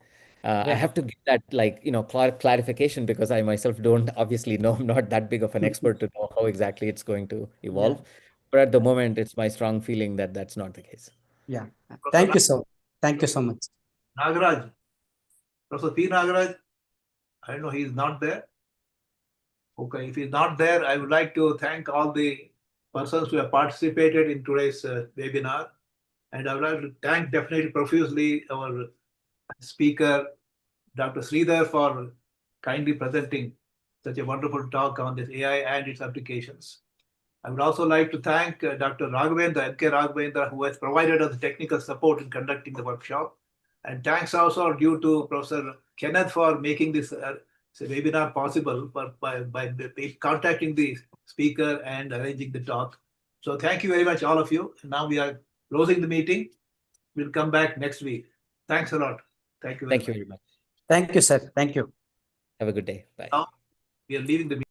I have to get that clarification because I myself don't obviously know. I'm not that big of an expert to know how exactly it's going to evolve. But at the moment, it's my strong feeling that that's not the case. Yeah. Thank you so. Thank you so much. Nagaraj. Professor P. Nagaraj. I know he is not there. Okay, if he's not there, I would like to thank all the persons who have participated in today's webinar. And I would like to thank definitely profusely our speaker, Dr. Sridhar, for kindly presenting such a wonderful talk on this AI and its applications. I would also like to thank Dr. Raghavendra, N.K. Raghavendra, who has provided us technical support in conducting the workshop. And thanks also due to Professor Kenneth for making this webinar possible by contacting the speaker and arranging the talk. So thank you very much, all of you. And now we are closing the meeting. We'll come back next week. Thanks a lot. Thank you very much. Thank you, sir. Thank you. Have a good day. Bye. Now we are leaving the meeting.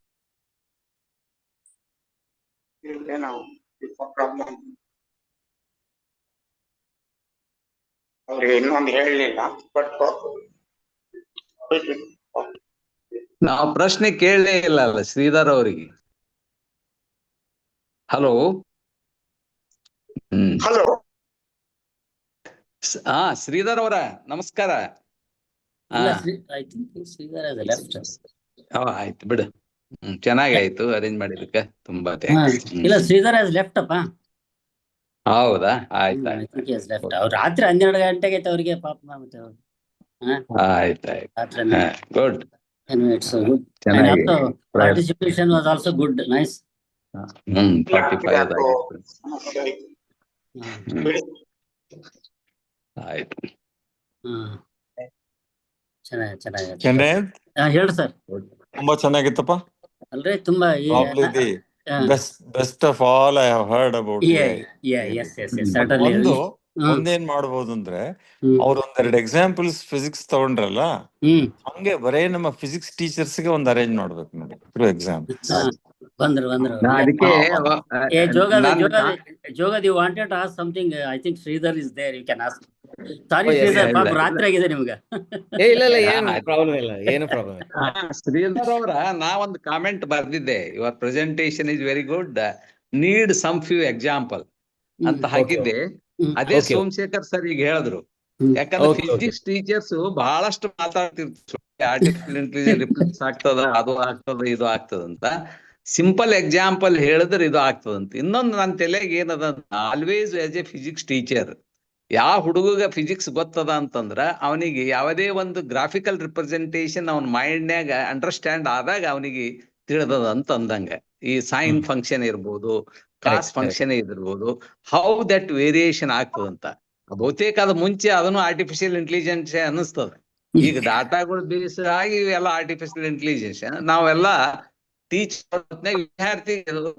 ಅವ್ರಿಗೆ ಇನ್ನೊಂದು ಹೇಳಲಿಲ್ಲ but ನಾವು ಪ್ರಶ್ನೆ ಕೇಳಲೇ ಇಲ್ಲ ಅಲ್ಲ ಶ್ರೀಧರ್ ಅವರಿಗೆ. Hello. Hello. ಹಾ ಶ್ರೀಧರ್ ಅವರ ನಮಸ್ಕಾರ. ಆಯ್ತು ಬಿಡು. ಚೆನ್ನಾಗಾಯ್ತು ಅರೇಂಜ್ ಮಾಡಿದಕ್ಕೆ ತುಂಬಾ ಥ್ಯಾಂಕ್ಸ್. ಇಲ್ಲ ಶ್ರೀಧರ್ ಹ್ಯಾಸ್ ಲೆಫ್ಟ್ ಅಪ್ಪ. ಹೌದಾ ಆಯ್ತು ರಾತ್ರಿ 12 ಗಂಟೆಗೆ ಐತೆ ಅವ್ರಿಗೆ ಪಾಪ. ಆಯ್ತಾಯ್ತು good. Participation was also good, nice. 45 ಆಯ್ತು. ಚೆನ್ನಾಗಿ ಕೆನೆತ್ ಹೇಳಿ ಸರ್. ತುಂಬಾ ಚೆನ್ನಾಗಿತ್ತಪ್ಪ. ಅಲ್ರಿ ತುಂಬಾ Probably the best of all I have heard about AI. certainly. ಒಂದೇನ್ ಮಾಡ್ಬೋದು ಅಂದ್ರೆ ಅವ್ರ ಒಂದೆರಡು ಎಕ್ಸಾಂಪಲ್ಸ್ ಫಿಸಿಕ್ಸ್ ತಗೊಂಡ್ರಲ್ಲ, ಹಂಗೆ ಬರೇ ನಮ್ಮ ಫಿಸಿಕ್ಸ್ ಟೀಚರ್ಸ್ಗೆ ಒಂದು ಅರೇಂಜ್ ಮಾಡ್ಬೇಕು ನೋಡಿ ಥ್ರೂ ಎಕ್ಸಾಂಪಲ್ಸ್. ಬಂದ್ರು ಅದಕ್ಕೆ ಜೋಗದ್ you wanted to ask something. I think Sridhar is there, you can ask. Sorry Sridhar, ಪಾಪ ರಾತ್ರಿ ಆಗಿದೆ ನಿಮ್ಗೆ. ಇಲ್ಲ ಏನು ಪ್ರಾಬ್ಲಮ್ ಇಲ್ಲ, ಏನು ಪ್ರಾಬ್ಲಮ್ ಇಲ್ಲ. ಶ್ರೀಧರ್ ಅವರ ನಾವೊಂದು ಕಾಮೆಂಟ್ ಬರ್ದಿದ್ದೆ, your presentation is very good, need some few example ಅಂತ ಹಾಕಿದ್ದೆ. ಅದೇ ಸೋಮಶೇಖರ್ ಸರ್ ಈಗ ಹೇಳಿದ್ರು. ಯಾಕಂದ್ರೆ ಫಿಸಿಕ್ಸ್ ಟೀಚರ್ಸ್ ಬಹಳಷ್ಟು ಮಾತಾಡ್ತಿರ್ತಾರೆ, ಆರ್ಟಿಫಿಷಿಯಲ್ ಇಂಟೆಲಿಜೆನ್ಸ್ ರಿಪ್ಲೇಸ್ ಆಗ್ತದ, ಅದು ಆಗ್ತದ, ಇದು ಆಗ್ತದಂತ. ಸಿಂಪಲ್ ಎಕ್ಸಾಂಪಲ್ ಹೇಳಿದ್ರೆ ಇದು ಆಗ್ತದಂತ. ಇನ್ನೊಂದು ನನ್ನ ತಲೆಗೆ ಏನದ, always as A physics teacher, ಯಾವ ಹುಡುಗ ಫಿಸಿಕ್ಸ್ ಗೊತ್ತದ ಅಂತಂದ್ರ ಅವನಿಗೆ ಯಾವುದೇ ಒಂದು ಗ್ರಾಫಿಕಲ್ ರಿಪ್ರೆಸೆಂಟೇಶನ್ ಅವನ ಮೈಂಡ್ನ್ಯಾಗ ಅಂಡರ್ಸ್ಟ್ಯಾಂಡ್ ಆದಾಗ ಅವನಿಗೆ ತಿಳಿದದ ಅಂತ ಅಂದಂಗ. ಈ ಸೈನ್ ಫಂಕ್ಷನ್ ಇರ್ಬೋದು, ಕಾಸ್ ಫಂಕ್ಷನ್ ಇರ್ಬೋದು, ಹೌ ದಟ್ ವೇರಿಯೇಷನ್ ಆಗ್ತದಂತ. ಬಹುತೇಕ ಅದು ಮುಂಚೆ ಅದನ್ನು ಆರ್ಟಿಫಿಷಿಯಲ್ ಇಂಟೆಲಿಜೆನ್ಸ್ ಅನ್ನಿಸ್ತದ. ಈಗ ಡಾಟಾಗಳು ಬೇಸ್ ಆಗಿ ಇವೆಲ್ಲ ಆರ್ಟಿಫಿಷಿಯಲ್ ಇಂಟೆಲಿಜೆನ್ಸ್. ನಾವೆಲ್ಲ ಟೀಚ್ ವಿದ್ಯಾರ್ಥಿಗಳು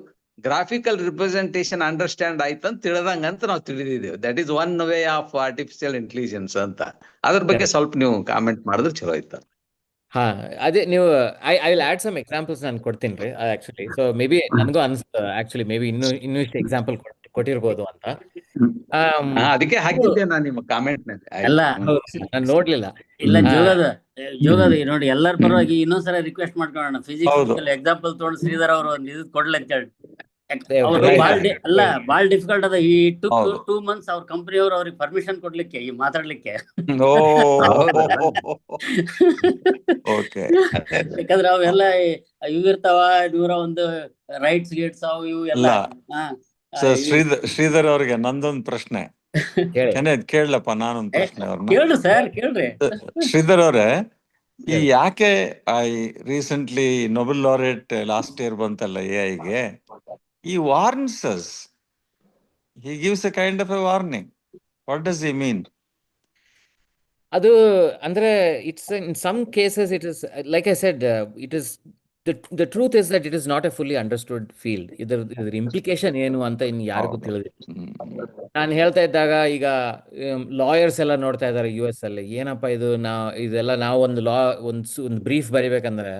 ಗ್ರಾಫಿಕಲ್ ರಿಪ್ರೆಸೆಂಟೇಶನ್ ಅಂಡರ್ಸ್ಟ್ಯಾಂಡ್ ಆಯ್ತಂತ ತಿಳಿದಂಗಂತ ನಾವು ತಿಳಿದಿದ್ದೇವೆ. That is one way of artificial intelligence ಅಂತ. ಅದ್ರ ಬಗ್ಗೆ ಸ್ವಲ್ಪ ನೀವು ಕಾಮೆಂಟ್ ಮಾಡಿದ್ರೆ ಚಲೋ ಆಯ್ತು. ಹಾ, ಅದೇ ನೀವು I will add some examples ನಾನು ಕೊಡ್ತೀನಿ ರೀ ಆಕ್ಚುಲಿ. ಸೊ ಮೇ ಬಿ ನನಗೂ ಅನ್ಸ್ತು ಆಕ್ಚುಲಿ ಮೇ ಬಿ ಇನ್ನೂ ಇಷ್ಟು ಎಕ್ಸಾಂಪಲ್ ಕೊಟ್ಟಿರ್ಬೋದು ಅಂತ. ಅದಕ್ಕೆ ಹಾಕಿದ್ದೆ ನಾನು ನಿಮ್ಮ ಕಾಮೆಂಟ್ ಅಲ್ಲ, ನಾನು ನೋಡ್ಲಿಲ್ಲ. ಇಲ್ಲ ಜೋಗದ ನೋಡಿ, ಎಲ್ಲರ ಪರವಾಗಿ ಇನ್ನೊಂದ್ಸಲ ರಿಕ್ವೆಸ್ಟ್ ಮಾಡ್ಕೊಳ್ಳೋಣ. ಫಿಸಿಕ್ಸ್ ಎಕ್ಸಾಂಪಲ್ ತಗೊಂಡು ಶ್ರೀಧರ್ ಅವರು ಒಂದು ಇದು ಕೊಡ್ಲಿ ಅಂತ ಹೇಳಿ. ಅವರು ಬಾಳ ಡಿಫಿಕಲ್ಟ್ ಅದ. ಈ ಟುಕ್ 2 months ಅವ್ರ ಕಂಪನಿಯವರು ಅವ್ರಿಗೆ ಪರ್ಮಿಷನ್ ಕೊಡ್ಲಿಕ್ಕೆ, ಈ ಮಾತಾಡ್ಲಿಕ್ಕೆ. ಯಾಕಂದ್ರೆ ಅವೆಲ್ಲ ಇವಿರ್ತಾವ, ಇವರ ಒಂದು ರೈಟ್ಸ್ ಗೇಟ್ಸ್ ಅವು ಇವು ಎಲ್ಲ. ಶ್ರೀಧರ್ ಅವ್ರಿಗೆ ನಂದೊಂದು ಪ್ರಶ್ನೆ ಕೇಳಪ್ಪ. ನಾನೊಂದು ಪ್ರಶ್ನೆ ಅವ್ರನ್ನ ಕೇಳ್ರಿ ಸರ್, ಕೇಳ್ರಿ. ಶ್ರೀಧರ್ ಅವ್ರೆ, ಈ ಯಾಕೆ recently Nobel laureate last year ಬಂತಲ್ಲ ಎಐಗೆ, he warns us. He gives a kind of a warning. What does he mean? ಅದು ಅಂದ್ರೆ it's in some cases it is like I said, it is the truth is that it is not a fully understood field. ಇದರ implication ಏನು ಅಂತ ಇನ್ನು ಯಾರಿಗೂ ತಿಳಿದಿಲ್ಲ. ನಾನು ಹೇಳ್ತಾ ಇದ್ದಾಗ ಈಗ ಲಾಯರ್ಸ್ ಎಲ್ಲ ನೋಡ್ತಾ ಇದ್ದಾರೆ US ಅಲ್ಲಿ, ಏನಪ್ಪ ಇದು ಇದೆಲ್ಲ ನಾವು ಒಂದು ಒಂದು brief ಬರಿಬೇಕಂದ್ರೆ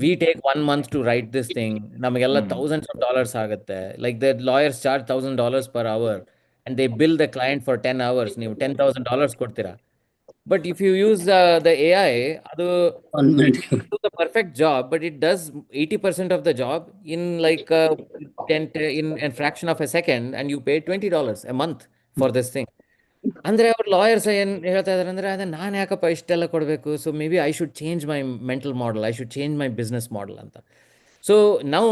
we take 1 month to write this thing. ನಮಗೆಲ್ಲ thousands of dollars ಆಗುತ್ತೆ. Like the lawyers charge $1,000 per hour and they bill the client for 10 hours. ನೀವು $10,000 ಕೊಡ್ತೀರಾ. But if you use the AI, ಅದು do the perfect job, but it does 80% of the job in like in a fraction of a second, and you pay $20 a month for this thing. ಅಂದ್ರೆ ಅವ್ರ lawyers ಏನ್ ಹೇಳ್ತಾ ಇದಾರೆ ಅಂದ್ರೆ, ಅದೇ ನಾನು ಯಾಕಪ್ಪ ಇಷ್ಟೆಲ್ಲ ಕೊಡಬೇಕು, so maybe I should change my mental model, I should change my business model ಅಂತ. So now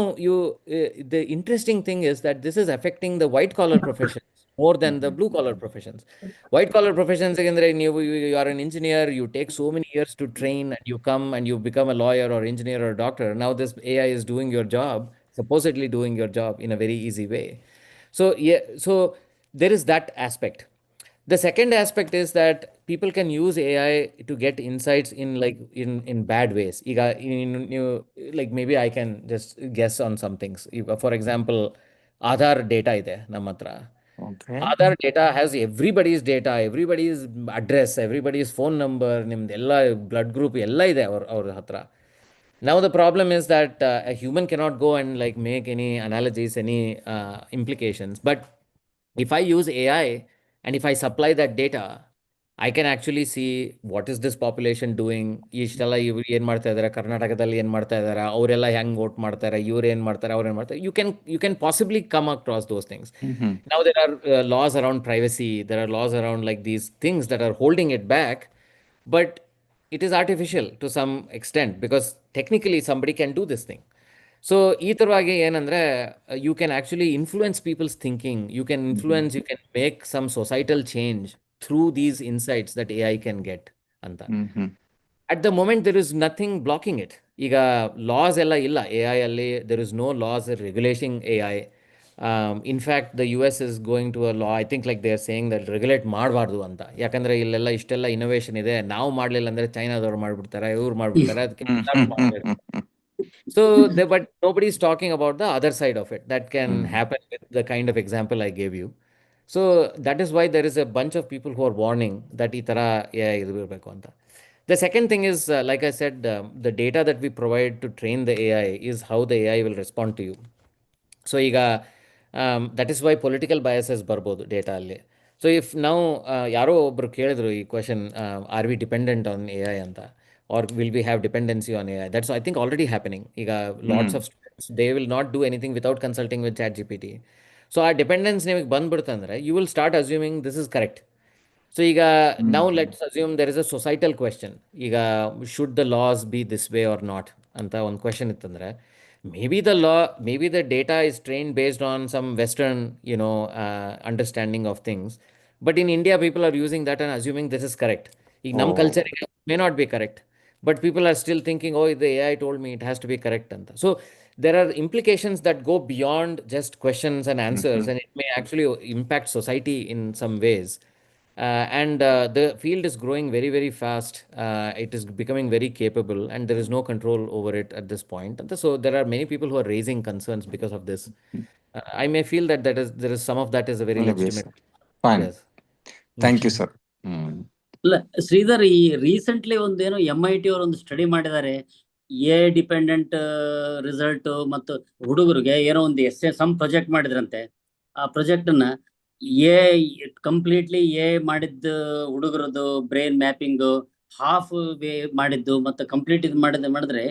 the interesting thing is that this is affecting the white collar professions more than the blue collar professions. White collar professions, again, you are an engineer, you take so many years to train, and you come and you become a lawyer or engineer or doctor. Now this AI is doing your job, supposedly doing your job in a very easy way. So yeah, so there is that aspect. The second aspect is that people can use AI to get insights in bad ways. Like maybe I can just guess on some things. For example, Aadhaar data ide ನಮ್ಮ ಹತ್ರ. Aadhaar data has everybody's data, everybody's address, everybody's phone number, ನಿಮ್ದೆಲ್ಲ blood group ಎಲ್ಲ ಇದೆ ಅವ್ರ ಹತ್ರ. Now the problem is that a human cannot go and like make any analogies, any implications. But if I use AI and if I supply that data, I can actually see what is this population doing, ಇಷ್ಟೆಲ್ಲ ಇವ್ರು ಏನು ಮಾಡ್ತಾ ಇದ್ದಾರೆ, ಕರ್ನಾಟಕದಲ್ಲಿ ಏನು ಮಾಡ್ತಾ ಇದ್ದಾರೆ, ಅವರೆಲ್ಲ ಹೆಂಗೆ ವೋಟ್ ಮಾಡ್ತಾರೆ, ಇವ್ರು ಏನು ಮಾಡ್ತಾರೆ, ಅವ್ರು ಏನು ಮಾಡ್ತಾರೆ. You can possibly come across those things. Now there are laws around privacy, there are laws around like these things that are holding it back, but it is artificial to some extent because technically somebody can do this thing. So ಈ ಥರವಾಗಿ ಏನಂದರೆ you can actually influence people's thinking, you can influence, you can make some societal change through these insights that AI can get ಅಂತ. At the moment there is nothing blocking it. ಈಗ laws ಎಲ್ಲ ಇಲ್ಲ AI ಅಲ್ಲಿ, there is no laws regulating AI. In fact, the US is going to a law. I think like they are saying that regulate ಮಾಡಬಾರ್ದು ಅಂತ. ಯಾಕಂದ್ರೆ ಇಲ್ಲೆಲ್ಲ ಇಷ್ಟೆಲ್ಲ innovation ಇದೆ, ನಾವು ಮಾಡಲಿಲ್ಲ ಅಂದ್ರೆ ಚೈನಾದವ್ರು ಮಾಡ್ಬಿಡ್ತಾರೆ, ಇವ್ರು ಮಾಡ್ಬಿಡ್ತಾರೆ, ಅದಕ್ಕೆ so but nobody is talking about the other side of it that can happen with the kind of example I gave you. So that is why there is a bunch of people who are warning that ಈ ಥರ AI ಇದು ಇರಬೇಕು ಅಂತ. The second thing is, like I said, the data that we provide to train the AI is how the AI will respond to you. So ಈಗ that is why political biases ಬರ್ಬೋದು data ಅಲ್ಲಿ. So if ನಾವು ಯಾರೋ ಒಬ್ಬರು ಕೇಳಿದ್ರು ಈ question, are we dependent on A I ಅಂತ, are will we have dependency on A I? That's I think already happening. ಈಗ lots of students they will not do anything without consulting with chat G P T. So ಆ dependence ನಿಮಗೆ ಬಂದ್ಬಿಡ್ತಂದ್ರೆ you will start assuming this is correct. So ಈಗ ನಾವು let's assume there is a societal question. ಈಗ should the laws be this way R not ಅಂತ ಒಂದು question ಇತ್ತಂದ್ರೆ, maybe the law, maybe the data is trained based on some Western, understanding of things. But in India, people are using that and assuming this is correct. In some culture, it may not be correct. But people are still thinking, oh, the AI told me it has to be correct. So there are implications that go beyond just questions and answers, and it may actually impact society in some ways. And the field is growing very, very fast. It is becoming very capable, and there is no control over it at this point. And so there are many people who are raising concerns because of this. I may feel that there is some of that is a very legitimate. Fine. Yes. Thank you, sir. ಇಲ್ಲ ಶ್ರೀಧರ್, ಈ recently ಒಂದೇನೋ MIT ಅವರು ಒಂದು study ಮಾಡಿದ್ದಾರೆ, A dependent result ಮತ್ತು ಹುಡುಗರಿಗೆ ಏನೋ ಒಂದು ಸಮ್ ಪ್ರಾಜೆಕ್ಟ್ ಮಾಡಿದ್ರಂತೆ. ಆ ಪ್ರಾಜೆಕ್ಟ್ ಅನ್ನ ಎ ಕಂಪ್ಲೀಟ್ಲಿ ಮಾಡಿದ್ದು ಹುಡುಗರದು ಬ್ರೈನ್ ಮ್ಯಾಪಿಂಗ್ ಹಾಫ್ ವೇ ಮಾಡಿದ್ದು ಮತ್ತು ಕಂಪ್ಲೀಟ್ ಇದು ಮಾಡಿದ್ರೆ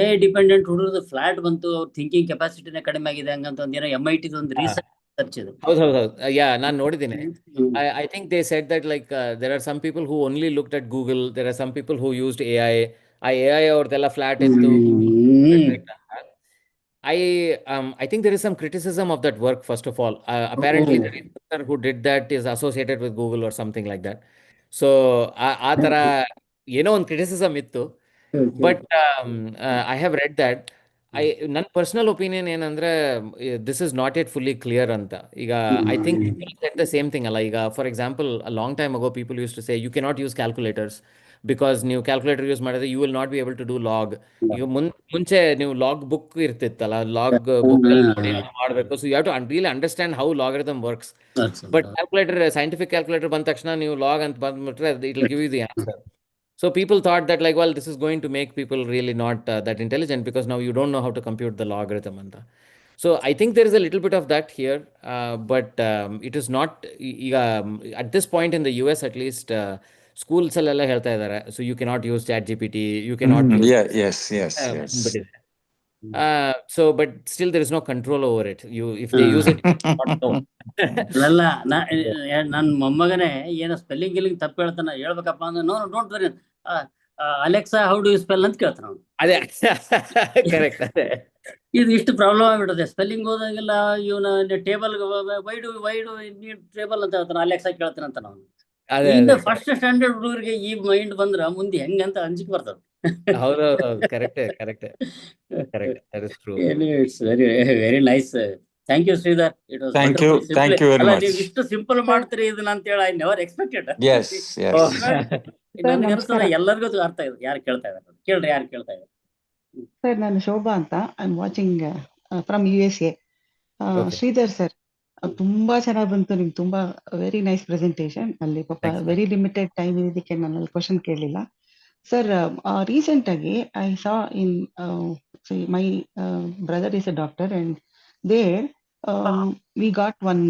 ಎ ಡಿಪೆಂಡೆಂಟ್ ಹುಡುಗರದು ಫ್ಲಾಟ್ ಬಂತು, ಅವ್ರ ಥಿಂಕಿಂಗ್ ಕೆಪಾಸಿಟಿನೇ ಕಡಿಮೆ ಆಗಿದೆ ಹಂಗಂತ ಒಂದೇನೋ MIT ಒಂದು ರೀಸೆಂಟ್ ಸರ್ಚ್ ಇದು. ಹೌದು. ಯಾ, ನಾನು ನೋಡಿದ್ದೀನಿ. I think they said that like there are some people who only looked at Google. There are some people who used AI. AI ಅವ್ರದೆಲ್ಲ ಫ್ಲಾಟ್ ಇತ್ತು. I think there is some criticism of that work, first of all. Apparently, the researcher who did that is associated with Google or something like that. So, ಆ ಥರ ಏನೋ ಒಂದು criticism ಇತ್ತು. But I have read that. ನನ್ನ personal opinion ಏನಂದ್ರೆ, this is not yet fully clear ಅಂತ. ಈಗ I think the same thing ಅಲ್ಲ. ಈಗ for example, long time ago people use to say you cannot use calculators because ನೀವು calculator use ಮಾಡಿದ್ರೆ you will not be able to do log. ಈಗ ಮುಂಚೆ ನೀವು log book ಇರ್ತಿತ್ತಲ್ಲ, log book ಮಾಡಬೇಕು. So you have to really understand how logarithm works. But calculator, scientific calculator ಬಂದ ತಕ್ಷಣ ನೀವು ಲಾಗ್ ಅಂತ ಬಂದ್ಬಿಟ್ರೆ it will give you the answer. So people thought that like, well, this is going to make people really not that intelligent because now you don't know how to compute the logarithm. So I think there is a little bit of that here, but it is not at this point in the US at least. Schools alla ಹೇಳ್ತಾ ಇದ್ದಾರೆ, so you cannot use ChatGPT, you cannot use. Yes. So but still there is no control over it. If they use it, you not know. ಅಲ್ಲ, ನನ್ನ ಮೊಮ್ಮಗನೇ ಏನೋ spelling ಗಿಲ್ಲಿಂಗ್ ತಪ್ಪು ಹೇಳ್ತಾನ, ಹೇಳ್ಬೇಕಪ್ಪ ಅಂದ್ರೆ no don't worry, Alexa how do you spell ಅಂತ ಕೇಳ್ತಾನ ಅವನು. ಅದೇ ಕರೆಕ್ಟ್. ಅದೇ ಇದು ಇಷ್ಟು ಪ್ರಾಬ್ಲಮ್ ಆಗ್ಬಿಡುತ್ತೆ. ಸ್ಪೆಲ್ಲಿಂಗ್ ಹೋದಾಗೆಲ್ಲ ಇವನ ಟೇಬಲ್ ವೈಡು ನೀಡ್ ಟೇಬಲ್ ಅಂತ ಹೇಳ್ತಾನೆ, ಅಲೆಕ್ಸಾ ಕೇಳ್ತಾನಂತ ನಾವು. ಇನ್ನು ಫಸ್ಟ್ ಸ್ಟ್ಯಾಂಡರ್ಡ್ ಹುಡುಗರಿಗೆ ಈ ಮೈಂಡ್ ಬಂದ್ರ ಮುಂದೆ ಹೆಂಗಂತ ಅಂಜಿಕೆ ಬರ್ತದೆ. ಹೌದೌದು, correct. That is true. It's very nice. Thank you Sridhar. It was Thank you very much. ನೀವು ಇಷ್ಟು ಸಿಂಪಲ್ ಮಾಡ್ತೀರಿ ಇದನ್ನ ಅಂತ ಹೇಳಿ ಐ ನೆವರ್ ಎಕ್ಸ್ಪೆಕ್ಟೆಡ್. Yes. ನನಗೆ ಅನ್ಸ್ತದೆ ಎಲ್ಲರಿಗೂ ಅರ್ಥ ಇದೆ. ಯಾರು ಕೇಳ್ತಾ ಇದ್ದಾರೆ ಕೇಳ್ರಿ, ಯಾರು ಕೇಳ್ತಾ ಇದ್ದಾರೆ. ಸರ್, ನಾನು ಶೋಭಾ ಅಂತ, I am watching from USA. Sridhar sir, ತುಂಬಾ ಚೆನ್ನಾಗಿ ಬಂತು. ನಿಮ್ಗೆ ತುಂಬಾ ವೆರಿ ನೈಸ್ ಪ್ರೆಸೆಂಟೇಶನ್. ಅಲ್ಲಿ ಪಾಪ ವೆರಿ ಲಿಮಿಟೆಡ್ ಟೈಮ್ ಇದಕ್ಕೆ ನಾನು ಕ್ವಶನ್ ಕೇಳಲಿಲ್ಲ. ಸರ್, ರೀಸೆಂಟ್ ಆಗಿ I saw in my brother is a doctor and there we got one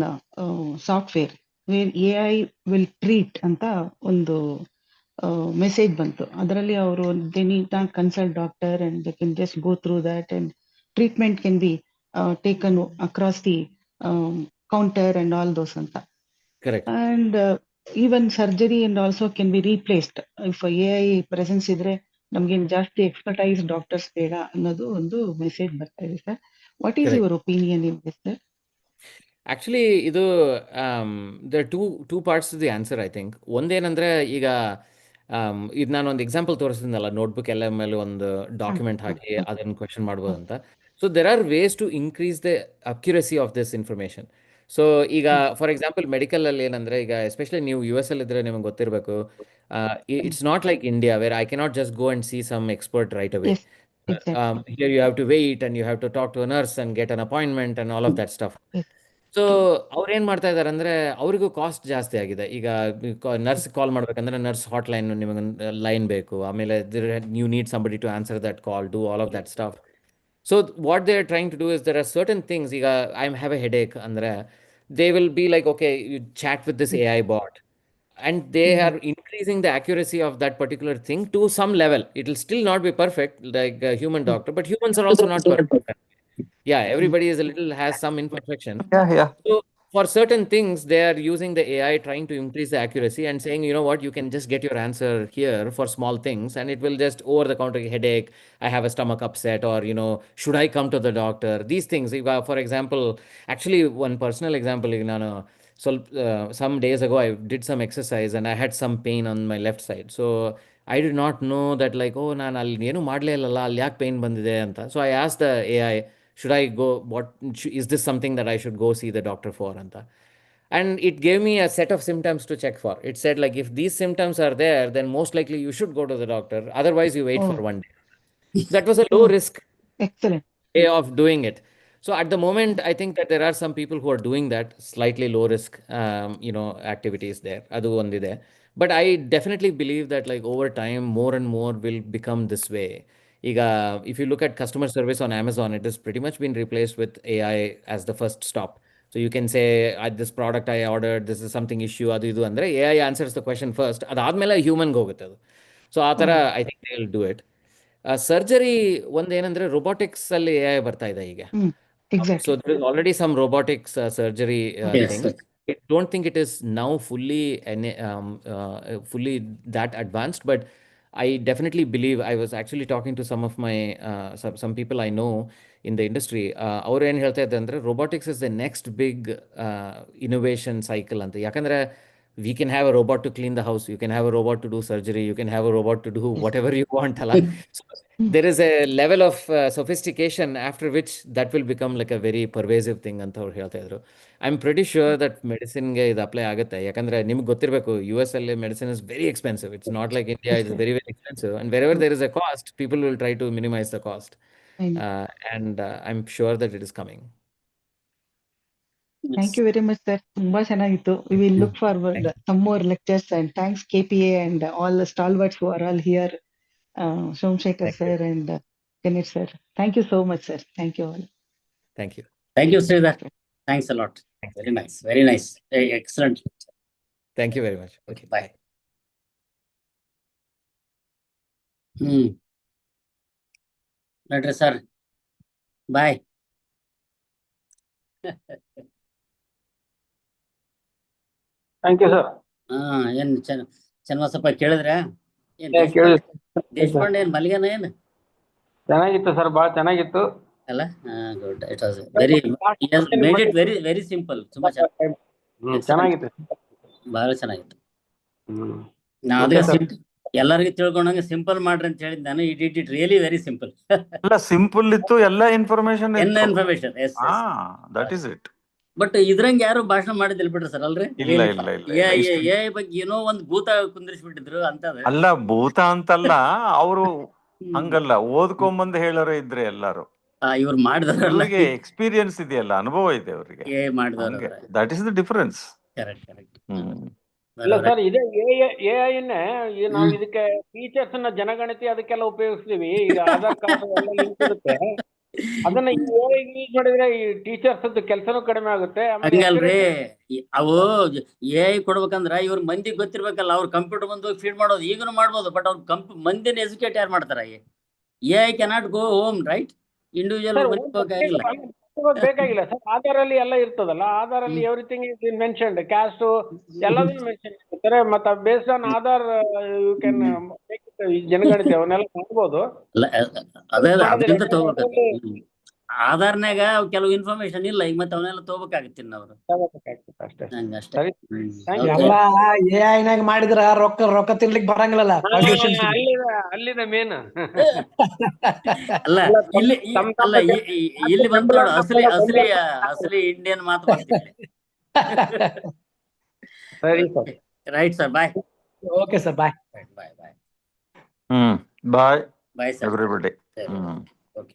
software where AI will treat ಅಂತ ಒಂದು ಮೆಸೇಜ್ ಬಂತು. ಅದರಲ್ಲಿ ಅವರು they need not consult doctor and they can just go through that and treatment can be taken across the counter and all those anta. Correct. And even surgery and also can be replaced if AI presence idre ನಮಗೆ ಜಾಸ್ತಿ expertise doctors ಬೇಡ ಅನ್ನೋದು ಒಂದು message ಬರ್ತಾ ಇದೆ sir. What is your opinion in this sir? Actually ಇದು there are two parts to the answer, I think. ಒಂದೇನಂದ್ರೆ, ಈಗ ಇದು ನಾನು ಒಂದು ಎಕ್ಸಾಂಪಲ್ ತೋರಿಸಿದ್ನಲ್ಲ, ನೋಟ್ಬುಕ್ ಎಲ್ಲ ಮೇಲೆ ಒಂದು ಡಾಕ್ಯುಮೆಂಟ್ ಹಾಕಿ ಅದನ್ನು ಕ್ವೆಶನ್ ಮಾಡ್ಬೋದು ಅಂತ. So there are ways to increase the accuracy of this information. So ಈಗ ಫಾರ್ ಎಕ್ಸಾಂಪಲ್ ಮೆಡಿಕಲ್ ಅಲ್ಲಿ ಏನಂದ್ರೆ ಈಗ ಎಸ್ಪೆಷಲಿ ನೀವು US ಅಲ್ಲಿ ಇದ್ರೆ ನಿಮಗೆ ಗೊತ್ತಿರಬೇಕು, it's not like India where I cannot just go and see some expert right away. Yes, exactly. Here you have to wait and you have to talk to a nurse and get an appointment and all of that stuff. So ಅವ್ರು ಏನು ಮಾಡ್ತಾ ಇದ್ದಾರೆ ಅಂದರೆ ಅವರಿಗೂ cost ಜಾಸ್ತಿ ಆಗಿದೆ. ಈಗ nurse call ಮಾಡ್ಬೇಕಂದ್ರೆ ನರ್ಸ್ ಹಾಟ್ ಲೈನ್ ನಿಮಗೆ ಲೈನ್ ಬೇಕು, ಆಮೇಲೆ you need somebody to answer that call, do all of that stuff. So what they're trying to do is there are certain things. I have a headache, Andre. They will be like, okay, you chat with this AI bot, and they are increasing the accuracy of that particular thing to some level. It will still not be perfect like a human doctor, but humans are also not perfect. Yeah, everybody is a little has some imperfection. Yeah. So for certain things, they are using the AI, trying to increase the accuracy and saying, you know what, you can just get your answer here for small things, and it will just over the counter headache, I have a stomach upset, or should I come to the doctor? These things. For example, actually, one personal example, so some days ago, I did some exercise and I had some pain on my left side. So I did not know that, like, oh, ನಾನು ಅಲ್ಲಿ ಏನು ಮಾಡಲೇ ಇಲ್ಲಲ್ಲ, ಅಲ್ಲಿ ಯಾಕೆ pain ಬಂದಿದೆ ಅಂತ. So I asked the AI, should I go, is this something that I should go see the doctor for anta? And it gave me a set of symptoms to check for. It said, like, if these symptoms are there, then most likely you should go to the doctor, otherwise you wait for one day. That was a low risk Excellent way of doing it. So at the moment, I think that there are some people who are doing that slightly low risk activities there, adu ondide. But I definitely believe that, like, over time more and more will become this way. If you look at customer service on Amazon, it has pretty much been replaced with AI as the first stop. So you can say, this product I ordered, this is something issue, adu idu andre AI answers the question first, adadmele human go guttadu. So ಆ ಥರ I think they'll do it. Surgery ಒಂದೇನಂದ್ರೆ robotics ಅಲ್ಲಿ AI ಬರ್ತಾ ಇದೆ ಈಗ. exactly. So there is already some robotics surgery thing. I don't think it is now fully that advanced, but I definitely believe, I was actually talking to some of my some people I know in the industry. ಅವ್ರು ಏನು ಹೇಳ್ತಾ ಇದ್ದಾರೆ ಅಂದರೆ robotics is the next big innovation cycle ಅಂತ. ಯಾಕಂದರೆ we can have a robot to clean the house, you can have a robot to do surgery, you can have a robot to do whatever you want. So there is a level of sophistication after which that will become like a very pervasive thing ಅಂತ ಅವ್ರು ಹೇಳ್ತಾ ಇದ್ರು. I'm pretty sure that ಮೆಡಿಸಿನ್ಗೆ ಇದು apply ಆಗುತ್ತೆ. ಯಾಕಂದರೆ ನಿಮ್ಗೆ ಗೊತ್ತಿರಬೇಕು, US ಅಲ್ಲಿ medicine is very expensive. It's not like India, it is very, very expensive. And wherever there is a cost, people will try to minimize the cost. And I'm sure that it is coming. Thank you very much, sir. ತುಂಬಾ ಚೆನ್ನಾಗಿತ್ತು. We will look forward some more lectures, and thanks KPA and all the stalwarts who are all here, Somsekhar sir and Kenneth sir. Thank you so much, sir. Thank you all. Thank you. Thank you, Sridhar. Thanks a lot. Very nice. Very nice. Excellent. Thank you very much. Okay. Bye. Later, sir. Bye. Thank you sir. ಏನ್ ಚನ್ನಬಸಪ್ಪ ಕೇಳಿದ್ರೆ ದೇಶಪಾಂಡೆ ಏನ್ ಮಲ್ಗೆನ ಏನ್ ಚೆನ್ನಾಗಿತ್ತು sir, ಬಹಳ ಚೆನ್ನಾಗಿತ್ತು ಅಲ್ಲ. Good. It was very made it very very simple. ತುಂಬಾ ಚೆನ್ನಾಗಿತ್ತು, ಬಹಳ ಚೆನ್ನಾಗಿತ್ತು. ನಾ ಅದಕ್ಕೆ ಎಲ್ಲರಿಗೂ ತಿಳ್ಕೊಂಡಂಗೆ ಸಿಂಪಲ್ ಮಾಡ್ರಿ ಅಂತ ಹೇಳಿದ್ ನಾನು. It it it really very simple. ಎಲ್ಲ ಸಿಂಪಲ್ ಇತ್ತು, ಎಲ್ಲ information information. That is it. But ಇದ್ರಂಗ ಯಾರು ಭಾಷಣ ಮಾಡಿದಿಲ್ ಬಿಡ್ರಿ ಸರ್. ಅಲ್ರಿ ಎ ಬಗ್ಗೆ ಏನೋ ಒಂದ್ ಭೂತ ಕುಂದ್ರಿಸ್ಬಿಟ್ಟಿದ್ರು ಅಂತ. ಅಲ್ಲ, ಭೂತ ಅಂತಲ್ಲ, ಅವರು ಹಂಗಲ್ಲ, ಓದ್ಕೊಂಬಂದ್ ಹೇಳೋರು ಇದ್ರೆ ಎಲ್ಲಾರು. ಇವ್ರು ಮಾಡಿದವ್ರಲ್ಲ, ಎಕ್ಸ್ಪೀರಿಯನ್ಸ್ ಇದೆಯಲ್ಲ, ಅನುಭವ ಇದೆ ಅವರಿಗೆ. That is the difference. Correct correct. ಇಲ್ಲ ಸರ್, ಇದೇ ಎಐನೇ ನಾವು ಇದಕ್ಕೆ ಫೀಚರ್ಸ್ ನ ಜನಗಣತಿ ಅದಕ್ಕೆಲ್ಲ ಉಪಯೋಗಿಸ್ತೀವಿ. ಈಗ ಆಧಾರ್ ಕಾರ್ಡ್ ಎಲ್ಲ ಲಿಂಕ್ ಇರುತ್ತೆ, ಅದನ್ನ ಯೂಸ್ ಮಾಡಿದ್ರೆ ಈ ಟೀಚರ್ಸ್ ಕೆಲಸನೂ ಕಡಿಮೆ ಆಗುತ್ತೆ. ಹಂಗಲ್ರಿ, ಅವು ಎಐ ಕೊಡ್ಬೇಕಂದ್ರ ಇವ್ರ ಮಂದಿ ಗೊತ್ತಿರ್ಬೇಕಲ್ಲ. ಅವ್ರ ಕಂಪ್ಯೂಟರ್ ಬಂದು ಫೀಡ್ ಮಾಡೋದು ಈಗನು ಮಾಡ್ಬೋದು, ಬಟ್ ಅವ್ರ ಮಂದಿನ ಎಜುಕೇಟ್ ಯಾರು ಮಾಡ್ತಾರ? AI cannot go home, right? Individual ಬೇಕಾಗಿಲ್ಲ ಸರ್. ಆಧಾರ್ ಅಲ್ಲಿ ಎಲ್ಲ ಇರ್ತದಲ್ಲ, ಆಧಾರ್ ಅಲ್ಲಿ ಎವ್ರಿಥಿಂಗ್ ಇಸ್ ಮೆನ್ಷನ್ಡ್, ಕ್ಯಾಸ್ಟ್ ಎಲ್ಲದನ್ನು ಮೆನ್ಷನ್ ಮಾಡ್ತಾರೆ. ಮತ್ತೆ based on Aadhaar you can ಜನಗಣತಿ ಅವನ್ನೆಲ್ಲ ಮಾಡ್ಬೋದು. ಆಧಾರ್ನಾಗ ಕೆಲವು ಇನ್ಫಾರ್ಮೇಶನ್ ಇಲ್ಲ, ಈಗ ಮತ್ತೆ ಅವನ್ನೆಲ್ಲ ತಗೋಬೇಕಾಗತ್ತೆ ಅವ್ರು. ಅಷ್ಟೇ ಹಂಗಷ್ಟೇ. ಸರಿ. ಎಲ್ಲ AI ನಾಗ ಮಾಡಿದ್ರ ರೊಕ್ಕ ತಿನ್ಲಿಕ್ಕೆ ಬರಂಗಿಲ್ಲಲ್ಲ. ಅಲ್ಲಿದೆ ಮೇನ್. ಅಲ್ಲ ಇಲ್ಲಿ ಅಲ್ಲ ಇಲ್ಲಿ ಬಂತು ನೋಡು, ಅಸಲಿ ಇಂಡಿಯನ್ ಮಾತು ಬರ್ತಿಲ್ಲ. ಸರಿ ಸರ್. ರೈಟ್ ಸರ್, ಬಾಯ್. ಓಕೆ ಸರ್, ಬಾಯ್. ಬಾಯ್ ಬಾಯ್. ಬಾಯ್ ಬಾಯ್ ಸರ್. ಎವ್ರಿಬಡಿ. ಓಕೆ.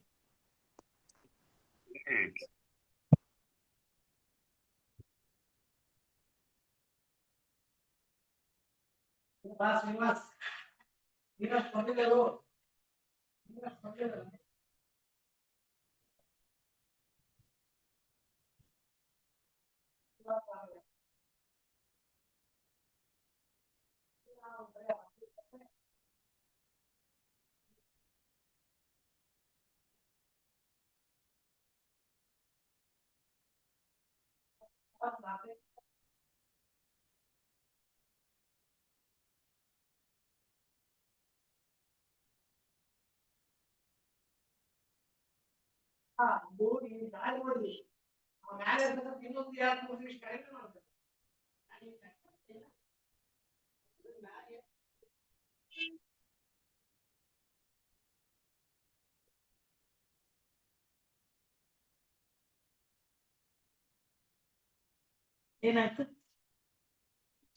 ಏನಾಯ್ತು?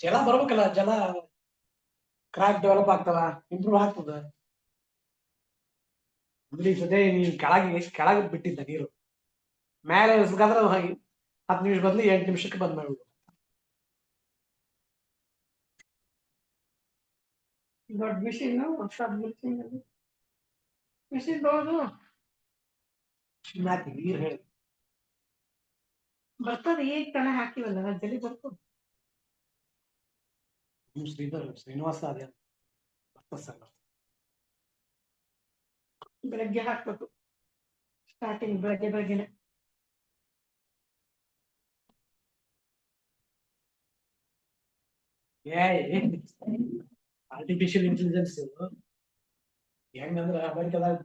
ಜಲ ಬರ್ಬೇಕಲ್ಲ, ಜಲ ಕ್ರಾಕ್ ಡೆವಲಪ್ ಆಗ್ತದ, ಇಂಪ್ರೂವ್ ಆಗ್ತದ. ಅಂದ್ರೆ ಈ ಸತಿ ನೀನ್ ಕೆಳಗೆ ಬಿಟ್ಟಿದ್ದ ನೀರು ಮೇಲೆ ಇಳಿಸ್ಬೇಕಾದ್ರೆ 10 ನಿಮಿಷ ಬದಲು 8 ನಿಮಿಷಕ್ಕೆ ಬಂದ್ ಮಾಡ್ಬಿಡು. ದೊಡ್ಡ ಮಿಷಿನ್ ಮಿಷಿನ್ ತಗೋದು ನೀರ್ ಹೇಳಿ ಬರ್ತದೆ. ಈಗ ಕಣ ಹಾಕಿವಲ್ಲ, ಜಲ್ದಿ ಬರ್ತದೆ. ಶ್ರೀನಿವಾಸ ಅದೇ ಬರ್ತದೆ ಸರ್. ಬೆಳಗ್ಗೆ ಹಾಕ್ಬೇಕು, ಸ್ಟಾರ್ಟಿಂಗ್ ಬೆಳಗ್ಗೆನೆ. ಆರ್ಟಿಫಿಷಿಯಲ್ ಇಂಟೆಲಿಜೆನ್ಸ್ ಹೆಂಗಂದ್ರೆ ಅಮೆರಿಕದಾಗ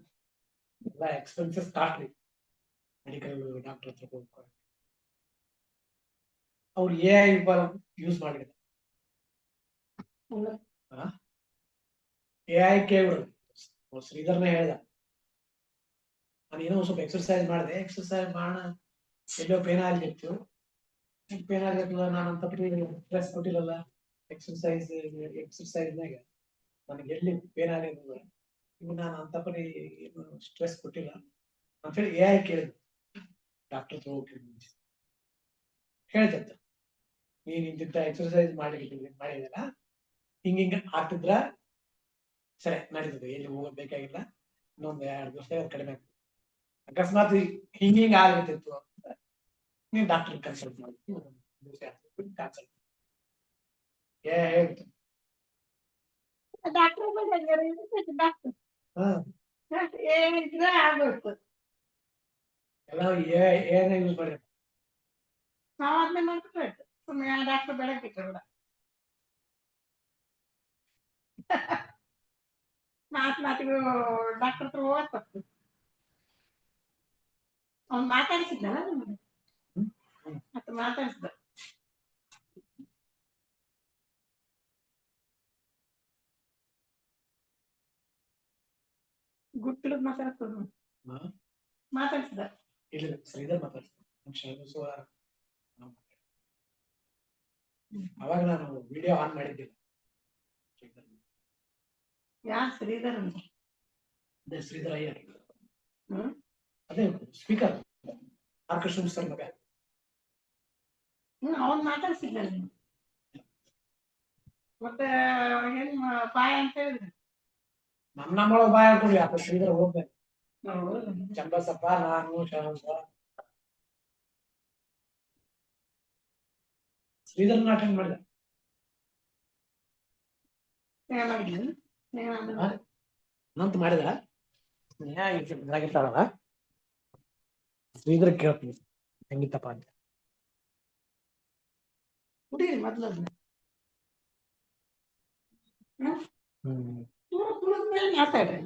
ಎಲ್ಲ ಎಕ್ಸ್ಪೆನ್ಸಸ್ ಕಾಸ್ಟ್ಲಿ. ಮೆಡಿಕಲ್ ಡಾಕ್ಟರ್ ಹತ್ರ ಹೋಗ್ತಾರೆ, ಅವ್ರು AI ಯೂಸ್ ಮಾಡಿದ್ರು. AI ಕೇಳಿದ್ರು, ಶ್ರೀಧರ್ನ ಹೇಳ್ದ, ನಾನು ಏನೋ ಸ್ವಲ್ಪ ಎಕ್ಸರ್ಸೈಸ್ ಮಾಡಿದೆ, ಎಕ್ಸರ್ಸೈಸ್ ಮಾಡೋಣ ಎಲ್ಲೋ ಪೇನ್ ಆಗಿತ್ತು, ಪೇನ್ ಆಗಿರ್ತದ, ನಾನು ಅಂತ ಸ್ಟ್ರೆಸ್ ಕೊಟ್ಟಿರಲ್ಲ ಎಕ್ಸರ್ಸೈಸ್ನಾಗ ನನಗೆ ಎಲ್ಲಿ ಪೇನ್ ಆಗಿರ್ತದ, ಇವು ನಾನು ಅಂತ ಪರಿ ಏನು ಸ್ಟ್ರೆಸ್ ಕೊಟ್ಟಿಲ್ಲ ಅಂತೇಳಿ AI ಕೇಳಿದ್ರು. ಡಾಕ್ಟರ್ ಹತ್ರ ಹೋಗಿ ಹೇಳ್ತಂತ, ನೀನ್ ಇಂತಿಂತ ಎಕ್ಸರ್ಸೈಸ್ ಮಾಡಿದಲ್ಲ, ಹಿಂಗ ಆಗ್ತಿದ್ರ ಸರಿ ನಡೀತದೆ, ಎಲ್ಲಿ ಹೋಗೋದ್ ಬೇಕಾಗಿಲ್ಲ, ಇನ್ನೊಂದು 2 ದಿವಸ ಕಡಿಮೆ ಆಗ್ತದೆ. ಅಕಸ್ಮಾತ್ ಹಿಂಗ ಆಗ್ಬಿಟ್ಟಿತ್ತು ನೀನ್ ಡಾಕ್ಟರ್ ಕನ್ಸಲ್ಟ್ ಮಾಡ್ತೀವಿ, ಕನ್ಸಲ್ಟ್ ಹೇಳ್ತು. ಡಾಕ್ಟರ್ ಏನಿದ್ರೆ ಆಗ್ಬೇಕು. ಎಲ್ಲ AI ಯೂಸ್ ಮಾಡಿ ನಾವಾದ್ಮೇಲೆ ಮಾಡ್ಕೊಬೇಕು, ಸುಮ್ಮನೆ ಡಾಕ್ಟರ್ ಬೆಳಗ್ಗೆ ಕೂಡ ಮಾತಿಗೂ ಡಾಕ್ಟರ್ ಹತ್ರ ಹೋಗ್ಬೇಕು. ಅವ್ನು ಮಾತಾಡಿಸಿದ್ನಲ್ಲ ನಿಮ್ಗೆ, ಮತ್ತೆ ಮಾತಾಡಿಸಿದ. ಗುಟ್ಟಿಳಿದ್ ಮಾತಾಡಿಸಿದ. ಇಲ್ಲ ಶ್ರೀಧರ್ ಮಾತಾಡ್ತೀನಿ. ಅವಾಗ ನಾನು ವಿಡಿಯೋ ಆನ್ ಮಾಡಿದ್ದಿಲ್ಲ. ಯಾರು ಶ್ರೀಧರ್ ಅಂತ? ಅದೇ ಶ್ರೀಧರ್ ಅಯ್ಯರ್, ಅದೇ ಸ್ಪೀಕರ್ ಆರ್ಕೃಷ್ಣ ಸರ್ ಮಗ. ಅವನ್ ಮಾತಾಡ್ಸಿದ್ದ ಮತ್ತೆ ಹೆಂಗ್ ಬಾಯ್ ಅಂತ ಹೇಳಿದ್ರೆ ನಮ್ಮೊಳಗೆ ಬಾಯ್ ಹಾಕೊಳ್ಳಿ, ಅಪ್ಪ ಶ್ರೀಧರ್ ಹೋಗ್ಬೇಕು. ಚಂಬಸಪ್ಪ, ನಾನು ಶ್ರೀಧರ್ ಅಟೆಂಡ್ ಮಾಡಿದ. ನಂತ ಮಾಡಿದ ಇದಾಗಿರ್ತಾರಲ್ಲ, ಶ್ರೀಧರ್ ಕೇಳ್ತೀನಿ ಹೆಂಗಿತ್ತಪ್ಪ ಅಂತ. ಕುಡೀರಿ ಮೊದ್ಲು ಮಾತಾಡ್ರಿ.